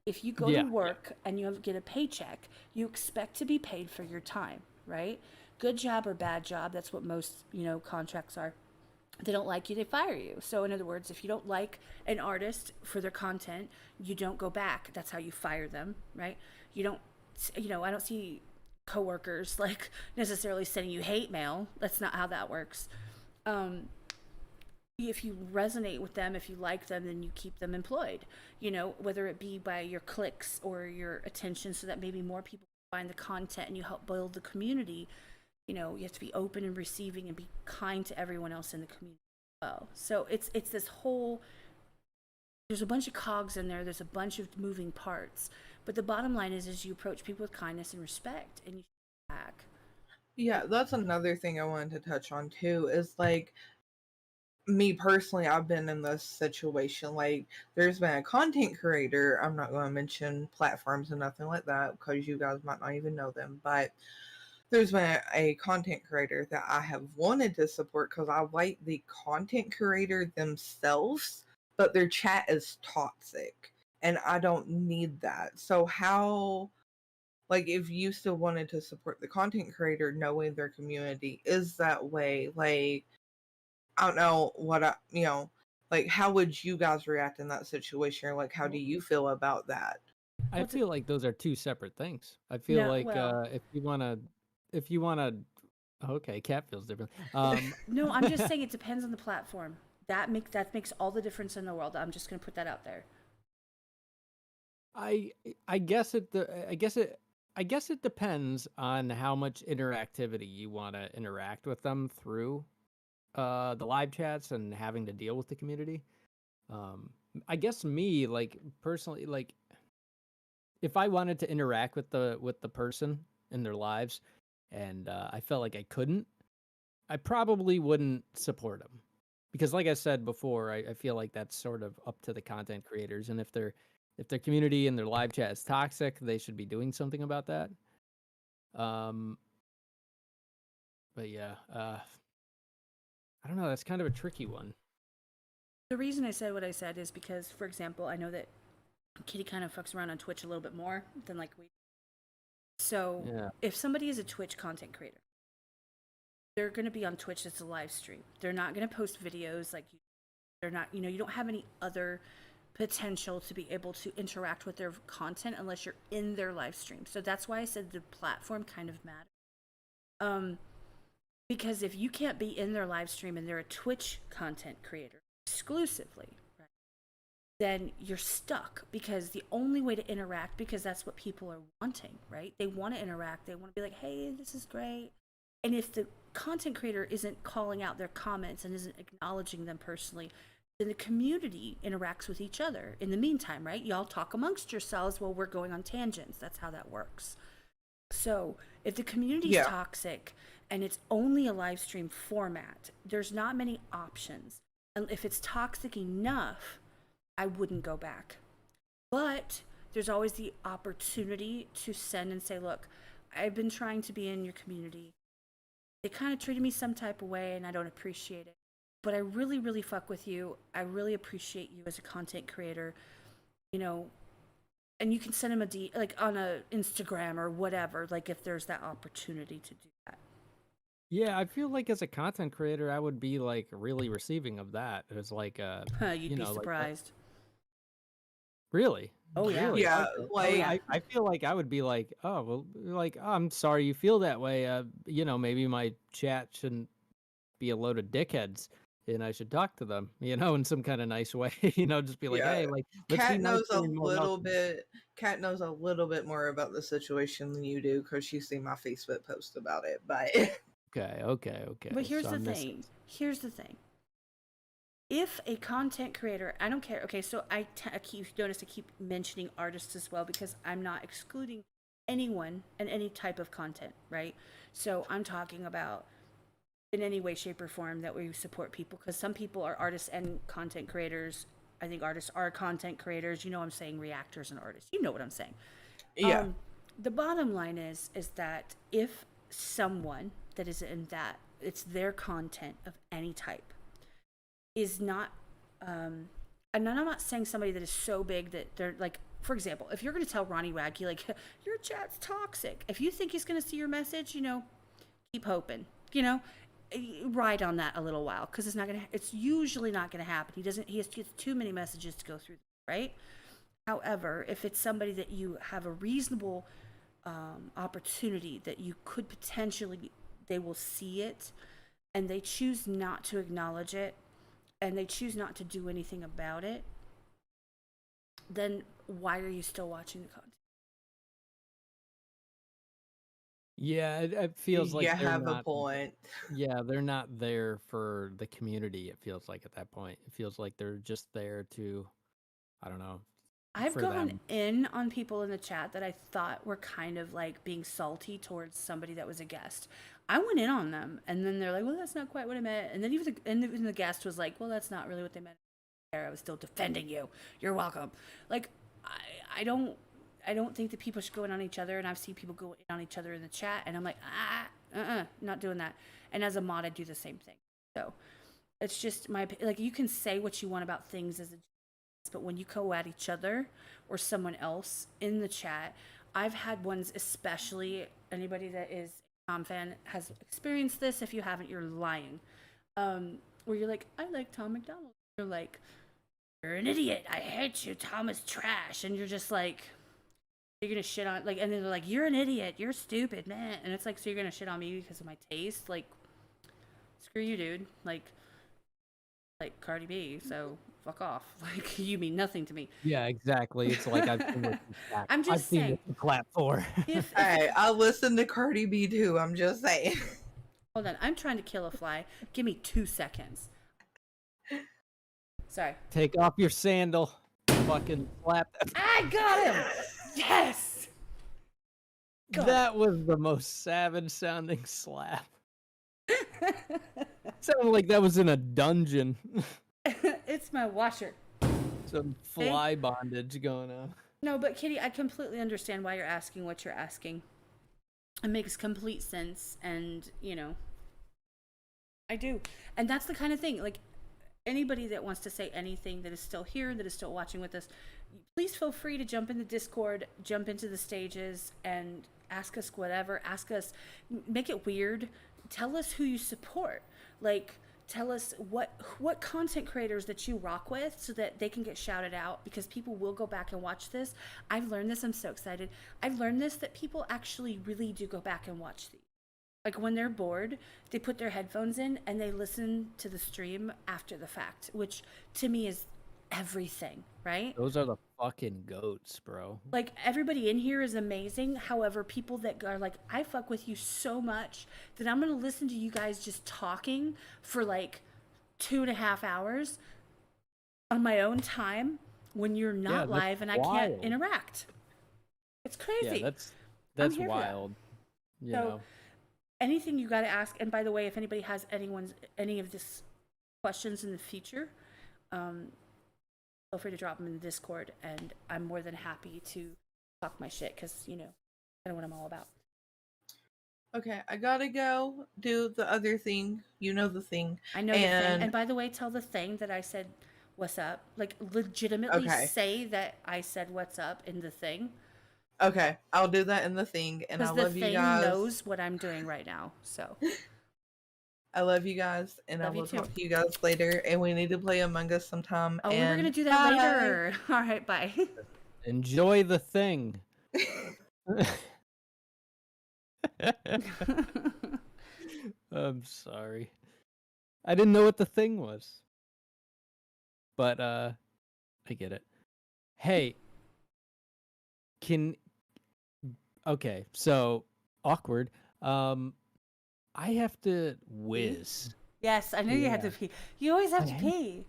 If you go to work and you get a paycheck, you expect to be paid for your time, right? Good job or bad job, that's what most, contracts are. They don't like you, they fire you. So in other words, if you don't like an artist for their content, you don't go back. That's how you fire them, right? You don't, I don't see coworkers like necessarily sending you hate mail. That's not how that works. If you resonate with them, if you like them, then you keep them employed, whether it be by your clicks or your attention, so that maybe more people find the content and you help build the community. You have to be open and receiving and be kind to everyone else in the community as well. So it's this whole, there's a bunch of cogs in there, there's a bunch of moving parts. But the bottom line is you approach people with kindness and respect, and you back. Yeah, that's another thing I wanted to touch on too, is like, me personally, I've been in this situation. Like, there's been a content creator, I'm not going to mention platforms and nothing like that because you guys might not even know them, but there's been a content creator that I have wanted to support because I like the content creator themselves, but their chat is toxic and I don't need that. So how, like, if you still wanted to support the content creator knowing their community is that way, like, I don't know like, how would you guys react in that situation? Or, like, how do you feel about that? I feel like those are two separate things. I feel like if you wanna, okay, Cat feels different. No, I'm just saying it depends on the platform. That makes all the difference in the world. I'm just gonna put that out there. I guess it depends on how much interactivity you want to interact with them through the live chats and having to deal with the community. I guess me, like, personally, like, if I wanted to interact with the person in their lives and I felt like I couldn't, I probably wouldn't support them. Because like I said before, I feel like that's sort of up to the content creators. And if their community and their live chat is toxic, they should be doing something about that. But yeah, I don't know. That's kind of a tricky one. The reason I said what I said is because, for example, I know that Kitty kind of fucks around on Twitch a little bit more than like we. So if somebody is a Twitch content creator, they're going to be on Twitch as a live stream. They're not going to post videos like they're not, you don't have any other potential to be able to interact with their content unless you're in their live stream. So that's why I said the platform kind of matters. Because if you can't be in their live stream and they're a Twitch content creator exclusively, right, then you're stuck, because the only way to interact, because that's what people are wanting, right? They want to interact. They want to be like, hey, this is great. And if the content creator isn't calling out their comments and isn't acknowledging them personally, then the community interacts with each other in the meantime, right? Y'all talk amongst yourselves while we're going on tangents. That's how that works. So if the community is toxic and it's only a live stream format, there's not many options. And if it's toxic enough, I wouldn't go back. But there's always the opportunity to send and say, look, I've been trying to be in your community. They kind of treated me some type of way and I don't appreciate it. But I really, really fuck with you. I really appreciate you as a content creator, and you can send them like on a Instagram or whatever, like if there's that opportunity to do that. Yeah, I feel like as a content creator, I would be like really receiving of that. It was like, you'd be surprised. Really? Oh yeah. Really? Yeah, I feel like I would be like, oh, well, like, oh, I'm sorry you feel that way. Maybe my chat shouldn't be a load of dickheads. and I should talk to them, in some kind of nice way, just be like, Yeah. hey, like, let's be Kat nice knows to a me more little often. bit. Kat knows a little bit more about the situation than you do because she's seen my Facebook post about it. But Okay. But here's So the I'm missing thing. Here's the thing. If a content creator, I don't care. Okay, so I keep mentioning artists as well because I'm not excluding anyone and any type of content, right? So I'm talking about in any way, shape, or form that we support people because some people are artists and content creators. I think artists are content creators. You know, I'm saying reactors and artists. You know what I'm saying. yeah, The bottom line is that if someone that is in that it's their content of any type is not and I'm not saying somebody that is so big that they're like, for example, if you're going to tell Ronnie Radke like your chat's toxic, if you think he's going to see your message, keep hoping, ride on that a little while because it's usually not going to happen. He has too many messages to go through, right? However, if it's somebody that you have a reasonable opportunity that you could potentially, they will see it and they choose not to acknowledge it and they choose not to do anything about it, then why are you still watching the content? Yeah, it feels like you they're have a not. point. Yeah, they're not there for the community. It feels like at that point, it feels like they're just there to, I don't know, I've for gone them. in on people in the chat that I thought were kind of like being salty towards somebody that was a guest. I went in on them, and then they're like, "Well, that's not quite what I meant." And then even the guest was like, "Well, that's not really what they meant." I was still defending you. You're welcome. Like, I don't think that people should go in on each other, and I've seen people go in on each other in the chat, and I'm like, not doing that. And as a mod, I do the same thing. So it's just like you can say what you want about things as a, but when you go at each other or someone else in the chat, I've had ones, especially anybody that is a Tom fan has experienced this. If you haven't, you're lying. Where you're like, I like Tom McDonald. You're like, you're an idiot. I hate you. Tom is trash. And you're just like, you're gonna shit on like, and then they're like, you're an idiot. You're stupid, man. And it's like, so you're gonna shit on me because of my taste? Like, screw you, dude. Like Cardi B. So fuck off. Like, you mean nothing to me. Yeah, exactly. It's like I've seen what you clap. I'm I've just seen saying. what you clap for. If Hey, I listen to Cardi B too. I'm just saying. hold on, I'm trying to kill a fly. Give me 2 seconds. Sorry. Take off your sandal. Fucking slap. I got him. Yes. Got That was the most savage sounding slap. Sounded like that was in a dungeon. It's my washer. Some fly bondage going on. No, but Kitty, I completely understand why you're asking what you're asking. It makes complete sense, and I do. And that's the kind of thing, like, anybody that wants to say anything that is still here, that is still watching with us, please feel free to jump in the Discord, jump into the stages, and ask us whatever. Ask us, make it weird. Tell us who you support. Like, tell us what content creators that you rock with so that they can get shouted out, because people will go back and watch this. I've learned this. I'm so excited. I've learned this, that people actually really do go back and watch these. Like, when they're bored, they put their headphones in and they listen to the stream after the fact, which to me is everything, right? Those are the fucking goats, bro. Like, everybody in here is amazing. However, people that are like, I fuck with you so much that I'm going to listen to you guys just talking for like 2.5 hours on my own time when you're not live and I can't interact. It's crazy. Yeah, that's here for that. wild. You know. Anything you got to ask. And by the way, if anybody has any of this questions in the future, feel free to drop them in the Discord, and I'm more than happy to talk my shit, because kind of what I'm all about. Okay, I gotta go do the other thing. You know the thing. I know the thing. And by the way, tell the thing that I said what's up. Like, legitimately say that I said what's up in the thing. Okay, I'll do that in the thing, and I love you guys. The thing knows what I'm doing right now, so. I love you guys, and I will talk to you guys later. And we need to play Among Us sometime. Oh, we're gonna do that later. All right, bye. Enjoy the thing. I'm sorry. I didn't know what the thing was. But I get it. Hey, okay, so awkward. I have to whiz. Yes, I knew you had to Yeah. pee. You always have I to have- pee.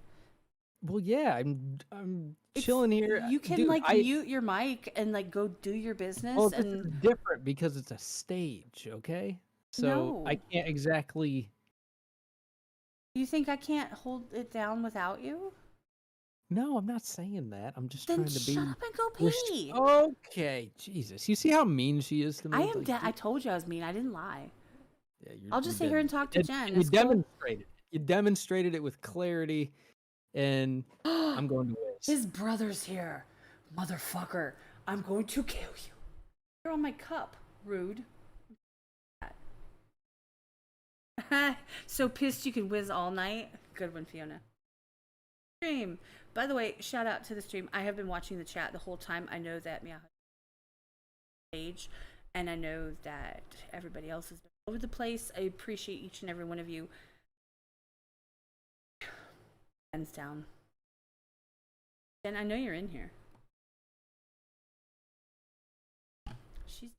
Well, yeah, I'm chilling here. You can Dude, mute your mic and like go do your business. Well, this and is different because it's a stage, okay? So I No. can't exactly. You think I can't hold it down without you? No, I'm not saying that. I'm just Then trying to be. shut up and go res- pee. Okay, Jesus. You see how mean she is to me? I am. Like, I told you I was mean. I didn't lie. yeah, I'll just sit here and talk to Jen. You It's cool. demonstrated. You demonstrated it with clarity, and I'm going to whiz. His brother's here, motherfucker. I'm going to kill you. You're on my cup. Rude. So pissed you can whiz all night. Good one, Fiona. Stream. By the way, shout out to the stream. I have been watching the chat the whole time. I know that Meow page, and I know that everybody else has been all over the place. I appreciate each and every one of you. Hands down. Jen, I know you're in here. She's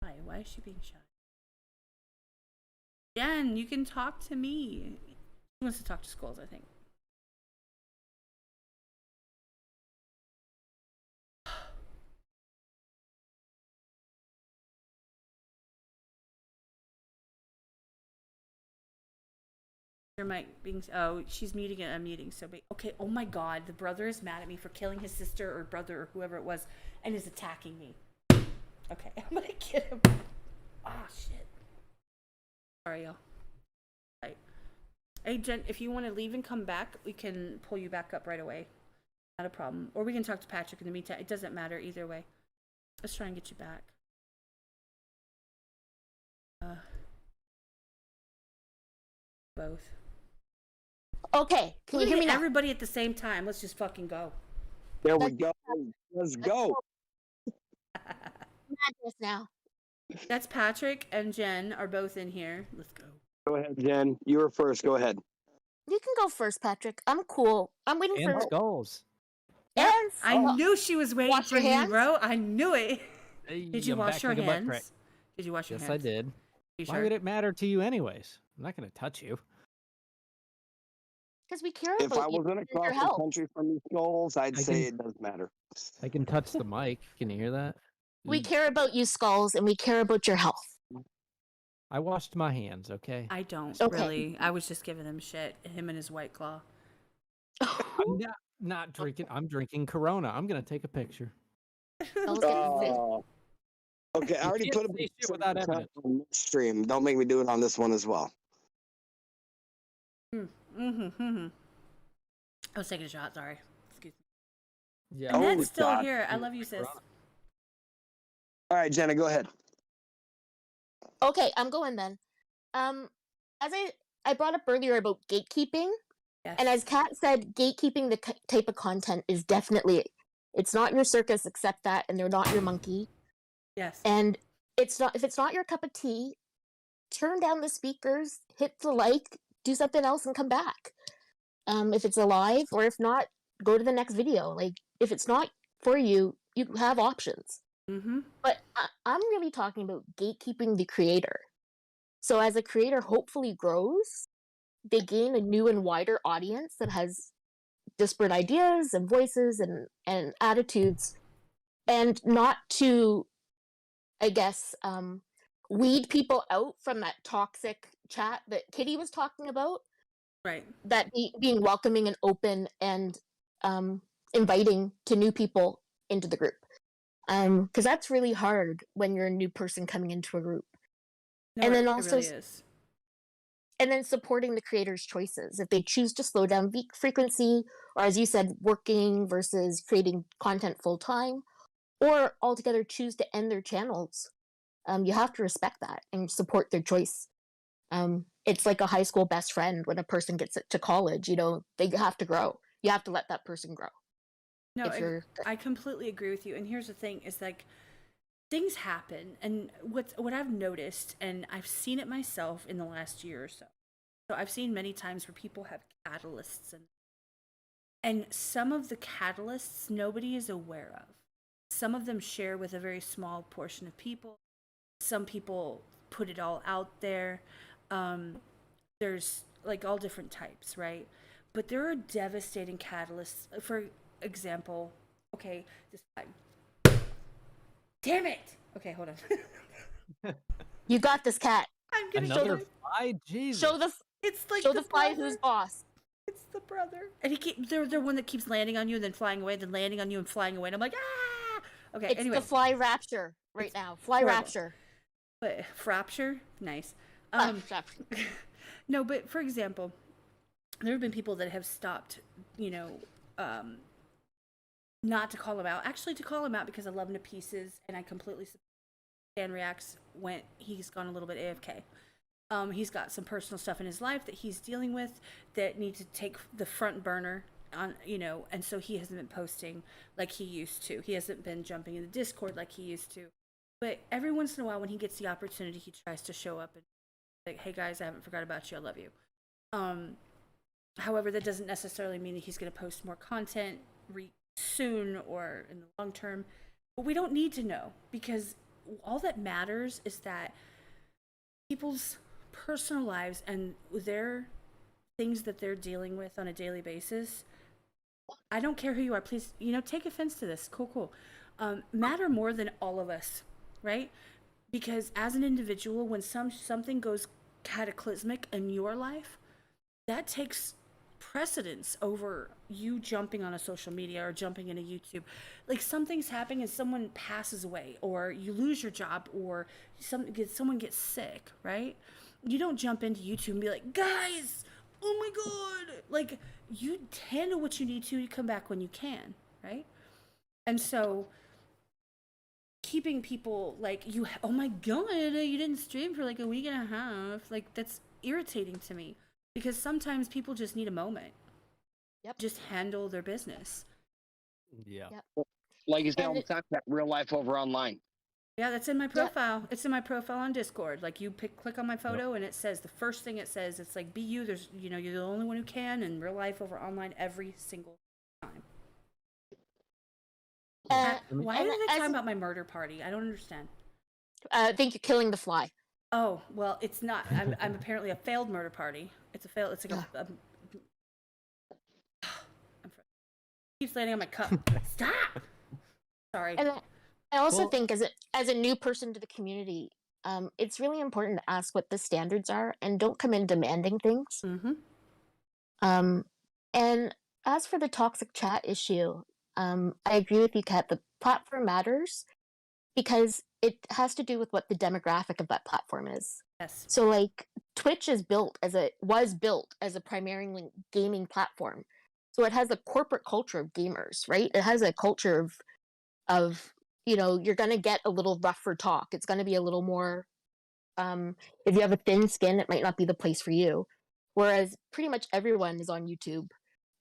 shy. Why is she being shy? Jen, you can talk to me. She wants to talk to Skulls, I think. Your mic being. Oh, she's muting it. I'm muting. So, okay. Oh my God, the brother is mad at me for killing his sister or brother or whoever it was, and is attacking me. Okay, I'm gonna get him. Ah, shit. Sorry, y'all. Right. Hey, Jen, if you want to leave and come back, we can pull you back up right away. Not a problem. Or we can talk to Patrick in the meantime. It doesn't matter either way. Let's try and get you back. Both. Okay, can you hear me now? Everybody at the same time. Let's just fucking go. There we go. Let's go. Madness now. That's Patrick and Jen are both in here. Let's go. Go ahead, Jen. You were first. Go ahead. You can go first, Patrick. I'm cool. I'm waiting And for. Skulls. And I knew she was waiting Wash for your you, hands? bro. I knew it. Hey, Did you I'm wash back your like a butt crack. hands? Did you wash your Yes, hands? I did. You Why sure? would it matter to you, anyways? I'm not going to touch you. because we care If I about you wasn't and your across the health. country from these skulls, I'd I say can- it does matter. I can touch the mic. Can you hear that? We care about you, Skulls, and we care about your health. I washed my hands, okay? I don't Okay. really. I was just giving him shit. Him and his White Claw. I'm not drinking. I'm drinking Corona. I'm going to take a picture. Skulls get fit. Okay, I already can't put a say big shit without evidence. on this stream. Don't make me do it on this one as well. I was taking a shot. Sorry. Excuse me. Yeah. And Oh, that's still God. here. I love you, sis. All right, Jenna, go ahead. Okay, I'm going then. As I brought up earlier about gatekeeping, Yes. and as Kat said, gatekeeping the type of content is definitely, it's not your circus, accept that, and they're not your monkey. Yes. And it's not, if it's not your cup of tea, turn down the speakers, hit the like, do something else, and come back. If it's alive, or if not, go to the next video. Like, if it's not for you, you have options. Mm-hmm. But I'm really talking about gatekeeping the creator. So as a creator hopefully grows, they gain a new and wider audience that has disparate ideas and voices and attitudes, and not to, I guess, weed people out from that toxic chat that Kitty was talking about. Right. That being welcoming and open and inviting to new people into the group. Because that's really hard when you're a new person coming into a group. No, And then it also really is. And then supporting the creator's choices. If they choose to slow down frequency, or as you said, working versus creating content full time, or altogether choose to end their channels, you have to respect that and support their choice. It's like a high school best friend when a person gets to college, they have to grow. You have to let that person grow. No, I completely agree with you. And here's the thing: is like things happen, and what I've noticed, and I've seen it myself in the last year or so, So I've seen many times where people have catalysts, and some of the catalysts nobody is aware of. Some of them share with a very small portion of people. Some people put it all out there. There's like all different types, right? But there are devastating catalysts. For example, okay, this fly. Damn it! Okay, hold on. You got this, cat. I'm gonna Another fly? Jesus. Show the It's like show the the fly brother. who's boss. It's the brother, and they're one that keeps landing on you and then flying away, then landing on you and flying away. And I'm like, ah. Okay, It's anyway, the fly rapture right now. Fly horrible. rapture. but frapture, nice. Rapture. No, but for example, there have been people that have stopped, not to call him out, actually to call him out because I love him to pieces, and I completely support Dan Reacts he's gone a little bit AFK. He's got some personal stuff in his life that he's dealing with that needs to take the front burner on, and so he hasn't been posting like he used to. He hasn't been jumping in the Discord like he used to. But every once in a while, when he gets the opportunity, he tries to show up and like, hey guys, I haven't forgot about you. I love you. However, that doesn't necessarily mean that he's going to post more content soon or in the long term. But we don't need to know, because all that matters is that people's personal lives and their things that they're dealing with on a daily basis, I don't care who you are, please, take offense to this. Cool. Matter more than all of us, right? Because as an individual, when something goes cataclysmic in your life, that takes precedence over you jumping on a social media or jumping into YouTube. Like something's happening and someone passes away, or you lose your job, or someone gets sick, right? You don't jump into YouTube and be like, guys, oh my God. Like, you handle what you need to, you come back when you can, right? And so keeping people like, oh my God, you didn't stream for like a week and a half. Like, that's irritating to me, because sometimes people just need a moment. Yep. Just handle their business. Yeah. Yep. Like you say all the time, that real life over online. Yeah, that's in my profile. Yep. It's in my profile on Discord. Like, you click on my photo, and it says, the first thing it says, it's like, be you. There's, you're the only one who can, and real life over online every single time. Why are they talking about my murder party? I don't understand. I think you're killing the fly. Oh, well, it's not. I'm apparently a failed murder party. It's like a keeps landing on my cup. Stop. Sorry. And I also think as a new person to the community, it's really important to ask what the standards are and don't come in demanding things. Mm-hmm. And as for the toxic chat issue, I agree with you, Kat. The platform matters because it has to do with what the demographic of that platform is. Yes. So, like, Twitch was built as a primarily gaming platform. So it has a corporate culture of gamers, right? It has a culture of you're gonna get a little rougher talk. It's gonna be a little more. If you have a thin skin, it might not be the place for you. Whereas pretty much everyone is on YouTube.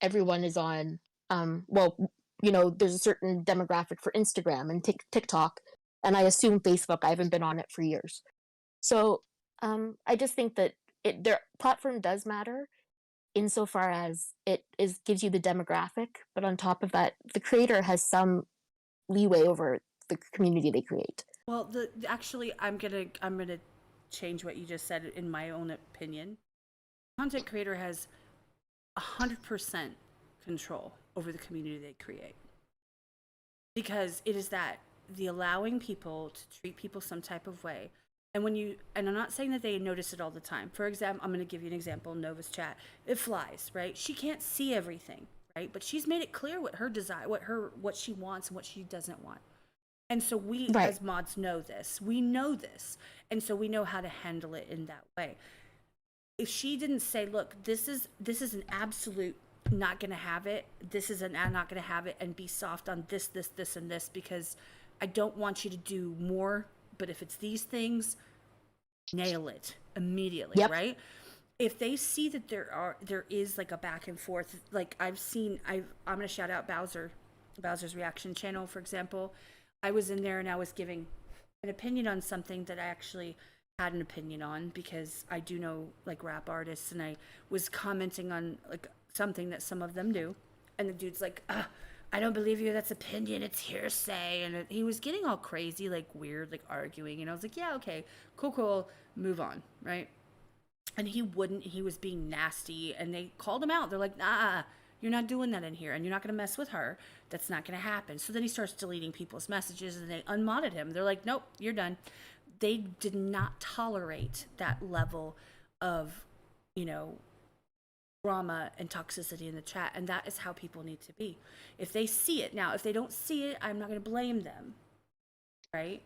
Everyone is on. There's a certain demographic for Instagram and TikTok, and I assume Facebook. I haven't been on it for years. So I just think that their platform does matter insofar as gives you the demographic, but on top of that, the creator has some leeway over the community they create. Well, actually, I'm gonna change what you just said in my own opinion. Content creator has 100% control over the community they create, because it is the allowing people to treat people some type of way. And and I'm not saying that they notice it all the time. For example, I'm going to give you an example. Nova's chat, it flies, right? She can't see everything, right? But she's made it clear what her desire, what she wants and what she doesn't want. And so we as mods know this. We know this. And so we know how to handle it in that way. If she didn't say, look, this is an absolute not going to have it. This is not going to have it, and be soft on this, and this, because I don't want you to do more. But if it's these things, nail it immediately, right? If they see that there is like a back and forth, like I'm going to shout out Bowser's reaction channel, for example. I was in there and I was giving an opinion on something that I actually had an opinion on, because I do know like rap artists, and I was commenting on like something that some of them do, and the dude's like, I don't believe you, that's opinion, it's hearsay. And he was getting all crazy, like weird, like arguing, and I was like, yeah, okay, cool, move on, right? And he wouldn't. He was being nasty, and they called him out. They're like, nah, you're not doing that in here, and you're not going to mess with her. That's not going to happen. So then he starts deleting people's messages, and they unmodded him. They're like, nope, you're done. They did not tolerate that level of, you know, drama and toxicity in the chat, and that is how people need to be. If they see it, now if they don't see it, I'm not going to blame them, right?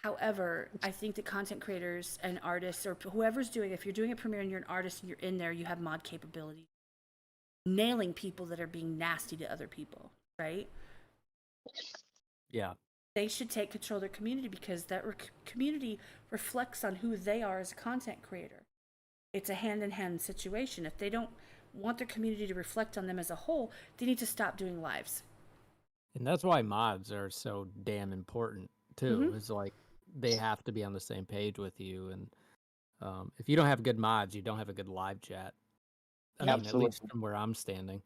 However, I think that content creators and artists, or whoever's doing, if you're doing a premiere and you're an artist and you're in there, you have mod capability, nailing people that are being nasty to other people, right? Yeah. They should take control of their community, because that community reflects on who they are as a content creator. It's a hand-in-hand situation. If they don't want their community to reflect on them as a whole, they need to stop doing lives. And that's why mods are so damn important too. Mhm. It's like they have to be on the same page with you, and if you don't have good mods, you don't have a good live chat. I mean, at least from where I'm standing.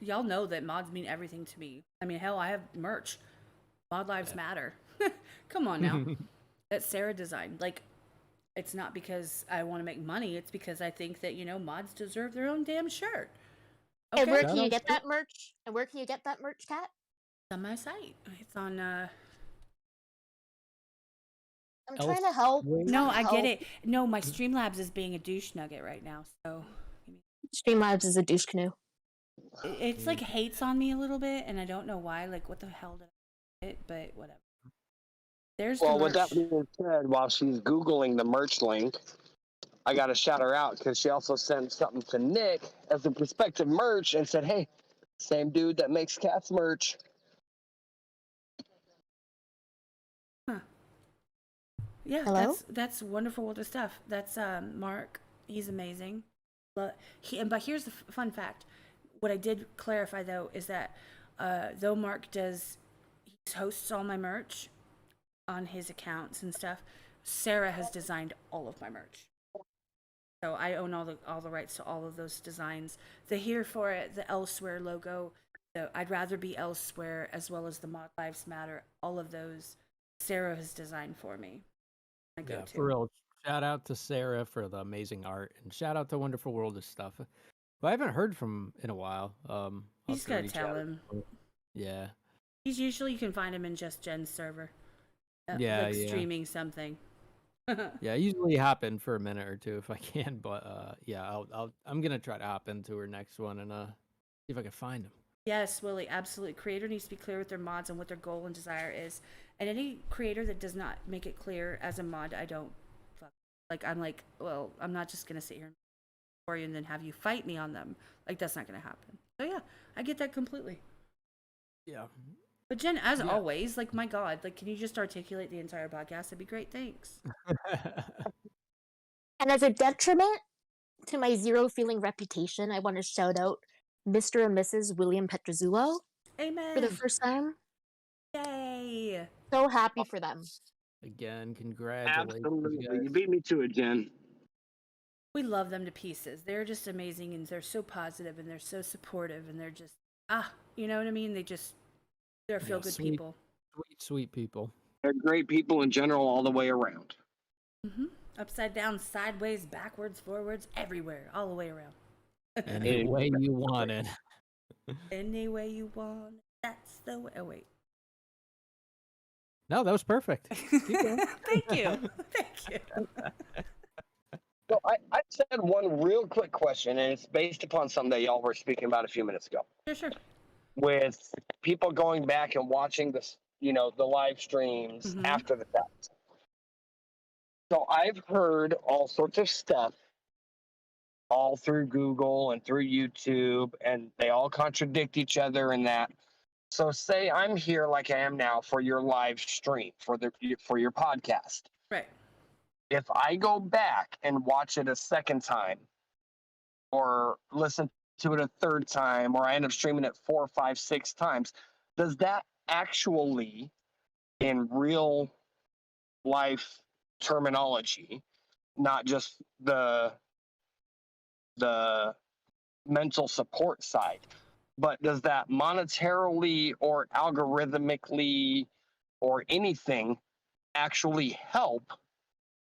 Y'all know that mods mean everything to me. I mean, hell, I have merch. Mod lives matter. Come on now. That Sarah designed. Like, it's not because I want to make money. It's because I think that, you know, mods deserve their own damn shirt. And where Shout can you out get to- that merch? And where can you get that merch, Kat? It's on my site. It's on, I'm trying to help. No, I get it. No, my Streamlabs is being a douche nugget right now, so Streamlabs is a douche canoe. it's like hates on me a little bit, and I don't know why. Like, what the hell did I hit? But whatever. There's Well, the with that merch. being said, while she's Googling the merch link, I got to shout her out because she also sent something to Nick as a prospective merch and said, hey, same dude that makes Cat's merch. Yeah, Hello? that's wonderful world of stuff. That's Mark. He's amazing. But here's the fun fact. What I did clarify though is that though Mark he hosts all my merch on his accounts and stuff, Sarah has designed all of my merch. So I own all the rights to all of those designs. The Here For It, the Elsewhere logo, the I'd Rather Be Elsewhere, as well as the Mod Lives Matter, all of those Sarah has designed for me. Yeah, for real. Shout out to Sarah for the amazing art, and shout out to Wonderful World of Stuff. But I haven't heard from in a while. You just gotta tell him. Yeah. He's usually, you can find him in Just Jen's server. Yeah, like yeah. streaming something. Yeah, I usually hop in for a minute or two if I can, but yeah, I'm gonna try to hop into her next one and see if I can find him. Yes, Willie, absolutely. Creator needs to be clear with their mods and what their goal and desire is. And any creator that does not make it clear as a mod, I don't fuck. Like, I'm like, well, I'm not just gonna sit here for you and then have you fight me on them. Like, that's not gonna happen. So yeah, I get that completely. Yeah. But Jen, as always, like, my God, like, can you just articulate the entire podcast? That'd be great. Thanks. And as a detriment to my zero feeling reputation, I want to shout out Mr. and Mrs. William Petrozzulo Amen. for the first time. Yay. So happy for them. Again, congratulations. Absolutely. guys. You beat me to it, Jen. We love them to pieces. They're just amazing, and they're so positive, and they're so supportive, and they're just, you know what I mean? They're feel-good sweet, people. Sweet people. They're great people in general all the way around. Mm-hmm. Upside down, sideways, backwards, forwards, everywhere, all the way around. Any way you want it. Any way you want, that's the way. Oh, wait. No, that was perfect. Keep going. Thank you. Thank you. So I just had one real quick question, and it's based upon something that y'all were speaking about a few minutes ago. Sure. With people going back and watching this, the live streams after the fact. So I've heard all sorts of stuff all through Google and through YouTube, and they all contradict each other in that. So say I'm here like I am now for your live stream, for your podcast. Right. If I go back and watch it a second time or listen to it a third time, or I end up streaming it 4, 5, 6 times, does that actually in real life terminology, not just the mental support side. But does that monetarily or algorithmically or anything actually help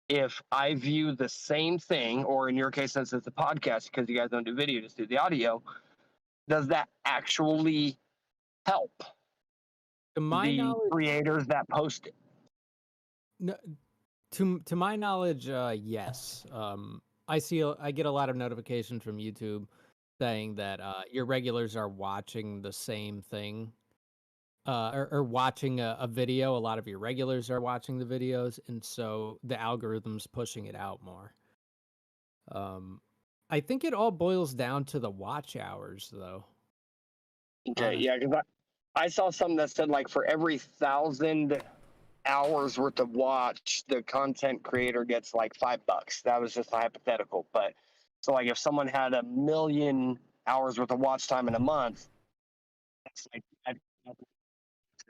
if I view the same thing, or in your case, since it's a podcast, because you guys don't do video, just do the audio, does that actually help To my the knowledge, creators that post it? no, to my knowledge, yes. I get a lot of notifications from YouTube saying that your regulars are watching the same thing, or watching a video. A lot of your regulars are watching the videos, and so the algorithm's pushing it out more. I think it all boils down to the watch hours, though. Okay, Honest. yeah, because I saw something that said like for every 1,000 hours worth of watch, the content creator gets like $5. That was just a hypothetical, but so like if someone had 1,000,000 hours worth of watch time in a month, that's like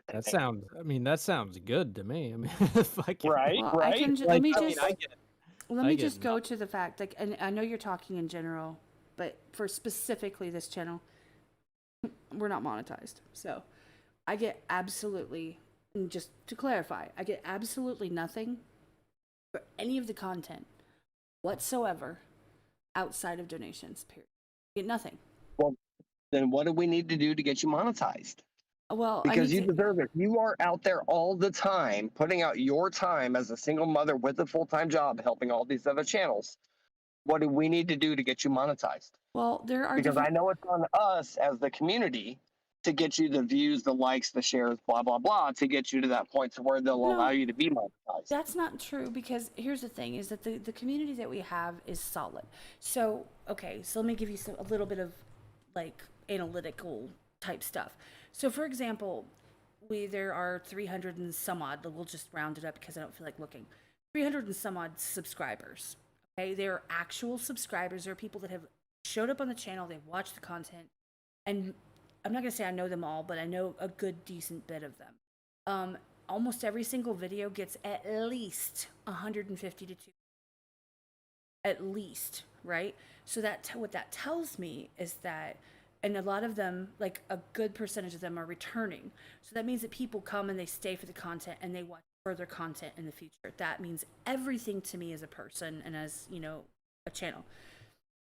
That sounds. I mean, that sounds good to me. I mean, if I can, right, Well, I right. can ju- like, let me I mean, just I get. let I me get just go nothing. to the fact, like, and I know you're talking in general, but for specifically this channel, we're not monetized. So I get absolutely, and just to clarify, I get absolutely nothing for any of the content whatsoever outside of donations, period. I get nothing. Well, then what do we need to do to get you monetized? Well, Because you deserve it. You are out there all the time, putting out your time as a single mother with a full-time job, helping all these other channels. What do we need to do to get you monetized? well, there are Because I different. know it's on us as the community to get you the views, the likes, the shares, blah, blah, blah, to get you to that point to where they'll allow No. you to be monetized. That's not true, because here's the thing, is that the community that we have is solid. So, okay, so let me give you a little bit of like analytical type stuff. So for example, there are 300 and some odd, we'll just round it up because I don't feel like looking. 300 and some odd subscribers. Okay, they're actual subscribers. They're people that have showed up on the channel, they've watched the content, and I'm not gonna say I know them all, but I know a good decent bit of them. Almost every single video gets at least 150 to 200, at least, right? So what that tells me is that, and a lot of them, like a good percentage of them, are returning. So that means that people come and they stay for the content and they watch further content in the future. That means everything to me as a person and as, a channel.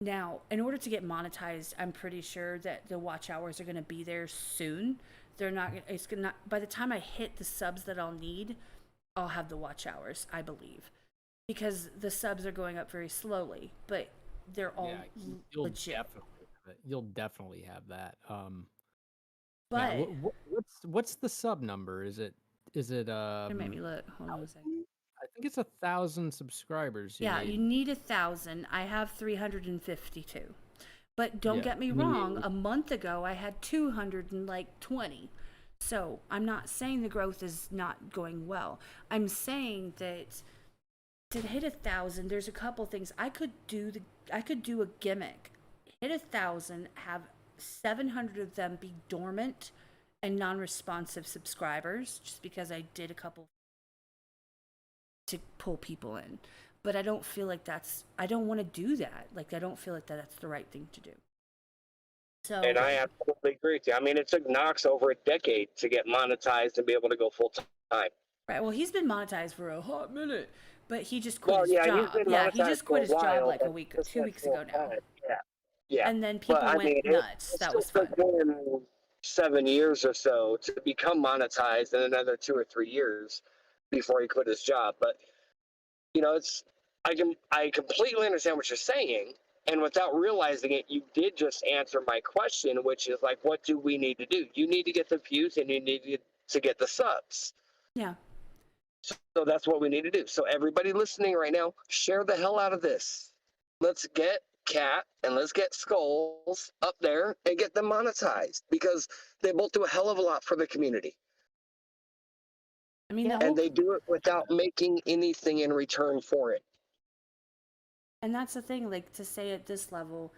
Now, in order to get monetized, I'm pretty sure that the watch hours are going to be there soon. They're not, it's going to, by the time I hit the subs that I'll need, I'll have the watch hours, I believe. Because the subs are going up very slowly, but they're all legit. You'll definitely have that. But yeah, what's the sub number? Is it it made me look. Hold on a second. I think it's 1,000 subscribers. Yeah, you need 1,000. I have 352. But don't get me wrong, a month ago I had 220. So I'm not saying the growth is not going well. I'm saying that to hit 1,000, there's a couple things I could do. I could do a gimmick. Hit 1,000, have 700 of them be dormant and non-responsive subscribers, just because I did a couple to pull people in. But I don't feel like I don't want to do that. Like, I don't feel like that's the right thing to do. So, And I absolutely agree with you. I mean, it took Knox over a decade to get monetized and be able to go full time. right. Well, he's been monetized for a hot minute, but he just quit his He's job. been Yeah, he monetized just for quit his job while, like but 2 weeks ago now. Yeah. And then people went nuts. That was fun. It took him 7 years or so to become monetized, and another 2 or 3 years before he quit his job. But I completely understand what you're saying, and without realizing it, you did just answer my question, which is like, what do we need to do? You need to get the views, and you need to get the subs. Yeah. So that's what we need to do. So everybody listening right now, share the hell out of this. Let's get Cat and let's get Skulls up there and get them monetized, because they both do a hell of a lot for the community. I mean, and they do it without making anything in return for it. And that's the thing, like, to say at this level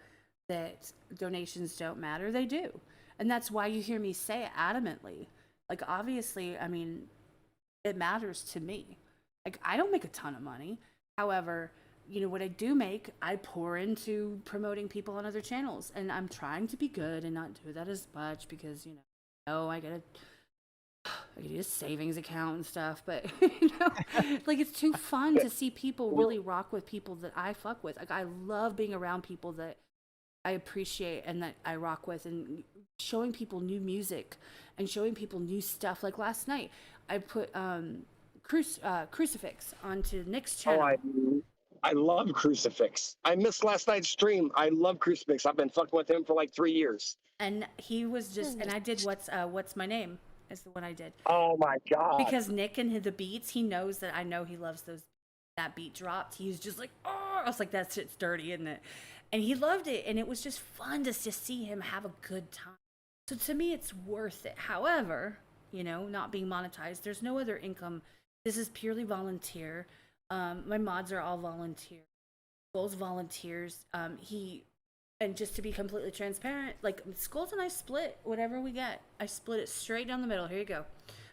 that donations don't matter, they do. And that's why you hear me say it adamantly. Like, obviously, I mean, it matters to me. Like, I don't make a ton of money. However, what I do make, I pour into promoting people on other channels, and I'm trying to be good and not do that as much because I gotta use savings account and stuff, but like, it's too fun to see people really rock with people that I fuck with. Like, I love being around people that I appreciate and that I rock with, and showing people new music and showing people new stuff. Like last night, I put Crucifix onto Nick's channel. I love Crucifix. I missed last night's stream. I love Crucifix. I've been fucking with him for like 3 years. And he was just, and I did what's my name is the one I did. Oh my god! Because Nick and the beats, he knows that I know he loves that beat dropped. He was just like, oh, I was like, that shit's dirty, isn't it? And he loved it, and it was just fun to just see him have a good time. So to me, it's worth it. However, not being monetized, there's no other income. This is purely volunteer. My mods are all volunteer. Skulls volunteers. And just to be completely transparent, like, Skulls and I split whatever we get. I split it straight down the middle. Here you go.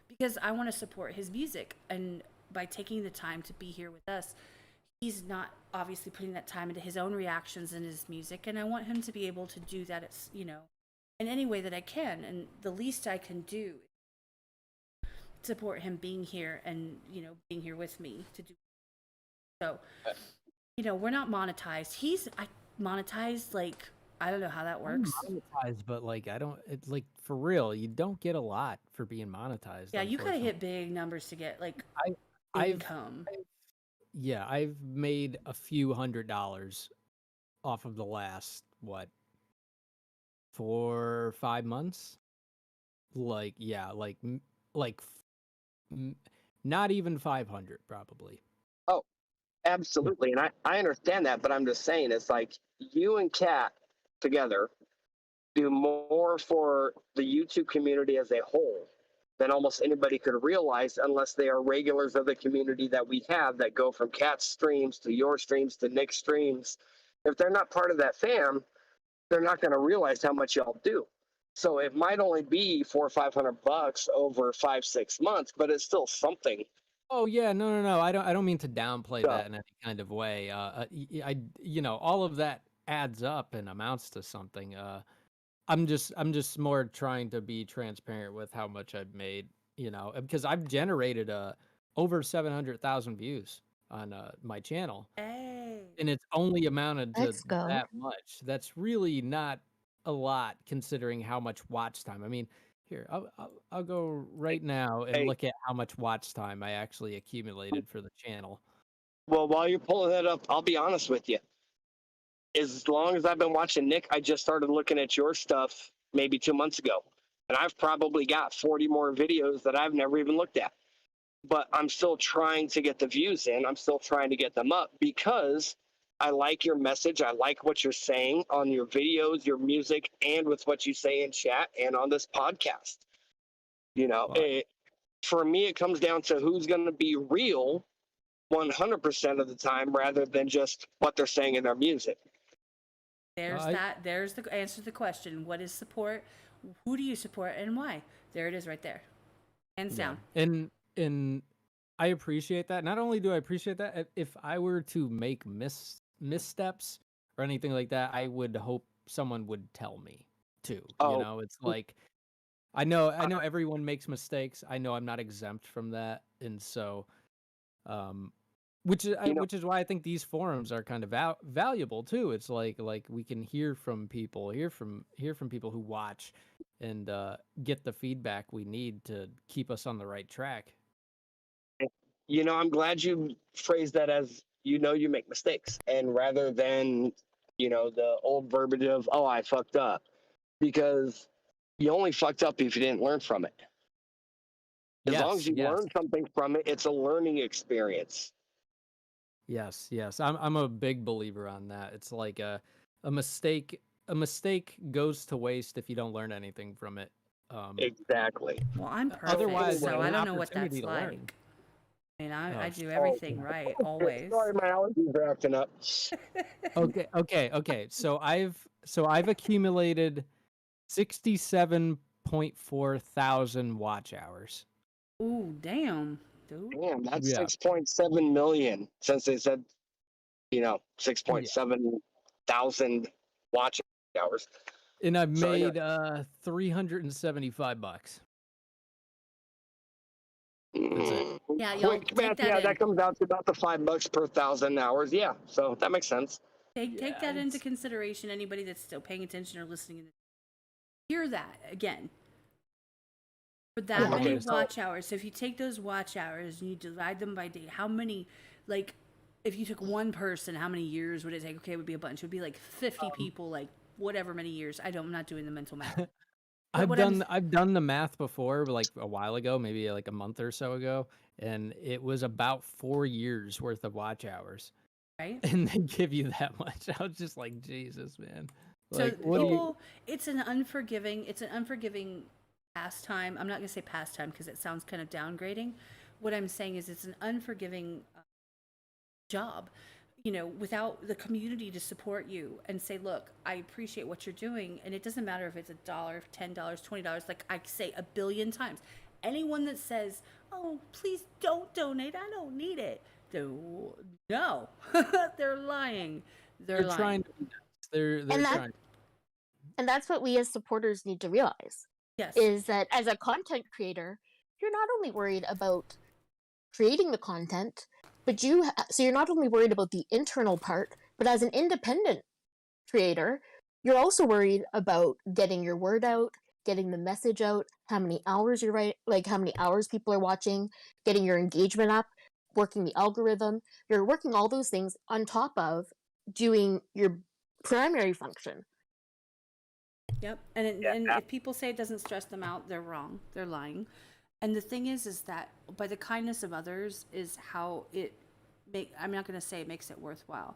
Because I want to support his music. And by taking the time to be here with us, he's not obviously putting that time into his own reactions and his music. And I want him to be able to do that, in any way that I can. And the least I can do is support him being here and, being here with me to do. So, we're not monetized. I monetized, like, I don't know how that works. Monetized, but like, I don't, it's like, for real, you don't get a lot for being monetized. Yeah, you gotta hit big numbers to get like income. I've made a few $100s off of the last 4 or 5 months. Like, yeah, not even 500 probably. Oh, absolutely. And I understand that, but I'm just saying, it's like you and Kat together do more for the YouTube community as a whole than almost anybody could realize, unless they are regulars of the community that we have that go from Kat's streams to your streams to Nick's streams. If they're not part of that fam, they're not going to realize how much y'all do. So it might only be $400 or $500 over 5-6 months, but it's still something. Oh yeah, no. I don't mean to downplay that in any kind of way. All of that adds up and amounts to something. I'm just more trying to be transparent with how much I've made, because I've generated over 700,000 views on my channel. Hey. And it's only amounted to Let's go. that much. That's really not a lot considering how much watch time. I mean, here, I'll go right now and look at how much watch time I actually accumulated for the channel. Well, while you're pulling that up, I'll be honest with you. As long as I've been watching Nick, I just started looking at your stuff maybe 2 months ago. And I've probably got 40 more videos that I've never even looked at. But I'm still trying to get the views in. I'm still trying to get them up because I like your message. I like what you're saying on your videos, your music, and with what you say in chat and on this podcast. For me, it comes down to who's going to be real 100% of the time rather than just what they're saying in their music. There's the answer to the question. What is support? Who do you support and why? There it is right there. Hands down. And I appreciate that. Not only do I appreciate that, if I were to make missteps or anything like that, I would hope someone would tell me too. It's like, I know everyone makes mistakes. I know I'm not exempt from that. And so, which is why I think these forums are kind of valuable too. It's like we can hear from people who watch and get the feedback we need to keep us on the right track. I'm glad you phrased that as, you make mistakes, and rather than, the old verbiage of, oh, I fucked up, because you only fucked up if you didn't learn from it. As long as you learn something from it, it's a learning experience. Yes. I'm a big believer on that. It's like a mistake goes to waste if you don't learn anything from it. Exactly. Well, I'm perfect, Otherwise, so I don't know what opportunity that's to learn. like. I mean, I do everything right, always. Sorry, my allergies are acting up. Okay. So I've accumulated 67.4 thousand watch hours. Ooh, damn. dude. Damn, that's Yeah. 6.7 million since they said, 6.7 thousand watch hours. And I've So, made $375. That's it. Yeah, y'all Quick take math, that yeah, in. that comes out to about the $5 per 1,000 hours. Yeah, so that makes sense. Take Yeah, that into it's- consideration. Anybody that's still paying attention or listening, hear that again. For that Yeah, many okay, so- watch hours, so if you take those watch hours and you divide them by day, how many, like, if you took one person, how many years would it take? Okay, it would be a bunch. It would be like 50 people, like whatever many years. I'm not doing the mental math. I've what I'm done the math before, like a while ago, maybe like a month or so ago, and it was about 4 years worth of watch hours. Right? And they give you that much. I was just like, Jesus, man. So Like, what do you? people, it's an unforgiving pastime. I'm not gonna say pastime because it sounds kind of downgrading. What I'm saying is it's an unforgiving job. Without the community to support you and say, look, I appreciate what you're doing, and it doesn't matter if it's $1, $10, $20, like I say a billion times. Anyone that says, oh, please don't donate, I don't need it. No, they're lying. They're lying. trying to be nice. They're And trying. And that's what we as supporters need to realize Yes. is that as a content creator, you're not only worried about creating the content, but so you're not only worried about the internal part, but as an independent creator, you're also worried about getting your word out, getting the message out, how many hours you're right, like how many hours people are watching, getting your engagement up, working the algorithm. You're working all those things on top of doing your primary function. Yep. And if people say it doesn't stress them out, they're wrong. They're lying. And the thing is that by the kindness of others is how I'm not going to say it makes it worthwhile.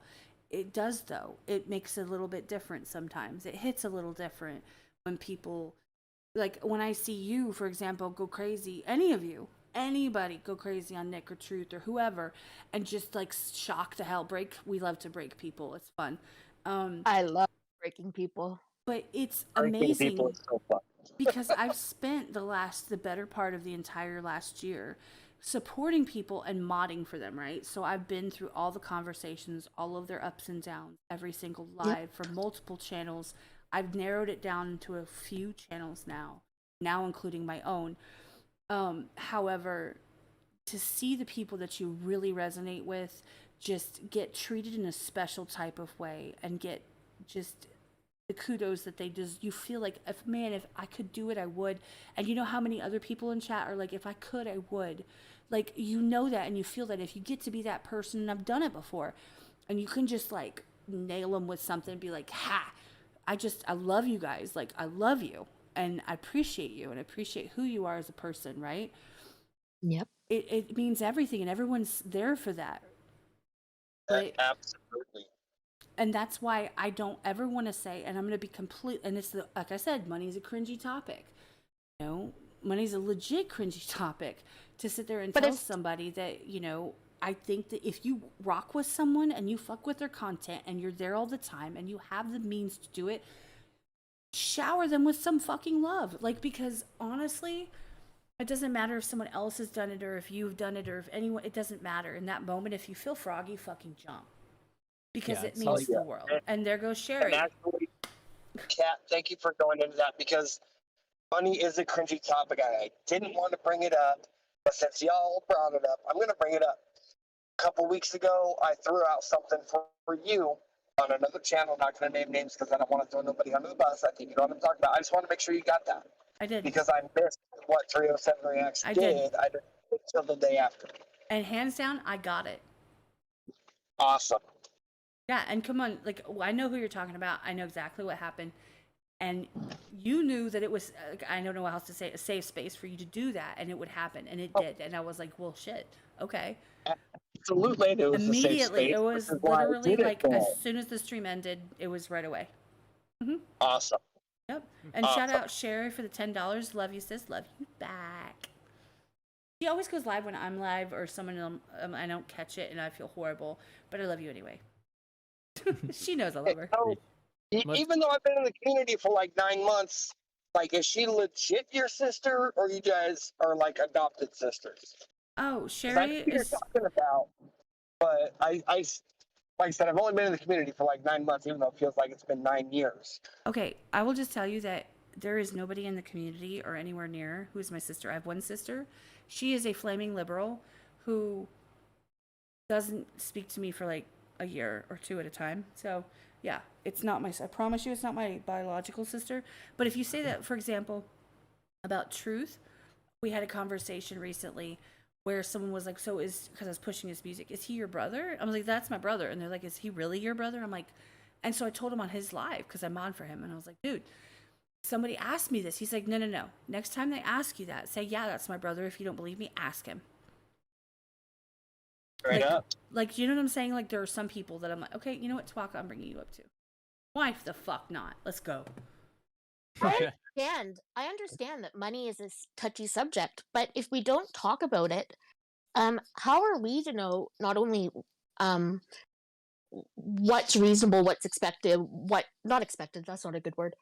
It does, though. It makes it a little bit different sometimes. It hits a little different when people, like when I see you, for example, go crazy, anybody go crazy on Nick or Truth or whoever, and just like shock the hell, we love to break people. It's fun. I love breaking people. But it's Breaking amazing people is so fun. because I've spent the better part of the entire last year supporting people and modding for them, right? So I've been through all the conversations, all of their ups and downs, every single live for multiple channels. I've narrowed it down into a few channels now including my own. However, to see the people that you really resonate with just get treated in a special type of way and get just the kudos that you feel like if I could do it, I would. And you know how many other people in chat are like, if I could, I would. Like, that, and you feel that if you get to be that person, and I've done it before, and you can just like nail them with something and be like, I love you guys. Like, I love you and I appreciate you and I appreciate who you are as a person. Right. Yep. It means everything, and everyone's there for that. But Absolutely. and that's why I don't ever want to say, and I'm going to be and it's like I said, money's a cringy topic. Money's a legit cringy topic to sit there and tell somebody that, I think that if you rock with someone and you fuck with their content and you're there all the time and you have the means to do it, shower them with some fucking love. Like, because honestly, it doesn't matter if someone else has done it or if you've done it or if anyone, it doesn't matter. In that moment, if you feel froggy, fucking jump. Because it means the world. And there goes Sherry. And actually, Kat, thank you for going into that because money is a cringy topic. I didn't want to bring it up, but since y'all brought it up, I'm going to bring it up. A couple weeks ago, I threw out something for you on another channel. Not going to name names because I don't want to throw nobody under the bus. I think you know what I'm talking about. I just want to make sure you got that. I did. Because I missed what 307 Reacts did. I didn't until the day after. And hands down, I got it. Awesome. Yeah, and come on, like, I know who you're talking about. I know exactly what happened. And you knew that it was, I don't know how else to say it, a safe space for you to do that, and it would happen, and it did. And I was like, well, shit, okay. Absolutely, it was immediately. a safe space, It was literally like as soon as the stream ended, it was right away. Mm-hmm. Awesome. Yep. And shout out Sherry for the $10. Love you, sis. Love you back. She always goes live when I'm live or someone I don't catch it, and I feel horrible, but I love you anyway. She knows I love her. So, even though I've been in the community for like 9 months, like, is she legit your sister, or you guys are like adopted sisters? Oh, 'Cause I Sherry know what you're is talking about, but like I said, I've only been in the community for like 9 months, even though it feels like it's been 9 years. okay. I will just tell you that there is nobody in the community or anywhere near who is my sister. I have one sister. She is a flaming liberal who doesn't speak to me for like a year or two at a time. So, yeah, it's not I promise you it's not my biological sister. But if you say that, for example, about truth, we had a conversation recently where someone was like, so is, because I was pushing his music, is he your brother? I was like, that's my brother. And they're like, is he really your brother? I'm like, and so I told him on his live because I'm on for him. And I was like, dude, somebody asked me this. He's like, no, no, no. Next time they ask you that, say, yeah, that's my brother. If you don't believe me, ask him. Straight like, up. Like, you know what I'm saying? Like, there are some people that I'm like, okay, you know what, Twaka, I'm bringing you up to. Why the fuck not? Let's go. I understand that money is a touchy subject, but if we don't talk about it, how are we to know not only what's reasonable, what's expected, what not expected? That's not a good word.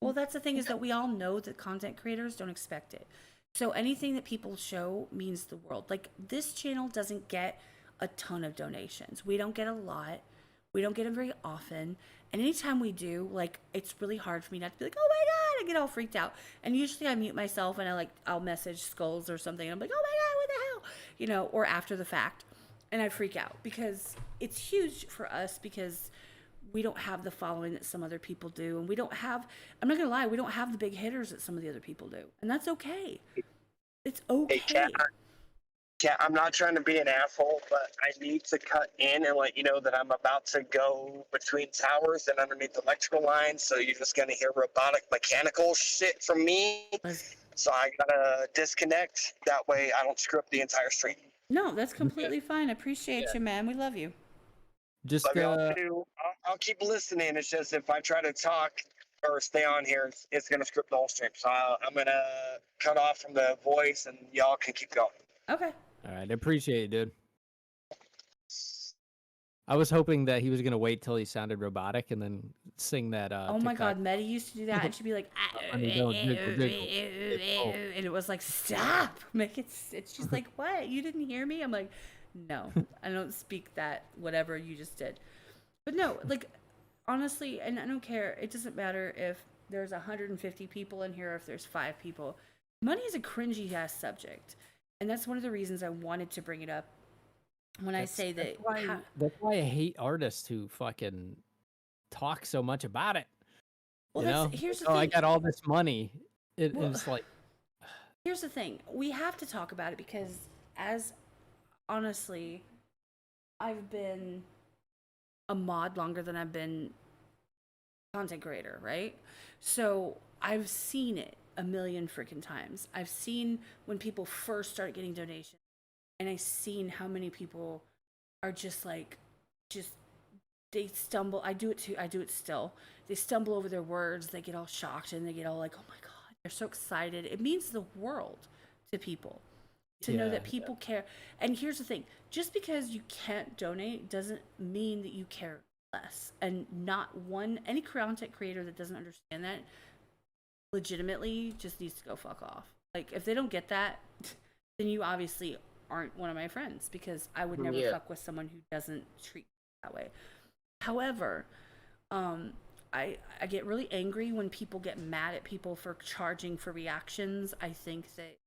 Well, that's the thing, is that we all know that content creators don't expect it. So anything that people show means the world. Like, this channel doesn't get a ton of donations. We don't get a lot. We don't get them very often. And anytime we do, like, it's really hard for me not to be like, oh my God, I get all freaked out. And usually I mute myself and I'll message Skulls or something. And I'm like, oh my God, what the hell? You know, or after the fact. And I freak out because it's huge for us because we don't have the following that some other people do. And we don't have, I'm not going to lie, we don't have the big hitters that some of the other people do. And that's okay. It's okay. Hey, Cat, I'm not trying to be an asshole, but I need to cut in and let you know that I'm about to go between towers and underneath electrical lines, so you're just gonna hear robotic mechanical shit from me. So I gotta disconnect. That way I don't screw up the entire stream. No, that's completely fine. I appreciate you, man. We love you. Just Love y'all too. I'll keep listening. It's just if I try to talk or stay on here, it's gonna script the whole stream. So I'm gonna cut off from the voice, and y'all can keep going. Okay. All right, I appreciate it, dude. I was hoping that he was gonna wait till he sounded robotic and then sing that. Oh my God, Medi used to do that, and she'd be like, and it was like, stop, make it. It's just like, what? You didn't hear me? I'm like, no, I don't speak that. Whatever you just did, but no, like, honestly, and I don't care. It doesn't matter if there's 150 people in here, or if there's 5 people. Money is a cringy ass subject. And that's one of the reasons I wanted to bring it up when I say that. That's why I hate artists who fucking talk so much about it. Well, here's the thing. I got all this money. It's like. Here's the thing. We have to talk about it because, honestly, I've been a mod longer than I've been content creator, right? So I've seen it a million freaking times. I've seen when people first start getting donations, and I've seen how many people are just they stumble. I do it too. I do it still. They stumble over their words. They get all shocked and they get all like, oh my God, they're so excited. It means the world to people to know that people care. And here's the thing, just because you can't donate doesn't mean that you care less. And any content creator that doesn't understand that legitimately just needs to go fuck off. Like, if they don't get that, then you obviously aren't one of my friends, because I would never fuck with someone who doesn't treat me that way. However, I get really angry when people get mad at people for charging for reactions. I think that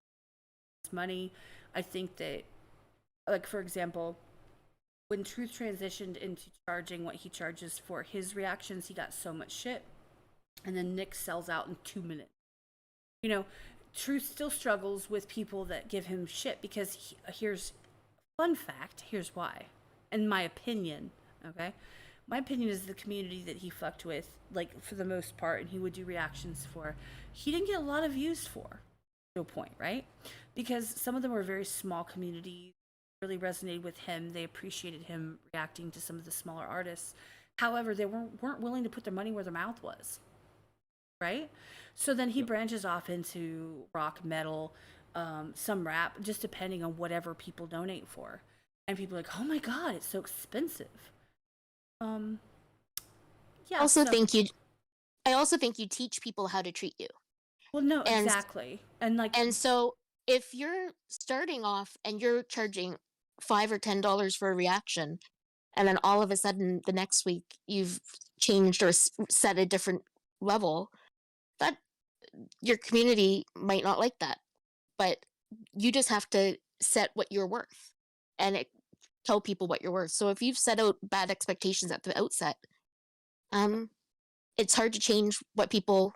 it's money. I think that, like, for example, when Truth transitioned into charging what he charges for his reactions, he got so much shit. And then Nick sells out in 2 minutes. You know, Truth still struggles with people that give him shit because here's fun fact. Here's why. In my opinion, okay? My opinion is the community that he fucked with, like, for the most part, and he would do reactions for, he didn't get a lot of views for, to a point, right? Because some of them were very small communities, really resonated with him. They appreciated him reacting to some of the smaller artists. However, they weren't willing to put their money where their mouth was. Right? So then he branches off into rock, metal, some rap, just depending on whatever people donate for. And people are like, oh my God, it's so expensive. Yeah. I also think you teach people how to treat you. Well, no, exactly. And like, and so if you're starting off and you're charging $5 or $10 for a reaction, and then all of a sudden the next week you've changed or set a different level, that your community might not like that. But you just have to set what you're worth and tell people what you're worth. So if you've set out bad expectations at the outset, it's hard to change what people,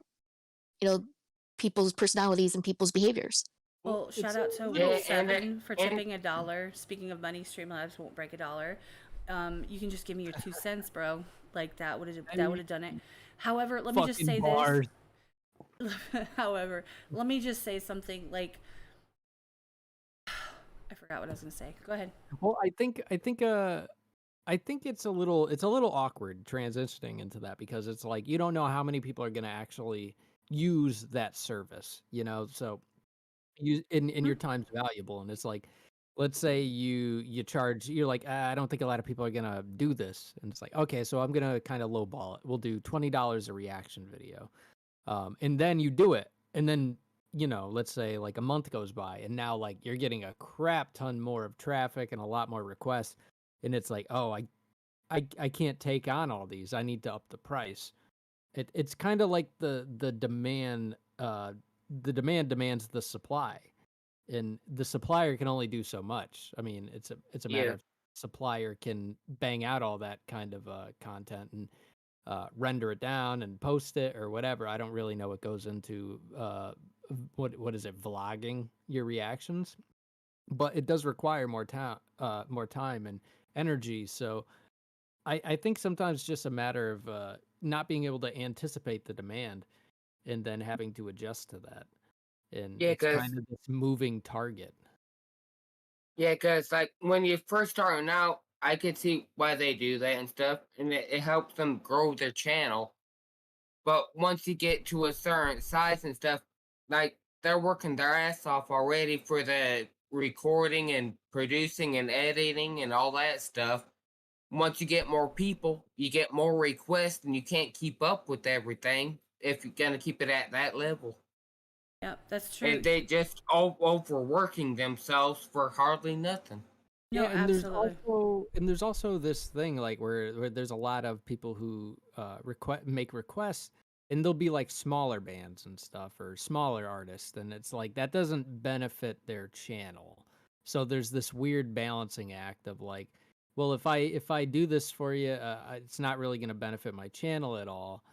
people's personalities and people's behaviors. Well, shout out to Yeah, Will and 7 for and- tipping $1. Speaking of money, Streamlabs won't break $1. You can just give me your 2 cents, bro. Like that would have done it. However, let me just say bars. this. However, let me just say something. Like, I forgot what I was gonna say. Go ahead. Well, I think it's a little awkward transitioning into that, because it's like you don't know how many people are going to actually use that service, so you in your time's valuable, and it's like, let's say you charge, you're like, I don't think a lot of people are going to do this, and it's like, okay, so I'm going to kind of lowball it. We'll do $20 a reaction video. And then you do it, and then let's say like a month goes by, and now like you're getting a crap ton more of traffic and a lot more requests, and it's like, oh, I can't take on all these. I need to up the price. It's kind of like the demand demands the supply, and the supplier can only do so much. I mean, it's a matter Yeah. of supplier can bang out all that kind of content and render it down and post it or whatever. I don't really know what goes into what is it, vlogging your reactions, but it does require more time and energy. So I think sometimes just a matter of not being able to anticipate the demand and then having to adjust to that. And Yeah, it's 'cause- kind of this moving target. Yeah, because like when you're first starting out, I could see why they do that and stuff, and it helps them grow their channel. But once you get to a certain size and stuff, like they're working their ass off already for the recording and producing and editing and all that stuff. Once you get more people, you get more requests, and you can't keep up with everything if you're gonna keep it at that level. Yep, that's true. And they just overworking themselves for hardly nothing. No, Yeah, and absolutely. there's also this thing like where there's a lot of people who make requests, and they'll be like smaller bands and stuff or smaller artists, and it's like that doesn't benefit their channel. So there's this weird balancing act of like, well, if I do this for you, it's not really going to benefit my channel at all.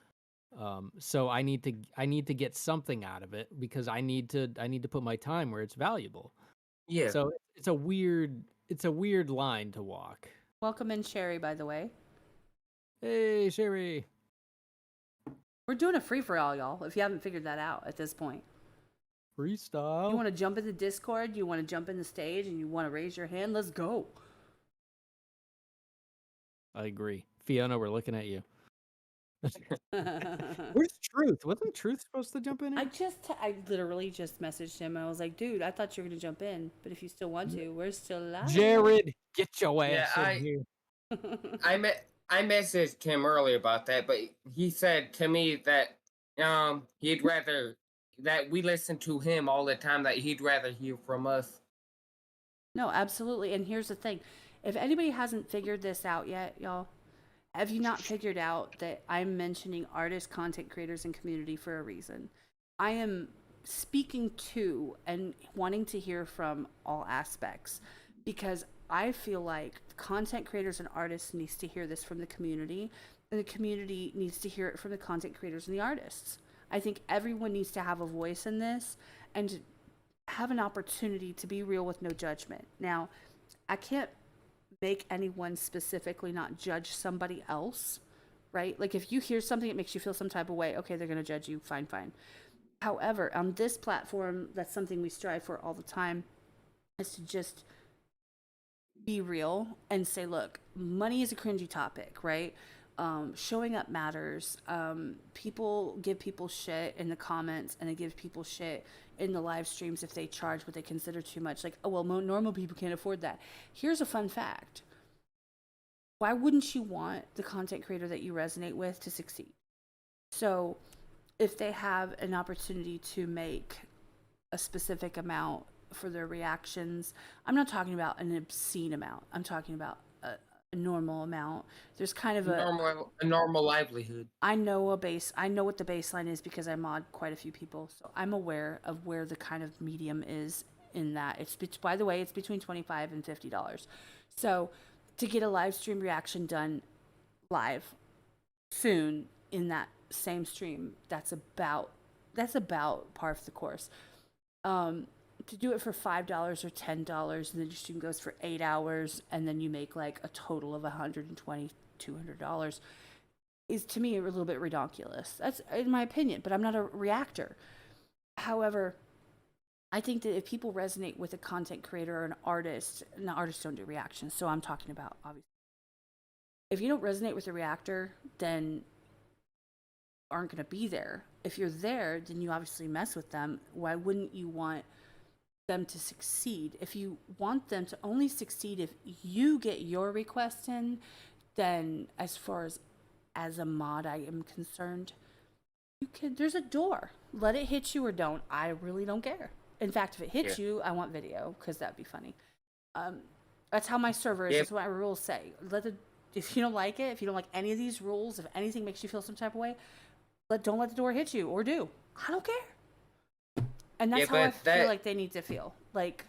So I need to get something out of it, because I need to put my time where it's valuable. Yeah. So it's a weird line to walk. Welcome in, Sherry, by the way. Hey, Sherry. We're doing a free for all, y'all, if you haven't figured that out at this point. Freestyle. You want to jump in the Discord, you want to jump in the stage, and you want to raise your hand, let's go. I agree. Fiona, we're looking at you. Where's Truth? Wasn't Truth supposed to jump in? I literally just messaged him. I was like, dude, I thought you were going to jump in, but if you still want to, we're still live. Jared, get your ass Yeah, in here. I messaged him earlier about that, but he said to me that he'd rather that we listen to him all the time, that he'd rather hear from us. No, absolutely. And here's the thing. If anybody hasn't figured this out yet, y'all, have you not figured out that I'm mentioning artists, content creators, and community for a reason? I am speaking to and wanting to hear from all aspects, because I feel like content creators and artists needs to hear this from the community, and the community needs to hear it from the content creators and the artists. I think everyone needs to have a voice in this and have an opportunity to be real with no judgment. Now, I can't make anyone specifically not judge somebody else, right? Like if you hear something that makes you feel some type of way, okay, they're going to judge you, fine. However, on this platform, that's something we strive for all the time, is to just be real and say, look, money is a cringy topic, right? Showing up matters. People give people shit in the comments, and they give people shit in the live streams if they charge what they consider too much. Like, oh, well, normal people can't afford that. Here's a fun fact. Why wouldn't you want the content creator that you resonate with to succeed? So if they have an opportunity to make a specific amount for their reactions. I'm not talking about an obscene amount. I'm talking about a normal amount. There's kind of a normal livelihood. I know what the baseline is because I mod quite a few people, so I'm aware of where the kind of medium is in that. By the way, it's between $25 and $50. So to get a live stream reaction done live soon in that same stream, that's about par for the course. To do it for $5 or $10, and then your stream goes for 8 hours, and then you make like a total of $120, $200, is to me a little bit ridiculous. That's in my opinion, but I'm not a reactor. However, I think that if people resonate with a content creator or an artist, and artists don't do reactions, so I'm talking about obviously. If you don't resonate with a reactor, then aren't going to be there. If you're there, then you obviously mess with them. Why wouldn't you want them to succeed? If you want them to only succeed if you get your request in, then as far as a mod I am concerned, there's a door. Let it hit you or don't. I really don't care. In fact, if it hits you, I want video because that'd be funny. That's how my server is. That's what my rules say. If you don't like it, if you don't like any of these rules, if anything makes you feel some type of way, don't let the door hit you, or do. I don't care. And that's how I feel like they need to feel. Like,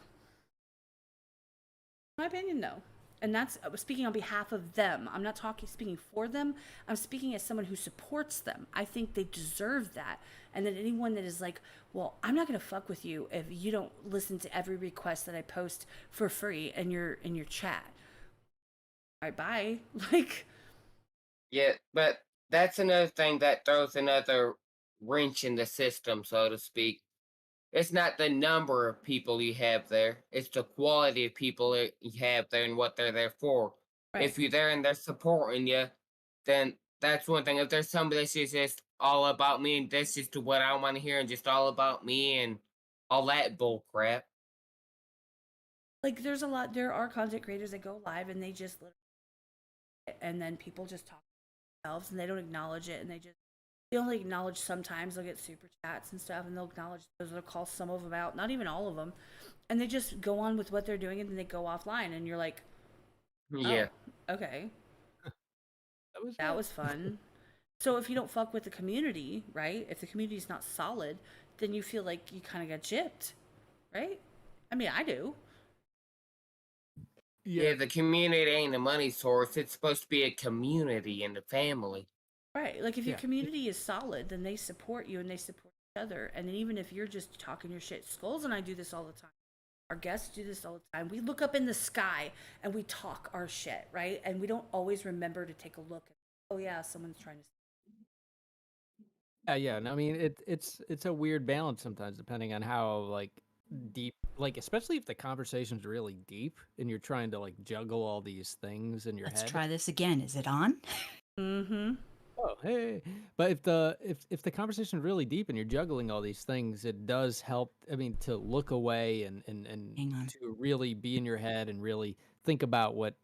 my opinion, no. And that's speaking on behalf of them. I'm not speaking for them. I'm speaking as someone who supports them. I think they deserve that. And then anyone that is like, well, I'm not going to fuck with you if you don't listen to every request that I post for free in your chat. All right, bye. Like, yeah, but that's another thing that throws another wrench in the system, so to speak. It's not the number of people you have there. It's the quality of people that you have there and what they're there for. Right. If you're there and they're supporting you, then that's one thing. If there's somebody that's just all about me and that's just what I want to hear and just all about me and all that bull crap. Like, there are content creators that go live and they just and then people just talk to themselves and they don't acknowledge it, and they only acknowledge sometimes. They'll get super chats and stuff, and they'll acknowledge those. They'll call some of them out, not even all of them, and they just go on with what they're doing, and then they go offline, and you're like, oh, okay, that was fun. So if you don't fuck with the community, right? If the community's not solid, then you feel like you kind of got gypped, right? I mean, I do. Yeah, the community ain't a money source. It's supposed to be a community and a family. Right. Like, if your community is solid, then they support you and they support each other. And then even if you're just talking your shit, Skulls and I do this all the time. Our guests do this all the time. We look up in the sky and we talk our shit, right? And we don't always remember to take a look at, oh yeah, someone's trying to. Yeah. And I mean, it's a weird balance sometimes, depending on how like deep, like especially if the conversation's really deep and you're trying to like juggle all these things in your head. Let's try this again. Is it on? Mm-hmm. Oh, hey. But if the conversation's really deep and you're juggling all these things, it does help, I mean, to look away and to really be in your head and really think about what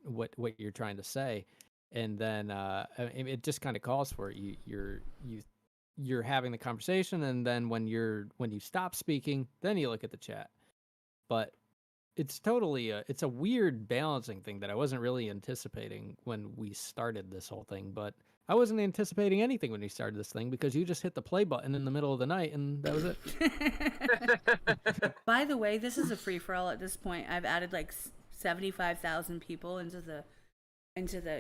you're trying to say. And then it just kind of calls for it. You're having the conversation, and then when you stop speaking, then you look at the chat. But it's totally it's a weird balancing thing that I wasn't really anticipating when we started this whole thing. But I wasn't anticipating anything when we started this thing because you just hit the play button in the middle of the night and that was it. By the way, this is a free for all at this point. I've added like 75,000 people into the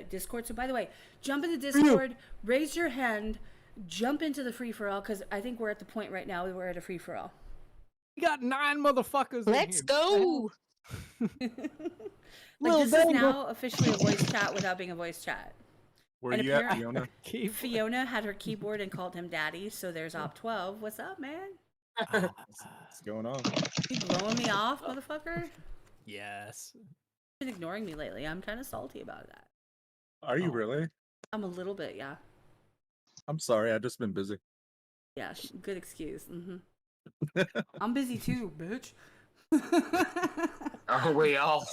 Discord. So by the way, jump in the Discord, raise your hand, jump into the free for all, because I think we're at the point right now we're at a free for all. We got 9 motherfuckers. Let's go. This is now officially a voice chat without being a voice chat. Where you at, Fiona? Fiona had her keyboard and called him daddy, so there's Op 12. What's up, man? What's going on? You blowing me off, motherfucker? Yes. You've been ignoring me lately. I'm kind of salty about that. Are you really? I'm a little bit, yeah. I'm sorry, I've just been busy. Yeah, good excuse. Mm-hmm. I'm busy too, bitch. Are we all?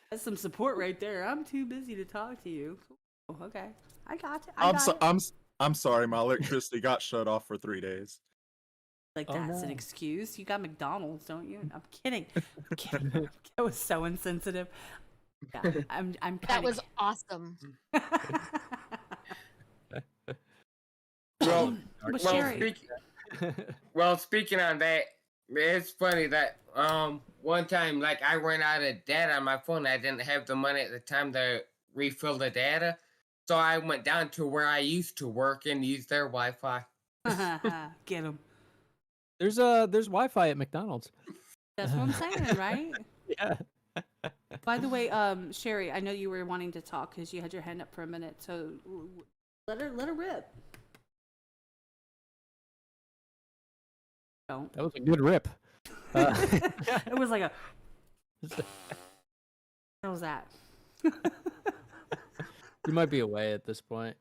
That's some support right there. I'm too busy to talk to you. Oh, okay, I got you. I'm sorry, my electricity got shut off for 3 days. Like, Oh, that's an no. excuse. You got McDonald's, don't you? I'm kidding. I'm kidding. That was so insensitive. Yeah, I'm That kinda was awesome. Well, But well, Sherry, speaking on that, it's funny that one time like I ran out of data on my phone. I didn't have the money at the time to refill the data, so I went down to where I used to work and used their Wi-Fi. get him. There's Wi-Fi at McDonald's. That's what I'm saying, right? Yeah. By the way, Sherry, I know you were wanting to talk because you had your hand up for a minute, so let her rip. Don't. That was a good rip. It was like a. How was that? You might be away at this point.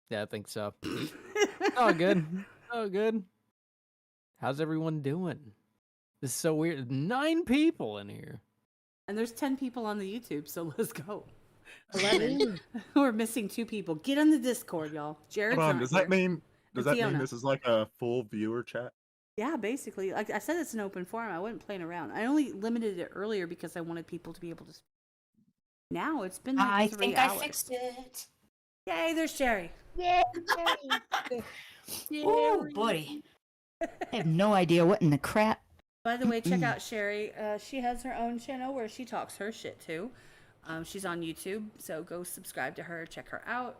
Yeah, I think so. Oh, good. Oh, good. How's everyone doing? This is so weird. 9 people in here. And there's 10 people on the YouTube, so let's go. 11. We're missing 2 people. Get on the Discord, y'all. Jared's Hold on, not does here. that mean Fiona. this is like a full viewer chat? Yeah, basically. Like I said, it's an open forum. I wasn't playing around. I only limited it earlier because I wanted people to be able to speak. Now it's been like 3 hours. I fixed it. Yay, there's Sherry. Yay! Oh, buddy. I have no idea what in the crap. By the way, check out Sherry. She has her own channel where she talks her shit too. She's on YouTube, so go subscribe to her, check her out.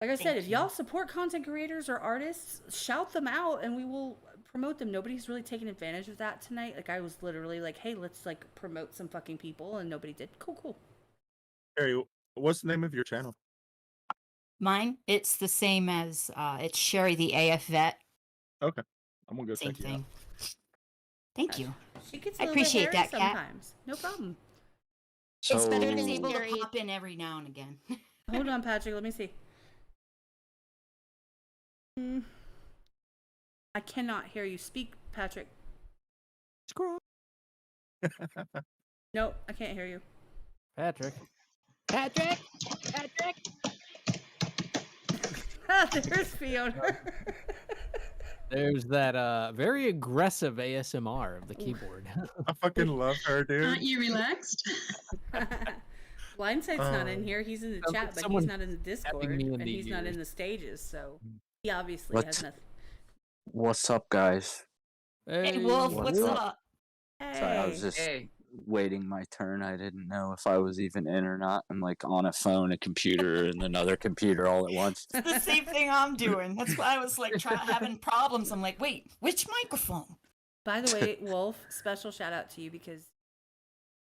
Like I said, if y'all support content creators or artists, shout them out and we will promote them. Nobody's really taken advantage of that tonight. Like I was literally like, hey, let's like promote some fucking people, and nobody did. Cool. Harry, what's the name of your channel? Mine, it's the same as it's Sherry the AF vet. Okay, I'm gonna go Same check you thing. out. Thank you. She gets I a little bit appreciate hairy that, Kat. sometimes. No problem. It's better to be So- able to Sherry- pop in every now and again. Hold on, Patrick. Let me see. I cannot hear you speak, Patrick. Scroll. No, I can't hear you. Patrick. There's Fiona. There's that very aggressive ASMR of the keyboard. I fucking love her, dude. Aren't you relaxed? Blindsight's not in here. He's in the Sounds chat, like but someone he's not in the Discord, me in and the he's not ears. in the stages, so he obviously What? has nothing. What's up, guys? Hey, Wolf, What's what's up? up? Sorry, I was just Hey. waiting my turn. I didn't know if I was even in or not. I'm like on a phone, a computer, and another computer all at once. It's the same thing I'm doing. That's why I was like having problems. I'm like, wait, which microphone? By the way, Wolf, special shout out to you because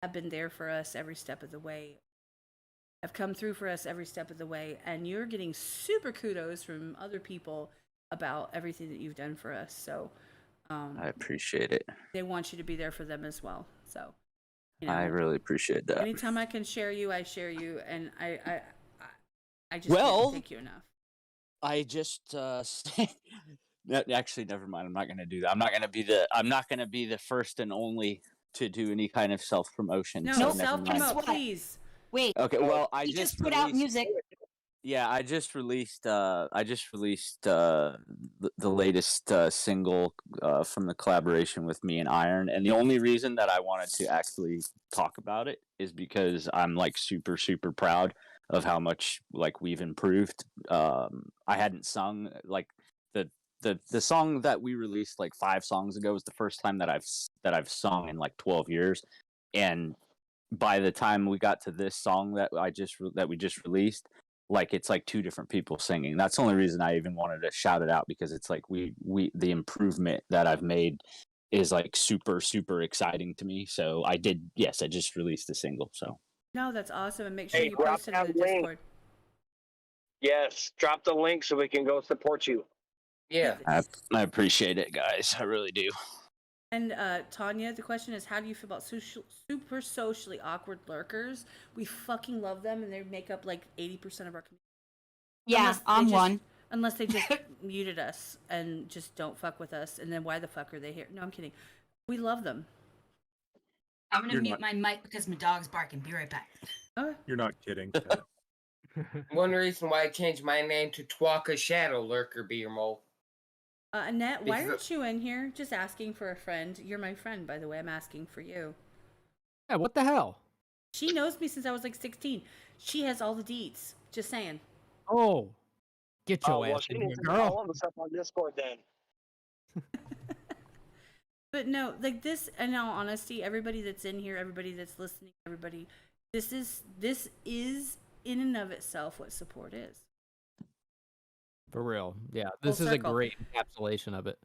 you've been there for us every step of the way. Have come through for us every step of the way, and you're getting super kudos from other people about everything that you've done for us. So I appreciate it. they want you to be there for them as well. So you know, I really appreciate that. anytime I can share you, I share you, and I just Well- can't thank you enough. I just actually never mind. I'm not gonna do that. I'm not gonna be the first and only to do any kind of self promotion. No, so never self mind. promote, please. Wait. Okay, well, I He just just put out released- music. Yeah, I just released the latest single from the collaboration with me and Iron, and the only reason that I wanted to actually talk about it is because I'm like super proud of how much like we've improved. I hadn't sung like the song that we released like 5 songs ago was the first time that I've sung in like 12 years, and by the time we got to this song that we just released, like it's like 2 different people singing. That's the only reason I even wanted to shout it out, because it's like we the improvement that I've made is like super exciting to me. So I just released a single. So No, that's awesome, and make sure Hey, you drop post it in the that link. Discord. Yes, drop the link so we can go support you. Yeah. I appreciate it, guys. I really do. And Tanya, the question is, how do you feel about super socially awkward lurkers? We fucking love them, and they make up like 80% of our community. Yeah, Unless they I'm just- one. Unless they just muted us and just don't fuck with us, and then why the fuck are they here? No, I'm kidding. We love them. I'm gonna You're mute not- my mic because my dog's barking. Be right back. You're not kidding. Kat. One reason why I changed my name to Twaka Shadow Lurker Beer Mole. Annette, why Because aren't you in here? Just asking for a friend. You're my friend, by the way. I'm asking for you. Yeah, what the hell? She knows me since I was like 16. She has all the deets. Just saying. Oh, get your well, ass she in needs here, to girl. follow us up on Discord then. But no, like this, in all honesty, everybody that's in here, everybody that's listening, everybody, this is in and of itself what support is. For real. Yeah, Full this is a circle. great encapsulation of it.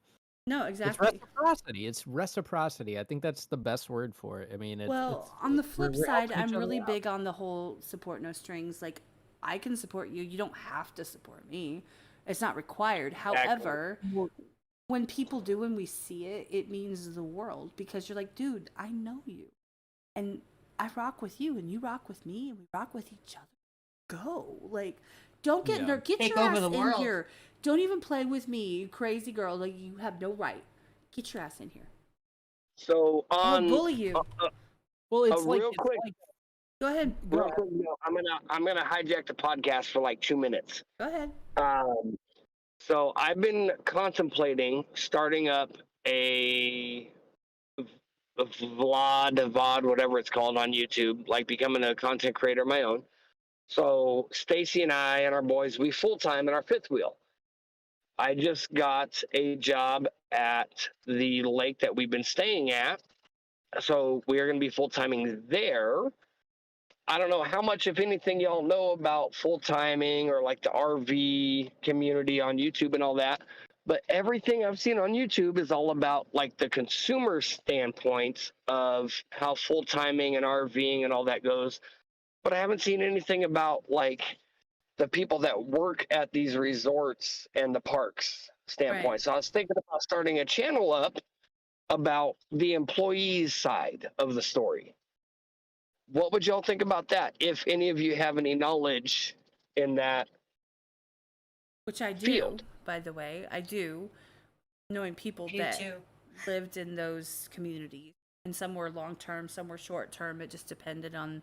No, It's exactly. reciprocity. It's reciprocity. I think that's the best word for it. I mean, Well, on the flip we're side, helping each I'm other really out. big on the whole support no strings. Like, I can support you. You don't have to support me. It's not required. However, when people do, when we see it, it means the world because you're like, dude, I know you. And I rock with you and you rock with me and we rock with each other. Go. Like, don't get Yeah. get Take your over ass the in world. here. Don't even play with me, you crazy girl. Like, you have no right. Get your ass in here. So I'll on bully you. Well, it's like real quick, Go ahead. real quick, no, I'm gonna hijack the podcast for like 2 minutes. Go ahead. So I've been contemplating starting up a VOD, whatever it's called on YouTube, like becoming a content creator of my own. So Stacy and I and our boys, we full time in our fifth wheel. I just got a job at the lake that we've been staying at. So we are going to be full timing there. I don't know how much, if anything, y'all know about full timing or like the RV community on YouTube and all that. But everything I've seen on YouTube is all about like the consumer standpoint of how full timing and RVing and all that goes. But I haven't seen anything about like the people that work at these resorts and the parks standpoint. Right. So I was thinking about starting a channel up about the employees side of the story. What would y'all think about that? If any of you have any knowledge in that Which I do, field. by the way. I do. Knowing people Me that too. lived in those communities. And some were long term, some were short term. It just depended on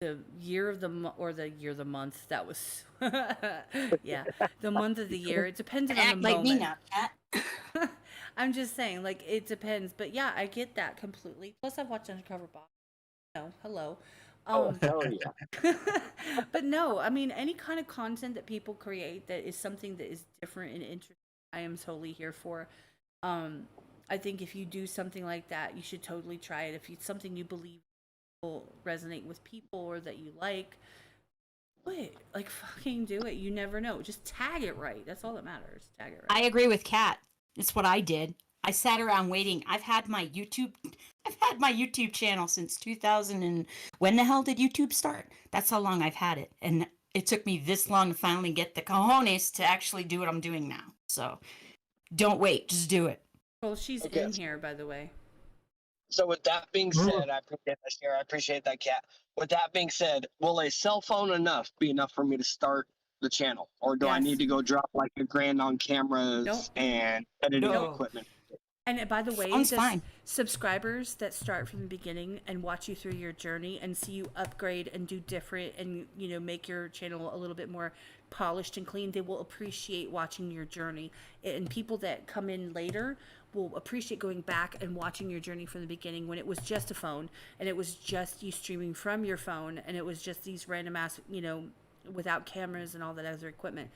the year of the or the year of the month. That was yeah, the month of the year. It depended on Act the like moment. me now, cat. I'm just saying, like, it depends. But yeah, I get that completely. Plus, I've watched Undercover Boss. No, hello. Oh, hell yeah. But no, I mean, any kind of content that people create that is something that is different and interesting, I am totally here for. I think if you do something like that, you should totally try it. If it's something you believe will resonate with people or that you like, like fucking do it. You never know. Just tag it right. That's all that matters. Tag it right. I agree with Kat. It's what I did. I sat around waiting. I've had my YouTube channel since 2000 and when the hell did YouTube start? That's how long I've had it. And it took me this long to finally get the cojones to actually do what I'm doing now. So don't wait, just do it. Well, she's Okay. in here, by the way. So with that being said, I appreciate that, Sarah. I appreciate that, Cat. With that being said, will a cell phone be enough for me to start the channel? Or do I Yes. need to go drop like $1,000 on cameras Nope. and editing No. equipment? And by the way, Phone's the fine. subscribers that start from the beginning and watch you through your journey and see you upgrade and do different and, you know, make your channel a little bit more polished and clean, they will appreciate watching your journey. And people that come in later will appreciate going back and watching your journey from the beginning when it was just a phone and it was just you streaming from your phone and it was just these random ass, you know, without cameras and all that other equipment.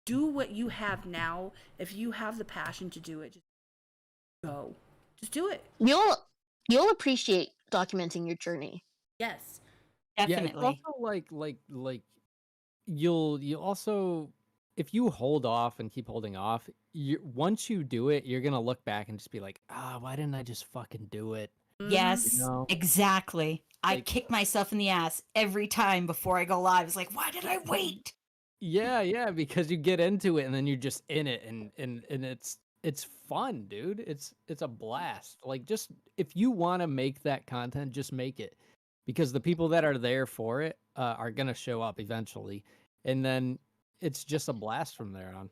Do what you have now. If you have the passion to do it, just go. Just do it. You'll appreciate documenting your journey. Yes. Definitely. Yeah, it's also like you'll also, if you hold off and keep holding off, once you do it, you're gonna look back and just be like, why didn't I just fucking do it? Yes, You know? exactly. I Like- kick myself in the ass every time before I go live. It's like, why did I wait? Yeah, because you get into it and then you're just in it and it's fun, dude. It's a blast. Like, just if you want to make that content, just make it, because the people that are there for it are gonna show up eventually, and then it's just a blast from there on.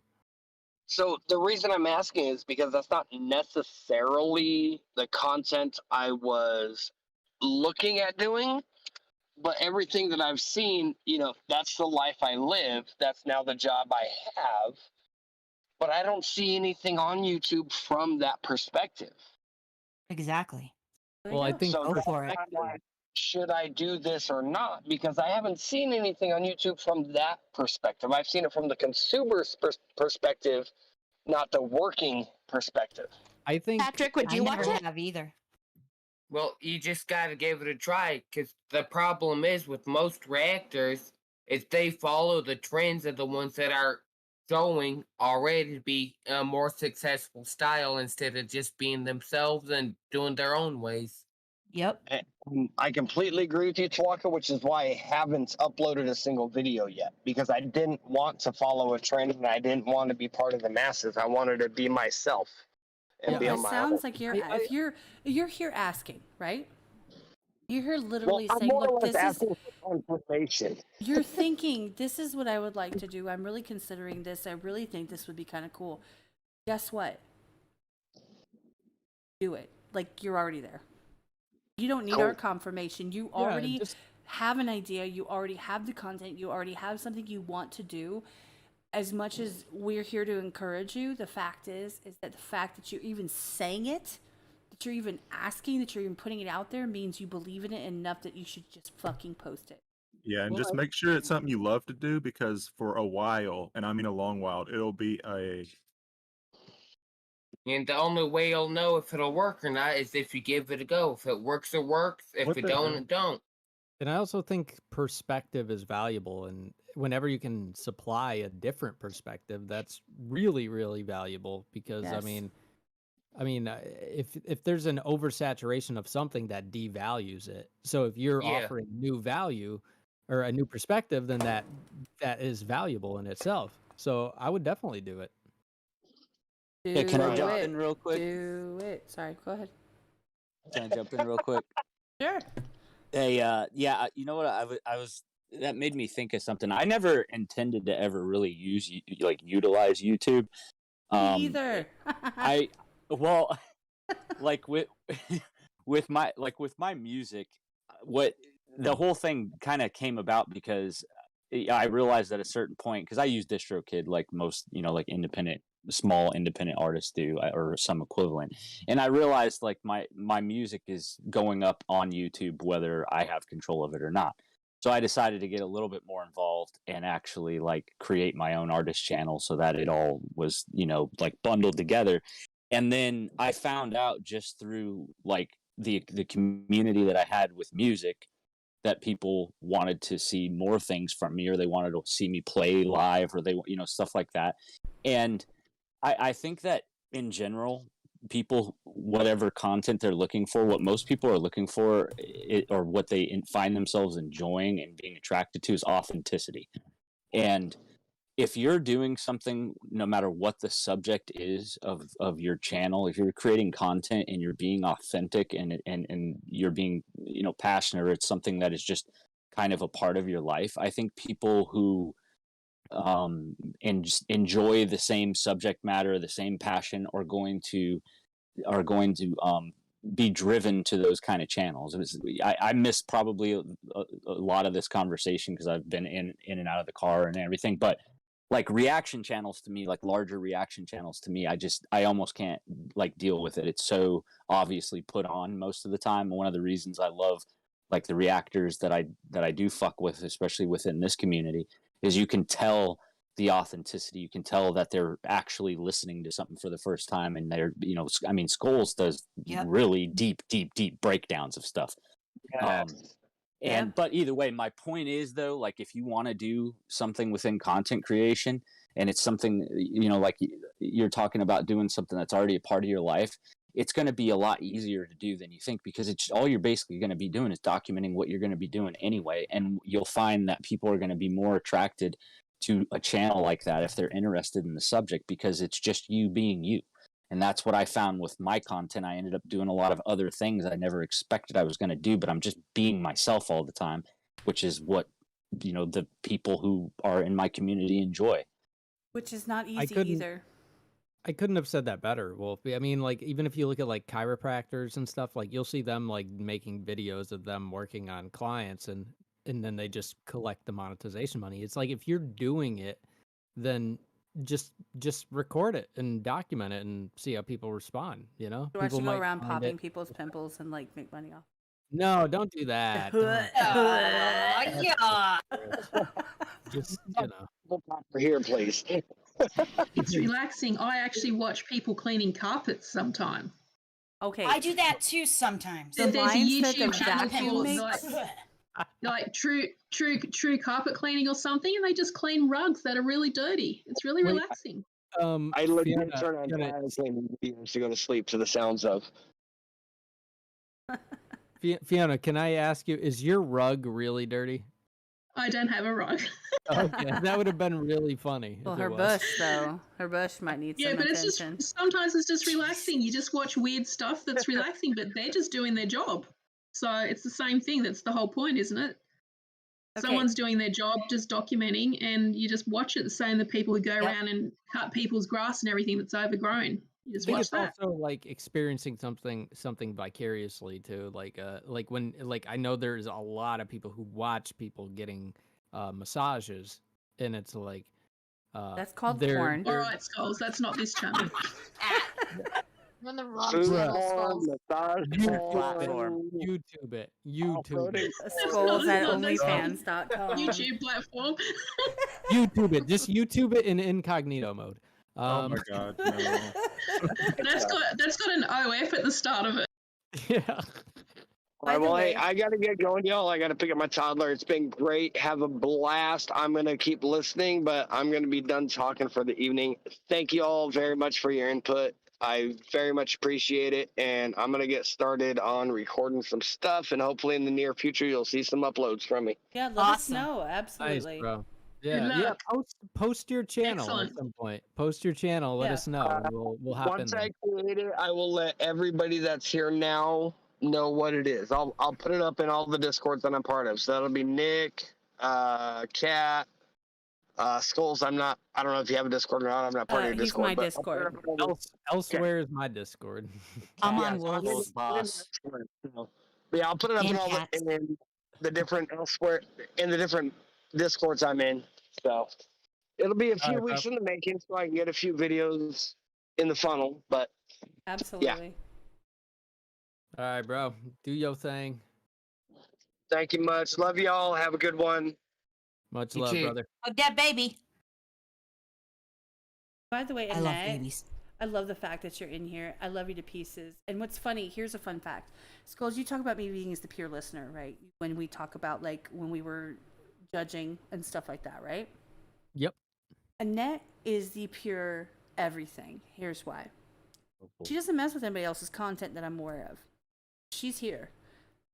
So the reason I'm asking is because that's not necessarily the content I was looking at doing, but everything that I've seen, you know, that's the life I live. That's now the job I have. but I don't see anything on YouTube from that perspective. Exactly. Well, I think So Go that's for it. why I'm like, should I do this or not? Because I haven't seen anything on YouTube from that perspective. I've seen it from the consumer's perspective, not the working perspective. I think Patrick, would I you watch never it? have either. Well, you just gotta give it a try, because the problem is with most reactors is they follow the trends of the ones that are showing already to be a more successful style instead of just being themselves and doing their own ways. Yep. And I completely agree with you, Twaka, which is why I haven't uploaded a single video yet, because I didn't want to follow a trend and I didn't want to be part of the masses. I wanted to be myself and be Well, on it my sounds own. like if you're here asking, right? You're here Well, literally I'm saying, more or look, less this is, asking for information. you're thinking, this is what I would like to do. I'm really considering this. I really think this would be kind of cool. Guess what? Do it. Like, you're already there. You don't need our confirmation. You already just have an idea. You already have the content. You already have something you want to do. As much as we're here to encourage you, the fact is that the fact that you're even saying it, that you're even asking, that you're even putting it out there means you believe in it enough that you should just fucking post it. Yeah, and Well, just make sure it's something you love to do, because for a while, and I mean a long while, it'll be a And the only way you'll know if it'll work or not is if you give it a go. If it works, it works. If what it the don't, hell? it don't. And I also think perspective is valuable, and whenever you can supply a different perspective, that's really, really valuable. Because Yes. if there's an oversaturation of something, that devalues it. So if you're Yeah. offering new value or a new perspective, then that is valuable in itself. So I would definitely do it. Yeah, can I Do jump it. in real quick? Do it. Sorry, go ahead. Can I jump in real quick? Sure. Hey, yeah, you know what? I was that made me think of something. I never intended to ever really utilize YouTube. Me either. Well, like with with my music, what the whole thing kind of came about because I realized at a certain point, because I use DistroKid like most, like small independent artists do, or some equivalent, and I realized like my music is going up on YouTube whether I have control of it or not. So I decided to get a little bit more involved and actually like create my own artist channel so that it all was, like bundled together. And then I found out just through like the community that I had with music that people wanted to see more things from me, or they wanted to see me play live, or they, stuff like that. And I think that in general, people, whatever content they're looking for, what most people are looking for, or what they find themselves enjoying and being attracted to, is authenticity. And if you're doing something, no matter what the subject is of your channel, if you're creating content and you're being authentic and you're being, passionate, or it's something that is just kind of a part of your life, I think people who and just enjoy the same subject matter, the same passion, are going to be driven to those kind of channels. I missed probably a lot of this conversation because I've been in and out of the car and everything, but like reaction channels to me, like larger reaction channels to me, I almost can't like deal with it. It's so obviously put on most of the time. One of the reasons I love like the reactors that I do fuck with, especially within this community, is you can tell the authenticity. You can tell that they're actually listening to something for the first time, and they're, Skulls does really deep breakdowns of stuff. But either way, my point is though, like if you want to do something within content creation, and it's something, like you're talking about doing something that's already a part of your life, it's going to be a lot easier to do than you think, because it's all you're basically going to be doing is documenting what you're going to be doing anyway. And you'll find that people are going to be more attracted to a channel like that if they're interested in the subject, because it's just you being you. And that's what I found with my content. I ended up doing a lot of other things I never expected I was going to do, but I'm just being myself all the time, which is what, the people who are in my community enjoy. Which is not easy either. I couldn't have said that better, Wolf. I mean, like, even if you look at like chiropractors and stuff, like you'll see them like making videos of them working on clients, and then they just collect the monetization money. It's like if you're doing it, then just record it and document it and see how people respond. You know, So I people should go might around find popping it. people's pimples and like make money off. No, don't do that. Don't. Yeah. Just you know. Here, please. It's relaxing. I actually watch people cleaning carpets sometime. Okay. I do that too sometimes. The There's a lines that the YouTube channel vacuum called makes. like true carpet cleaning or something, and they just clean rugs that are really dirty. It's really Wait, relaxing. I legit Fiona, turn on Fiona, tile cleaning videos to go to sleep to the sounds of. Fiona, can I ask you, is your rug really dirty? I don't have a rug. Okay, that would have been really funny. Well, if it her was. bush though. Her bush might need Yeah, some but attention. it's just sometimes it's just relaxing. You just watch weird stuff that's relaxing, but they're just doing their job. So it's the same thing. That's the whole point, isn't it? Okay. Someone's doing their job, just documenting, and you just watch it. The same the people who go around and cut people's grass and everything that's overgrown. You just I think watch it's that. also like experiencing something vicariously too. Like when I know there's a lot of people who watch people getting massages, and it's like That's called they're- porn. All right, Skulls, that's not this channel. You're on the wrong Food channel, porn, Skulls. massage Platform. YouTube it. YouTube it. Skulls at not this onlyfans.com. YouTube platform. YouTube it. Just YouTube it in incognito mode. Oh my god, no. That's got an OF at the start of it. Yeah. All By right, the well, hey, way- I got to get going, y'all. I got to pick up my toddler. It's been great. Have a blast. I'm going to keep listening, but I'm going to be done talking for the evening. Thank you all very much for your input. I very much appreciate it, and I'm going to get started on recording some stuff, and hopefully in the near future, you'll see some uploads from me. Yeah, let us Awesome. know. Nice, Absolutely. bro. Yeah. Post your channel Excellent. at some point. Post your channel. Let Yeah. us know. and We'll hop in Once there. I create it, I will let everybody that's here now know what it is. I'll put it up in all the Discords that I'm part of. So that'll be Nick, Kat, Skulls. I don't know if you have a Discord or not. I'm not part of your He's Discord. my but I'll put it Discord. up in all the- Elsewhere is my Discord. I'm Yeah, on so I'll Wolf. Boss. Yeah, I'll put it up in And all Cats. in the different elsewhere in the different Discords I'm in. So it'll be a few Alright, weeks in the making, so I can get a few videos in the funnel. But Absolutely. All right, bro. Do your thing. thank you much. Love y'all. Have a good one. Much You love, too. brother. Hug that baby. By the way, I love Annette, babies. I love the fact that you're in here. I love you to pieces. And what's funny, here's a fun fact. Skulls, you talk about me being as the pure listener, right? When we talk about like when we were judging and stuff like that, right? Yep. Annette is the pure everything. Here's why. She doesn't mess with anybody else's content that I'm aware of. She's here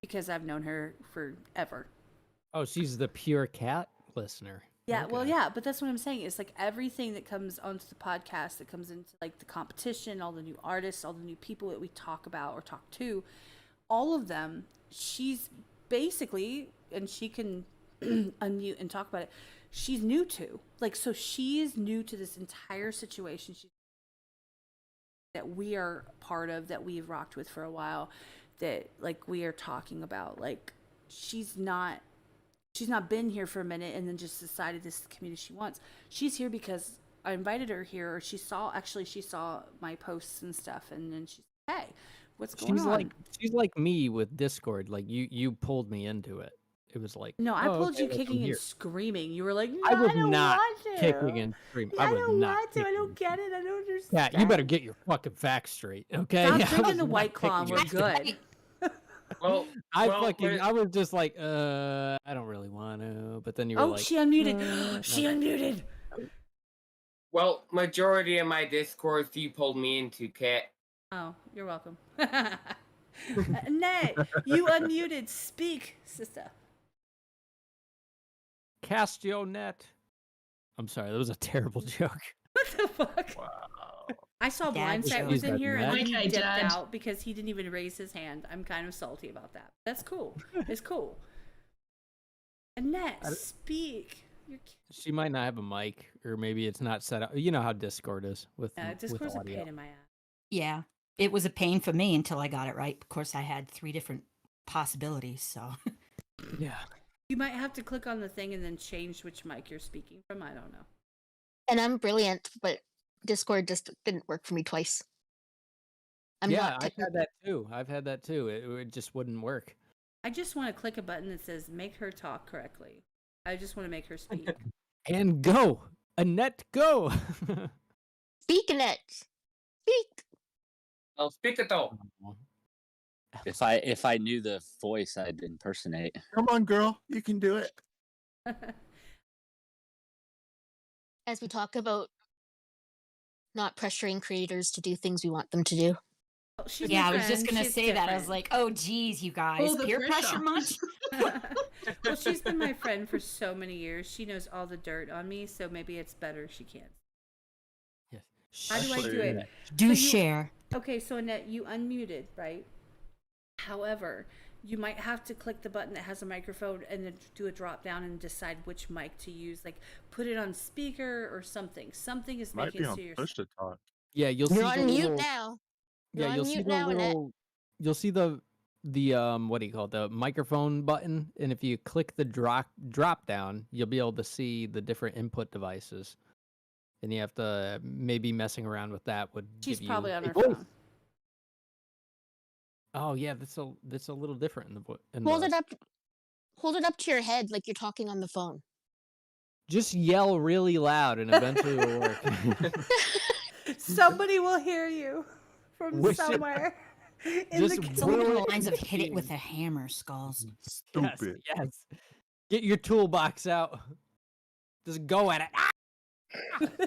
because I've known her forever. Oh, she's the pure cat listener. Yeah, well, Okay. yeah, but that's what I'm saying. It's like everything that comes onto the podcast, that comes into like the competition, all the new artists, all the new people that we talk about or talk to, all of them, she's basically, and she can unmute and talk about it, she's new to. Like, so she is new to this entire situation that we are part of, that we've rocked with for a while, that like we are talking about. Like, she's not been here for a minute and then just decided this is the community she wants. She's here because I invited her here, or she saw my posts and stuff, and then she's like, hey, what's going on? She's like me with Discord. Like you pulled me into it. It was like, No, I oh, pulled okay, you let's come kicking and here. screaming. You were like, no, I was don't not want to. kicking and screaming. I I was don't not want to. I kicking don't and get it. I don't screaming. understand. Yeah, you better get your fucking facts straight, okay? Stop I drinking was the not White Claw and kicking we're and screaming. good. Well, I well, was just like, I don't really want to. But then you were Oh, like, she unmuted. She unmuted. well, majority of my Discords you pulled me into, Kat. Oh, you're welcome. Nay, you unmuted. Speak, sister. cast your net. I'm sorry, that was a terrible joke. What the fuck? I saw Dad Blindsight joke. was in here and then he Okay, dipped Dad. out because he didn't even raise his hand. I'm kind of salty about that. That's cool. It's cool. Annette, speak. You're She might not have a mic, or maybe it's not set up. You know how Discord is with Discord's a audio. pain in my ass. Yeah. It was a pain for me until I got it right. Of course, I had 3 different possibilities, so. Yeah. You might have to click on the thing and then change which mic you're speaking from. I don't know. And I'm brilliant, but Discord just didn't work for me twice. I'm yeah, not I've technical. had that too. I've had that too. It just wouldn't work. I just want to click a button that says make her talk correctly. I just want to make her speak. And go, Annette, go. Speak, Annette. Speak. Oh, speak it though. If I knew the voice, I'd impersonate. Come on, girl, you can do it. As we talk about not pressuring creators to do things we want them to do. She's Yeah, my I was just friend. gonna She's say that. I was different. like, oh geez, you guys, the peer pressure pressure. much? Well, she's been my friend for so many years. She knows all the dirt on me, so maybe it's better she can't. Yes. How do I do it? Do So you- share. Okay, so Annette, you unmuted, right? However, you might have to click the button that has a microphone and then do a drop down and decide which mic to use. Like put it on speaker or something. Something is Might making be it on so you're push to talk. Yeah, you'll see You're the on mute little, now. yeah, You're you'll on see mute the now, Annette. little, you'll see the what do you call it, the microphone button, and if you click the drop down, you'll be able to see the different input devices, and you have to maybe messing around with that would She's give you probably on a her voice. phone. Oh yeah, that's a little different in the Hold it up. Hold it up to your head like you're talking on the phone. Just yell really loud, and eventually it'll work. Somebody will hear you from Wish it- somewhere. In Just the It's along the Will it lines of hit it be- with a hammer, Skulls. Yes, Stupid. yes. Get your toolbox out. Just go at it.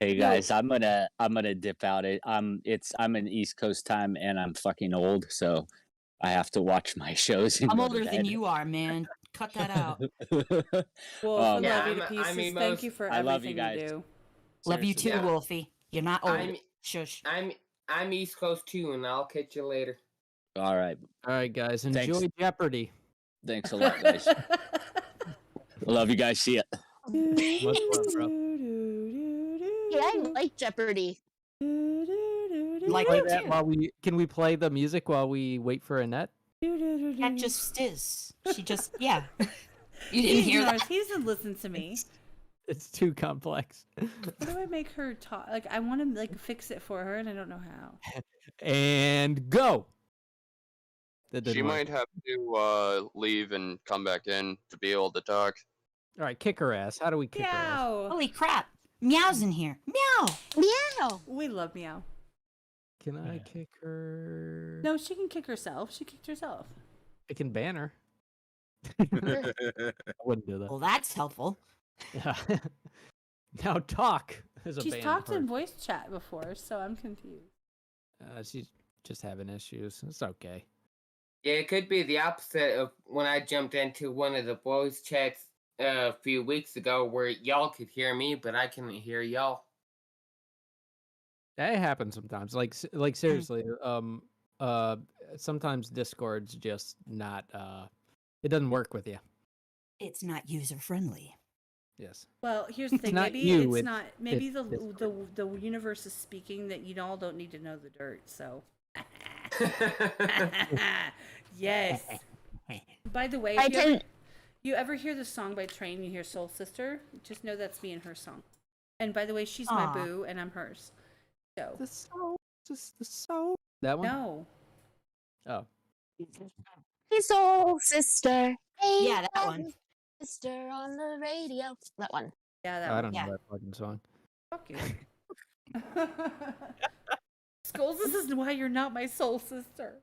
Hey guys, I'm gonna dip out. I'm in East Coast time and I'm fucking old, so I have to watch my shows. And I'm go to older than bed. you are, man. Cut that out. Wolf, I Um, love you I'm- to pieces. I'm Thank emos- you for I love everything you guys. do. Love you too, Seriously. Yeah. Wolfie. You're not old. I'm Shush. I'm East Coast too, and I'll catch you later. All right, All right, guys, Thanks. enjoy Jeopardy. thanks a lot, guys. I love you guys. See ya. Much love, bro. Yeah, I like Jeopardy. Like Play you that too. while can we play the music while we wait for Annette? That just is. She just, yeah. You He didn't hear ignores. that? He doesn't listen to me. It's too complex. How do I make her talk? Like I want to like fix it for her, and I don't know how. And go. That She didn't work. might have to leave and come back in to be able to talk. All right, kick her ass. How do we kick her ass? Meow. Holy crap. Meow's in here. Meow. Meow. We love meow. Can I kick her? No, she can kick herself. She kicked herself. I can ban her. I wouldn't do that. Well, that's helpful. Yeah. Now talk as a She's banned talked in person. voice chat before, so I'm confused. She's just having issues. It's okay. Yeah, it could be the opposite of when I jumped into one of the voice chats a few weeks ago, where y'all could hear me, but I couldn't hear y'all. That happens sometimes. Like seriously. Sometimes Discord's just not. It doesn't work with you. It's not user friendly. Yes. Well, here's the thing. not Maybe you, it's not. Maybe it's the universe is speaking that you all don't need to know the dirt. So. Yes. By the way, if you ever hear the song by Train, you hear Soul Sister, just know that's me and her song. And by the way, she's my Aw. boo and I'm hers. So. The soul, just the soul. That one. No. Oh. Hey, soul sister. Hey, Yeah, that one. sister on the radio. That one. Yeah, that I one. don't Yeah. know that fucking song. Fuck you. Skulls, this is why you're not my soul sister.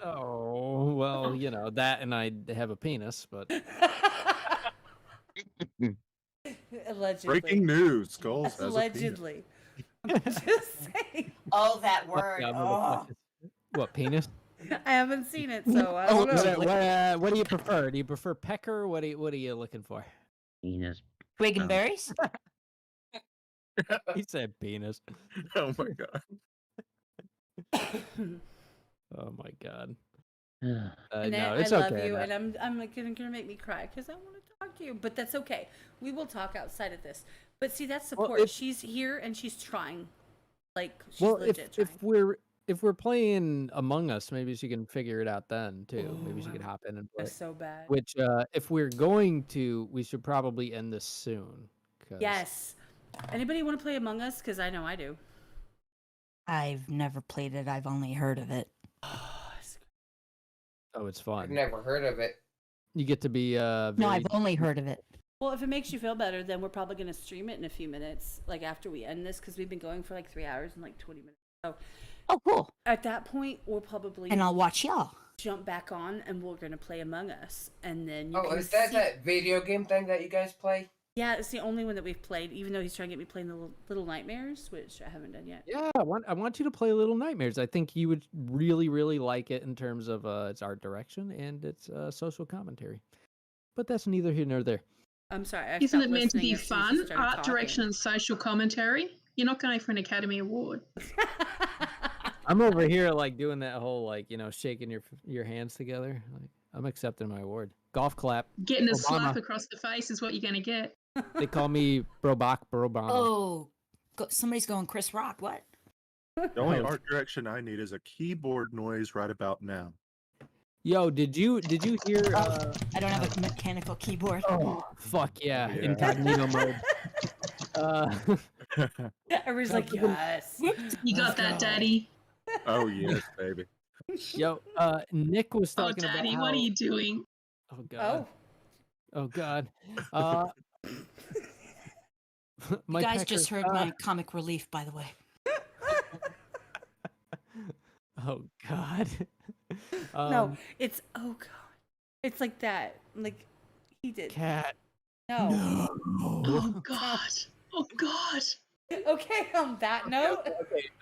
Oh well, you know that, and I have a penis, but Allegedly. Breaking news: Skulls has a penis. Allegedly. I'm just saying. Oh, that Fuck word. yeah, Oh. motherfuckers. What penis? I haven't seen it, so I don't know. What do you prefer? Do you prefer pecker? What are you looking for? Penis. Twig and berries? He said penis. Oh my god. Oh my god. Annette, No, it's I love okay. you, Annette. and I'm gonna make me cry because I want to talk to you. But that's okay. We will talk outside of this. But see, that's Well, support. if- She's here and she's trying. Like she's Well, legit if trying. if we're playing Among Us, maybe she can figure it out then too. Maybe she Ooh, could hop in and play. that's so bad. Which, if we're going to, we should probably end this soon. Yes. Anybody want to play Among Us? Because I know I do. I've never played it. I've only heard of it. Oh, it's fun. I've never heard of it. You get to be No, I've only heard of it. Well, if it makes you feel better, then we're probably going to stream it in a few minutes, like after we end this, because we've been going for like 3 hours and like 20 minutes. So, oh, cool. At that point, we'll probably and I'll watch y'all jump back on, and we're going to play Among Us, and then you Oh, can is that see... that video game thing that you guys play? Yeah, it's the only one that we've played, even though he's trying to get me playing the Little Nightmares, which I haven't done yet. Yeah, I want you to play Little Nightmares. I think you would really, really like it in terms of its art direction and its social commentary. But that's neither here nor there. I'm sorry. I Isn't stopped it meant to listening be as soon as fun? you started Art talking. direction and social commentary? You're not going for an Academy Award. I'm over here like doing that whole like shaking your hands together. Like I'm accepting my award. Golf clap. Getting a Obama. slap across the face is what you're going to get. They call me Brobach Obama. Oh, somebody's going Chris Rock. What? The only art direction I need is a keyboard noise right about now. Yo, did you hear? I don't have a mechanical keyboard. Oh, fuck yeah, incognito mode. Everybody's like, yes. You got that, Daddy. Oh yes, baby. Yo, Nick was Oh, talking about Daddy, how... what are you doing? Oh god. Oh god. You guys just heard my comic relief, by the way. Oh god. No, it's oh god. It's like that. Like he did. Cat. No. Oh god. Oh god. Okay, on that note.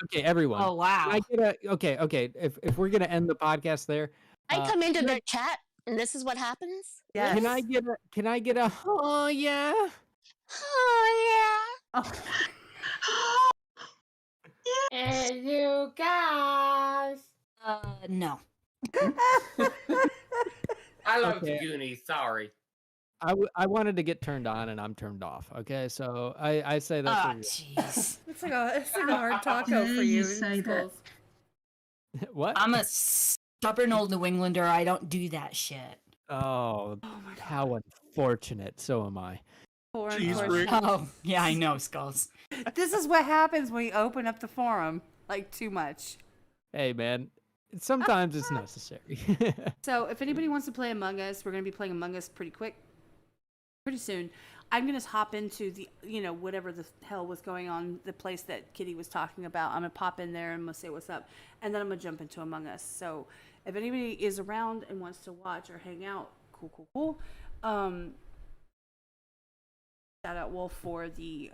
Okay, everyone. Oh wow. Can I get okay. If we're gonna end the podcast there, I come into the chat and this is what happens. Yes. Can I get a oh yeah? Oh yeah. Hey, you guys. No. I love Okay. the Goonies. Sorry. I wanted to get turned on and I'm turned off. Okay, so I say that. Oh for you. jeez. It's like a hard taco for you. say that. What? I'm a stubborn old New Englander. I don't do that shit. Oh, my God. how unfortunate. So am I. Poor Cheese unfortunate. ring. Oh yeah, I know, Skulls. This is what happens when you open up the forum like too much. Hey man, sometimes it's necessary. So if anybody wants to play Among Us, we're gonna be playing Among Us pretty soon. I'm gonna hop into the whatever the hell was going on, the place that Kitty was talking about. I'm gonna pop in there and I'm gonna say what's up, and then I'm gonna jump into Among Us. So if anybody is around and wants to watch or hang out, cool. Shout out Wolf for the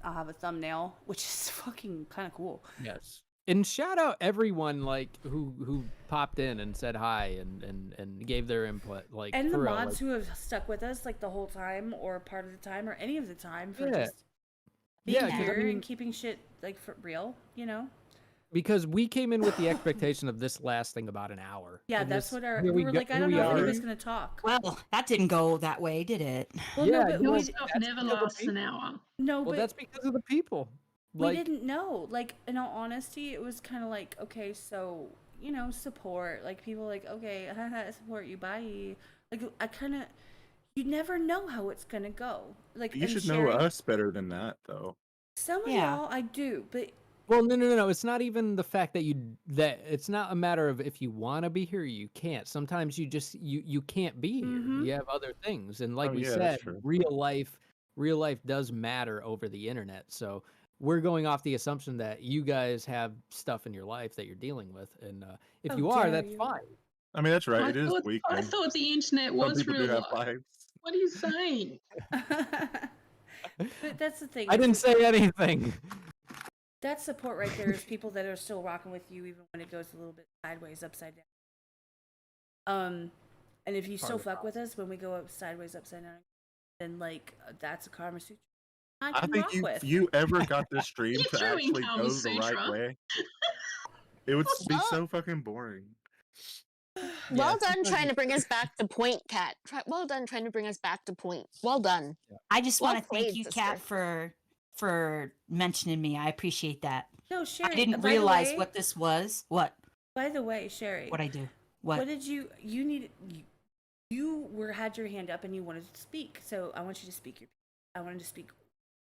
I'll have a thumbnail, which is fucking kind of cool. Yes. And shout out everyone like who popped in and said hi and gave their input. Like And the for real, mods like, who have stuck with us like the whole time or part of the time or any of the time for Yeah. just being 'cause, I here mean, and keeping shit like for real, because we came in with the expectation of this lasting about an hour. Yeah, and that's this- what our here we were go- like, I here don't we know if are. anybody's gonna talk. Well, that didn't go that way, did it? Well, Yeah, no, but no, we, Stuff that's never because of lasts an people. hour. no, Well, but that's because of the people. we Like, didn't know. Like, in all honesty, it was kind of like, okay, so support. Like people like, okay, support you, bye. Like I kind of, you never know how it's gonna go. Like You and should know sharing- us better than that, though. Some of Yeah. y'all I do, but well, no. It's not even the fact that it's not a matter of if you want to be here, you can't. Sometimes you just you can't be here. Mhm. You have other things, and like Oh, we yeah, said, that's true. real life does matter over the internet. So we're going off the assumption that you guys have stuff in your life that you're dealing with, and if How you are, dare that's you. fine. I mean, that's right. I It is thought, weekend. I thought the internet Some was people do real have life. lives. What are you saying? but that's the thing. I is didn't that- say anything. That support right there is people that are still rocking with you even when it goes a little bit sideways, upside down. And if you still of the fuck with us when we go up sideways, upside down, then like that's a Karma Sutra I I can think rock if with. you ever got this stream You to threw in actually Kama go the right Sutra. way, it would be so fucking boring. Well done sometimes trying to bring us back to point, Kat. Well done trying to bring us back to point. Well done. I just Well want to thank played, you, sister. Kat, for mentioning me. I appreciate that. No, I Sherry. didn't by the realize way, what this was. What? By the way, Sherry. What I do? What did you need? You had your hand up and you wanted to speak. So I want you to speak. I wanted to speak.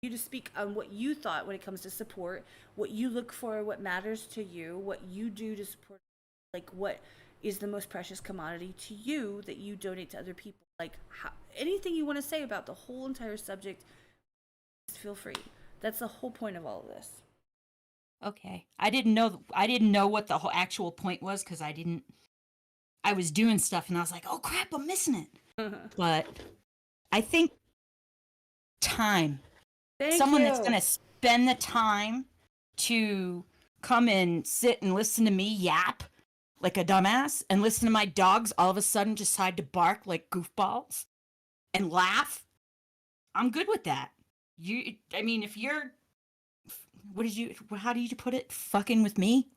You to speak on what you thought when it comes to support, what you look for, what matters to you, what you do to support, like what is the most precious commodity to you that you donate to other people. Like anything you want to say about the whole entire subject, feel free. That's the whole point of all of this. Okay. I didn't know what the whole actual point was because I was doing stuff and I was like, oh crap, I'm missing it. But I think time. Someone that's going to spend the time to come and sit and listen to me yap like a dumbass and listen to my dogs all of a sudden decide to bark like goofballs and laugh. I'm good with that. I mean, if you're, how do you put it? Fucking with me?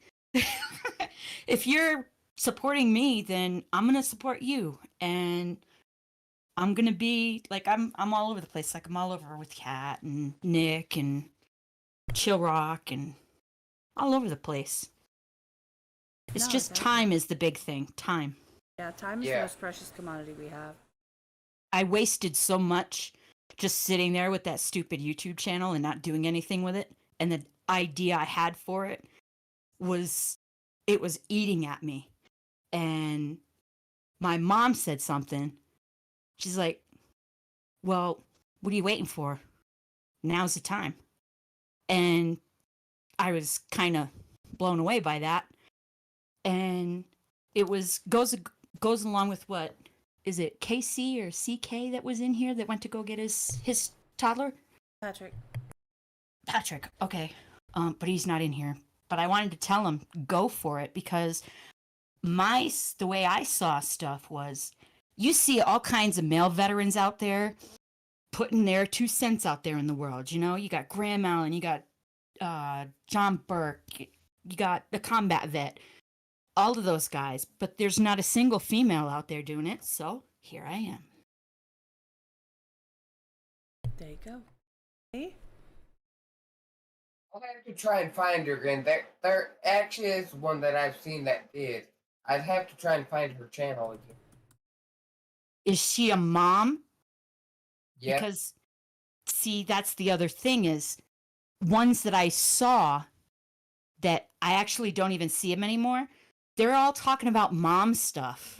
If you're supporting me, then I'm going to support you. And I'm going to be like, I'm all over the place. Like I'm all over with Kat and Nick and Chill Rock and all over the place. It's just time is the big thing. Time. Yeah, time is the most precious commodity we have. I wasted so much just sitting there with that stupid YouTube channel and not doing anything with it. And the idea I had for it was eating at me. And my mom said something. She's like, well, what are you waiting for? Now's the time. And I was kind of blown away by that. And it goes along with what? Is it KC or CK that was in here that went to go get his toddler? Patrick. Okay. But he's not in here. But I wanted to tell him, go for it, because the way I saw stuff was, you see all kinds of male veterans out there putting their 2 cents out there in the world. You know, you got Graham Allen, you got John Burke, you got the combat vet, all of those guys. But there's not a single female out there doing it. So here I am. There you go. Hey? I'll have to try and find her again. There actually is one that I've seen that did. I'd have to try and find her channel again. Is she a mom? Yeah. Because, see, that's the other thing is, ones that I saw that I actually don't even see them anymore, they're all talking about mom stuff.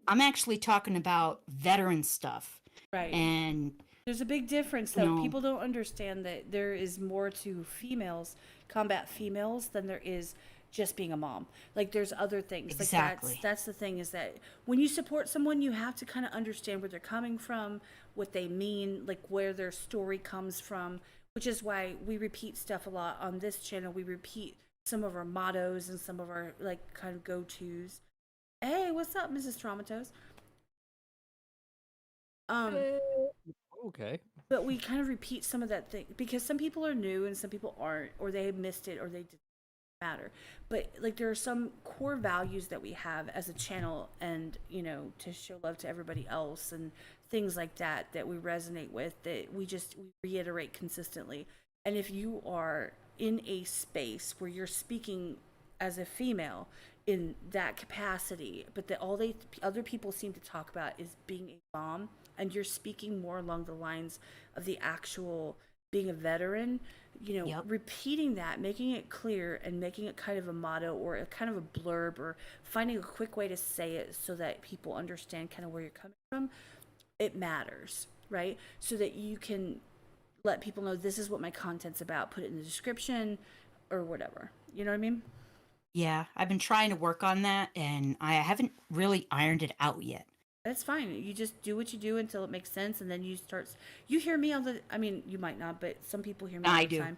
I'm actually talking about veteran stuff. Right. And there's a big difference, though. People don't understand that there is more to females, combat females, than there is just being a mom. Like there's other things. Exactly. Like that's the thing, is that when you support someone, you have to kind of understand where they're coming from, what they mean, like where their story comes from, which is why we repeat stuff a lot on this channel. We repeat some of our mottos and some of our like kind of go-tos. Hey, what's up, Mrs. Traumatos? Okay. But we kind of repeat some of that thing because some people are new and some people aren't, or they missed it, or they didn't matter. But like there are some core values that we have as a channel, and you know, to show love to everybody else and things like that that we resonate with, that we reiterate consistently. And if you are in a space where you're speaking as a female in that capacity, but that all other people seem to talk about is being a mom, and you're speaking more along the lines of the actual being a veteran, you know, repeating that, making it clear, and making it kind of a motto or a kind of a blurb, or finding a quick way to say it so that people understand kind of where you're coming from, it matters, right? So that you can let people know this is what my content's about, put it in the description or whatever. You know what I mean? yeah, I've been trying to work on that, and I haven't really ironed it out yet. That's fine. You just do what you do until it makes sense, and then you hear me I mean, you might not, but some people hear me all the time.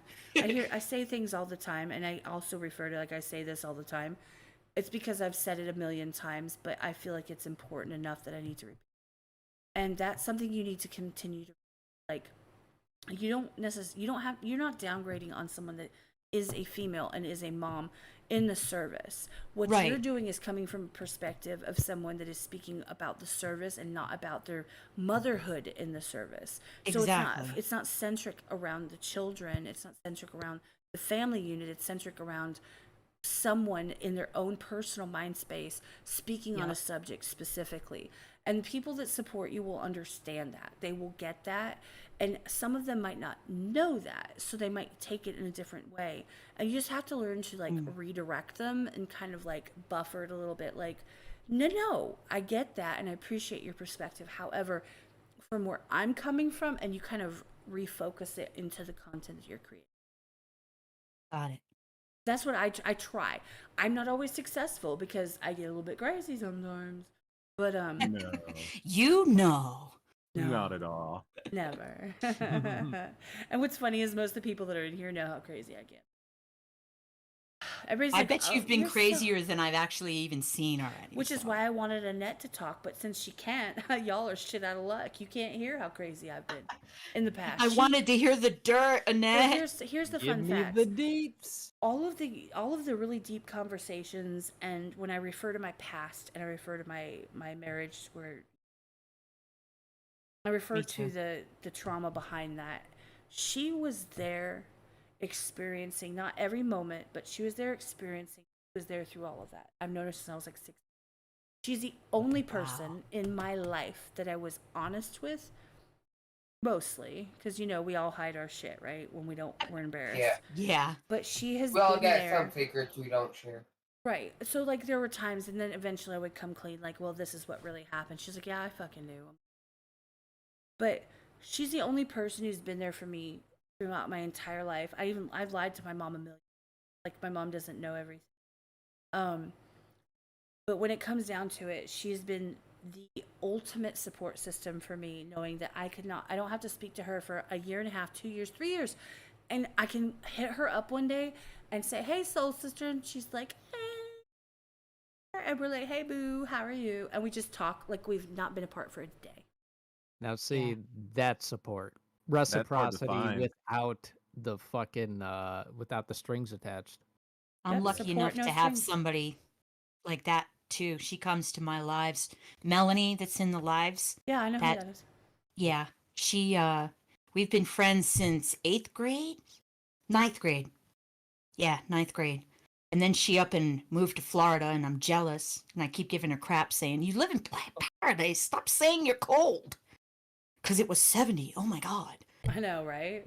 I say things all the time, and I also refer to, like, I say this all the time. It's because I've said it a million times, but I feel like it's important enough that I need to repeat. And that's something you need to continue to, like, you're not downgrading on someone that is a female and is a mom in the service. What you're doing is coming from a perspective of someone that is speaking about the service and not about their motherhood in the service. Exactly. So it's not centric around the children. It's not centric around The family unit, it's centric around someone in their own personal mind space speaking on a subject specifically. And people that support you will understand that. They will get that. And some of them might not know that, so they might take it in a different way. And you just have to learn to like redirect them and kind of like buffer it a little bit. Like, no, I get that and I appreciate your perspective. However, from where I'm coming from, and you kind of refocus it into the content that you're creating. Got it. That's what I try. I'm not always successful because I get a little bit crazy sometimes. But No, You know. not at all. never. And what's funny is most of the people that are in here know how crazy I get. Everybody's I like, bet "Oh, you've been you're so-" crazier than I've actually even seen already. Which is so. why I wanted Annette to talk, but since she can't, y'all are shit out of luck. You can't hear how crazy I've been in the past. I wanted to hear the dirt, Well, Annette. here's the Give fun me fact. the deeps. All of the really deep conversations, and when I refer to my past and I refer to my marriage, where I refer to the trauma behind that, she was there experiencing, not every moment, but she was there experiencing, she was there through all of that. I've noticed since I was like 16. She's the only person in my life that I was honest with, mostly, because we all hide our shit, right? When we're embarrassed. Yeah. But she has We all been got there. some secrets we don't share. Right. So like there were times, and then eventually I would come clean, like, well, this is what really happened. She's like, yeah, I fucking knew. But she's the only person who's been there for me throughout my entire life. I've lied to my mom a million. Like my mom doesn't know everything. But when it comes down to it, she's been the ultimate support system for me, knowing that I don't have to speak to her for a year and a half, 2 years, 3 years. And I can hit her up one day and say, hey, soul sister. And she's like, hey. And we're like, hey, boo, how are you? And we just talk like we've not been apart for a day. Now see, that's support. That's hard to Reciprocity find. without the fucking without the strings attached. I'm Yep, lucky support, enough no to have strings. somebody like that too. She comes to my lives. Melanie, that's in the lives. Yeah, I know who that is. Yeah, she. We've been friends since 8th grade, 9th grade. Yeah, 9th grade. And then she up and moved to Florida, and I'm jealous. And I keep giving her crap, saying, "You live in paradise. Stop saying you're cold." Because it was 70. Oh my God. I know, right?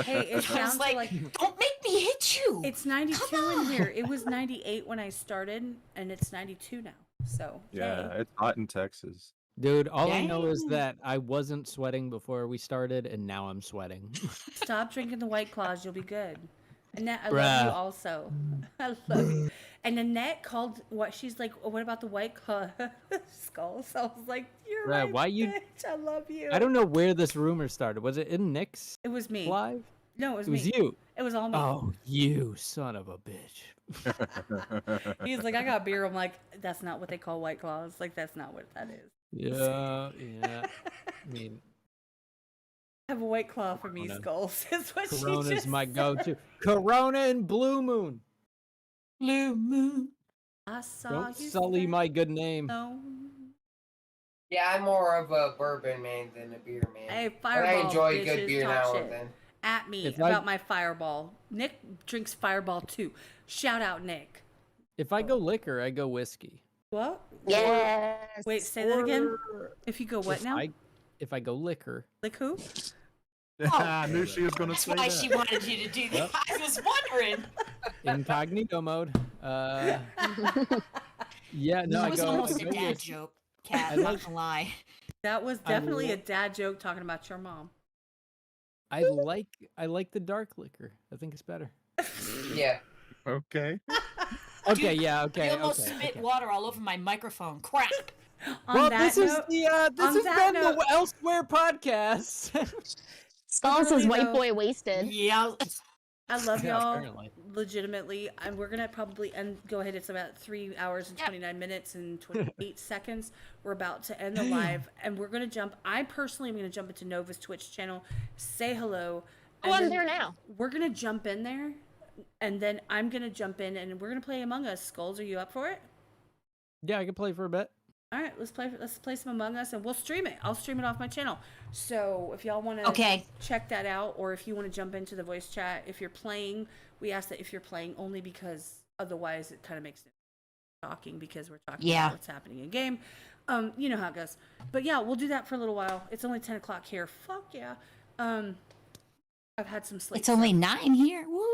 Hey, it's I down was to like, like don't make me hit you. it's 92 in here. It was 98 when I started, and it's 92 now. So Yeah, yay. it's hot in Texas. Dude, all I know is Dang. that I wasn't sweating before we started, and now I'm sweating. Stop drinking the White Claws. You'll be good. Annette, I love Bruh. you also. I love you. And Annette called she's like, what about the White Claw skulls? I was like, you're Bruh, right, why you- bitch. I love you. I don't know where this rumor started. Was it in Nick's It was me. live? No, it was It was me. you. It was all me. Oh, you son of a bitch. He's like, I got beer. I'm like, that's not what they call White Claws. Like, that's not what that is. Yeah. I mean, I have a White Claw for me, Corona. skulls. Is what she Corona's just my said. go-to. Corona and Blue Moon. Blue moon. I saw Don't you sully say my good name. no. Yeah, I'm more of a bourbon man than a beer man. Hey, but Fireball, I enjoy bitches, good beer talk now shit. and then. At me If about I- my Fireball. Nick drinks Fireball too. Shout out, Nick. If I go liquor, I go whiskey. What? Yes. Wait, say that again. If you go what if now? If I go liquor, Like who? I knew she was going to That's say why that. she wanted you to do that. I was wondering. incognito mode. Yeah, no, It I was go. almost I a go dad whiskey. joke, Kat. I I'm like- not gonna lie. That was I definitely a lo- dad joke talking about your mom. I like the dark liquor. I think it's better. Yeah. Okay. Okay, Dude, yeah, okay. You almost okay, spit okay. water all over my microphone. Crap. On Well, that this is note, the this on has that been note- the Elsewhere podcast. Skulls really says white though- boy wasted. Yeah. I love Yeah, y'all apparently. legitimately, and we're gonna probably go ahead. It's about 3 hours and 29 minutes and 28 seconds. We're about to end the live, and we're gonna jump. I personally am gonna jump into Nova's Twitch channel, say hello. Oh, and I'm then there now. We're gonna jump in there, and then I'm gonna jump in, and we're gonna play Among Us. Skulls, are you up for it? Yeah, I can play for a bit. All right, let's play some Among Us, and we'll stream it. I'll stream it off my channel. So if y'all want to check that out, or if you want to jump into the voice chat, if you're playing, we ask that if you're playing only because otherwise it kind of makes it talking because we're talking about what's happening in game. You know how it goes. But yeah, we'll do that for a little while. It's only 10 o'clock here. Fuck yeah. I've had some sleep. It's only 9 here. Woo.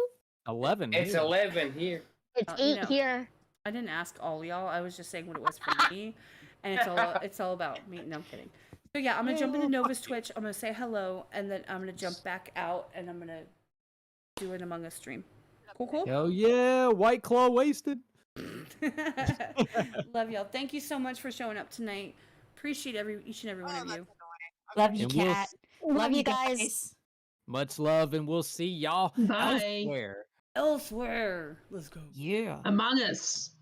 11. It's 11 here. It's 8 here. I didn't ask all y'all. I was just saying what it was for me, and it's all about me. No, I'm kidding. So yeah, I'm gonna jump into Nova's Twitch. I'm gonna say hello, and then I'm gonna jump back out, and I'm gonna do an Among Us stream. Cool. Hell yeah, White Claw wasted. Love y'all. Thank you so much for showing up tonight. Appreciate each and every one of you. Love you, And Cat. Love you guys. Much love, and we'll see y'all Bye. Elsewhere. Let's go. Yeah. Among Us.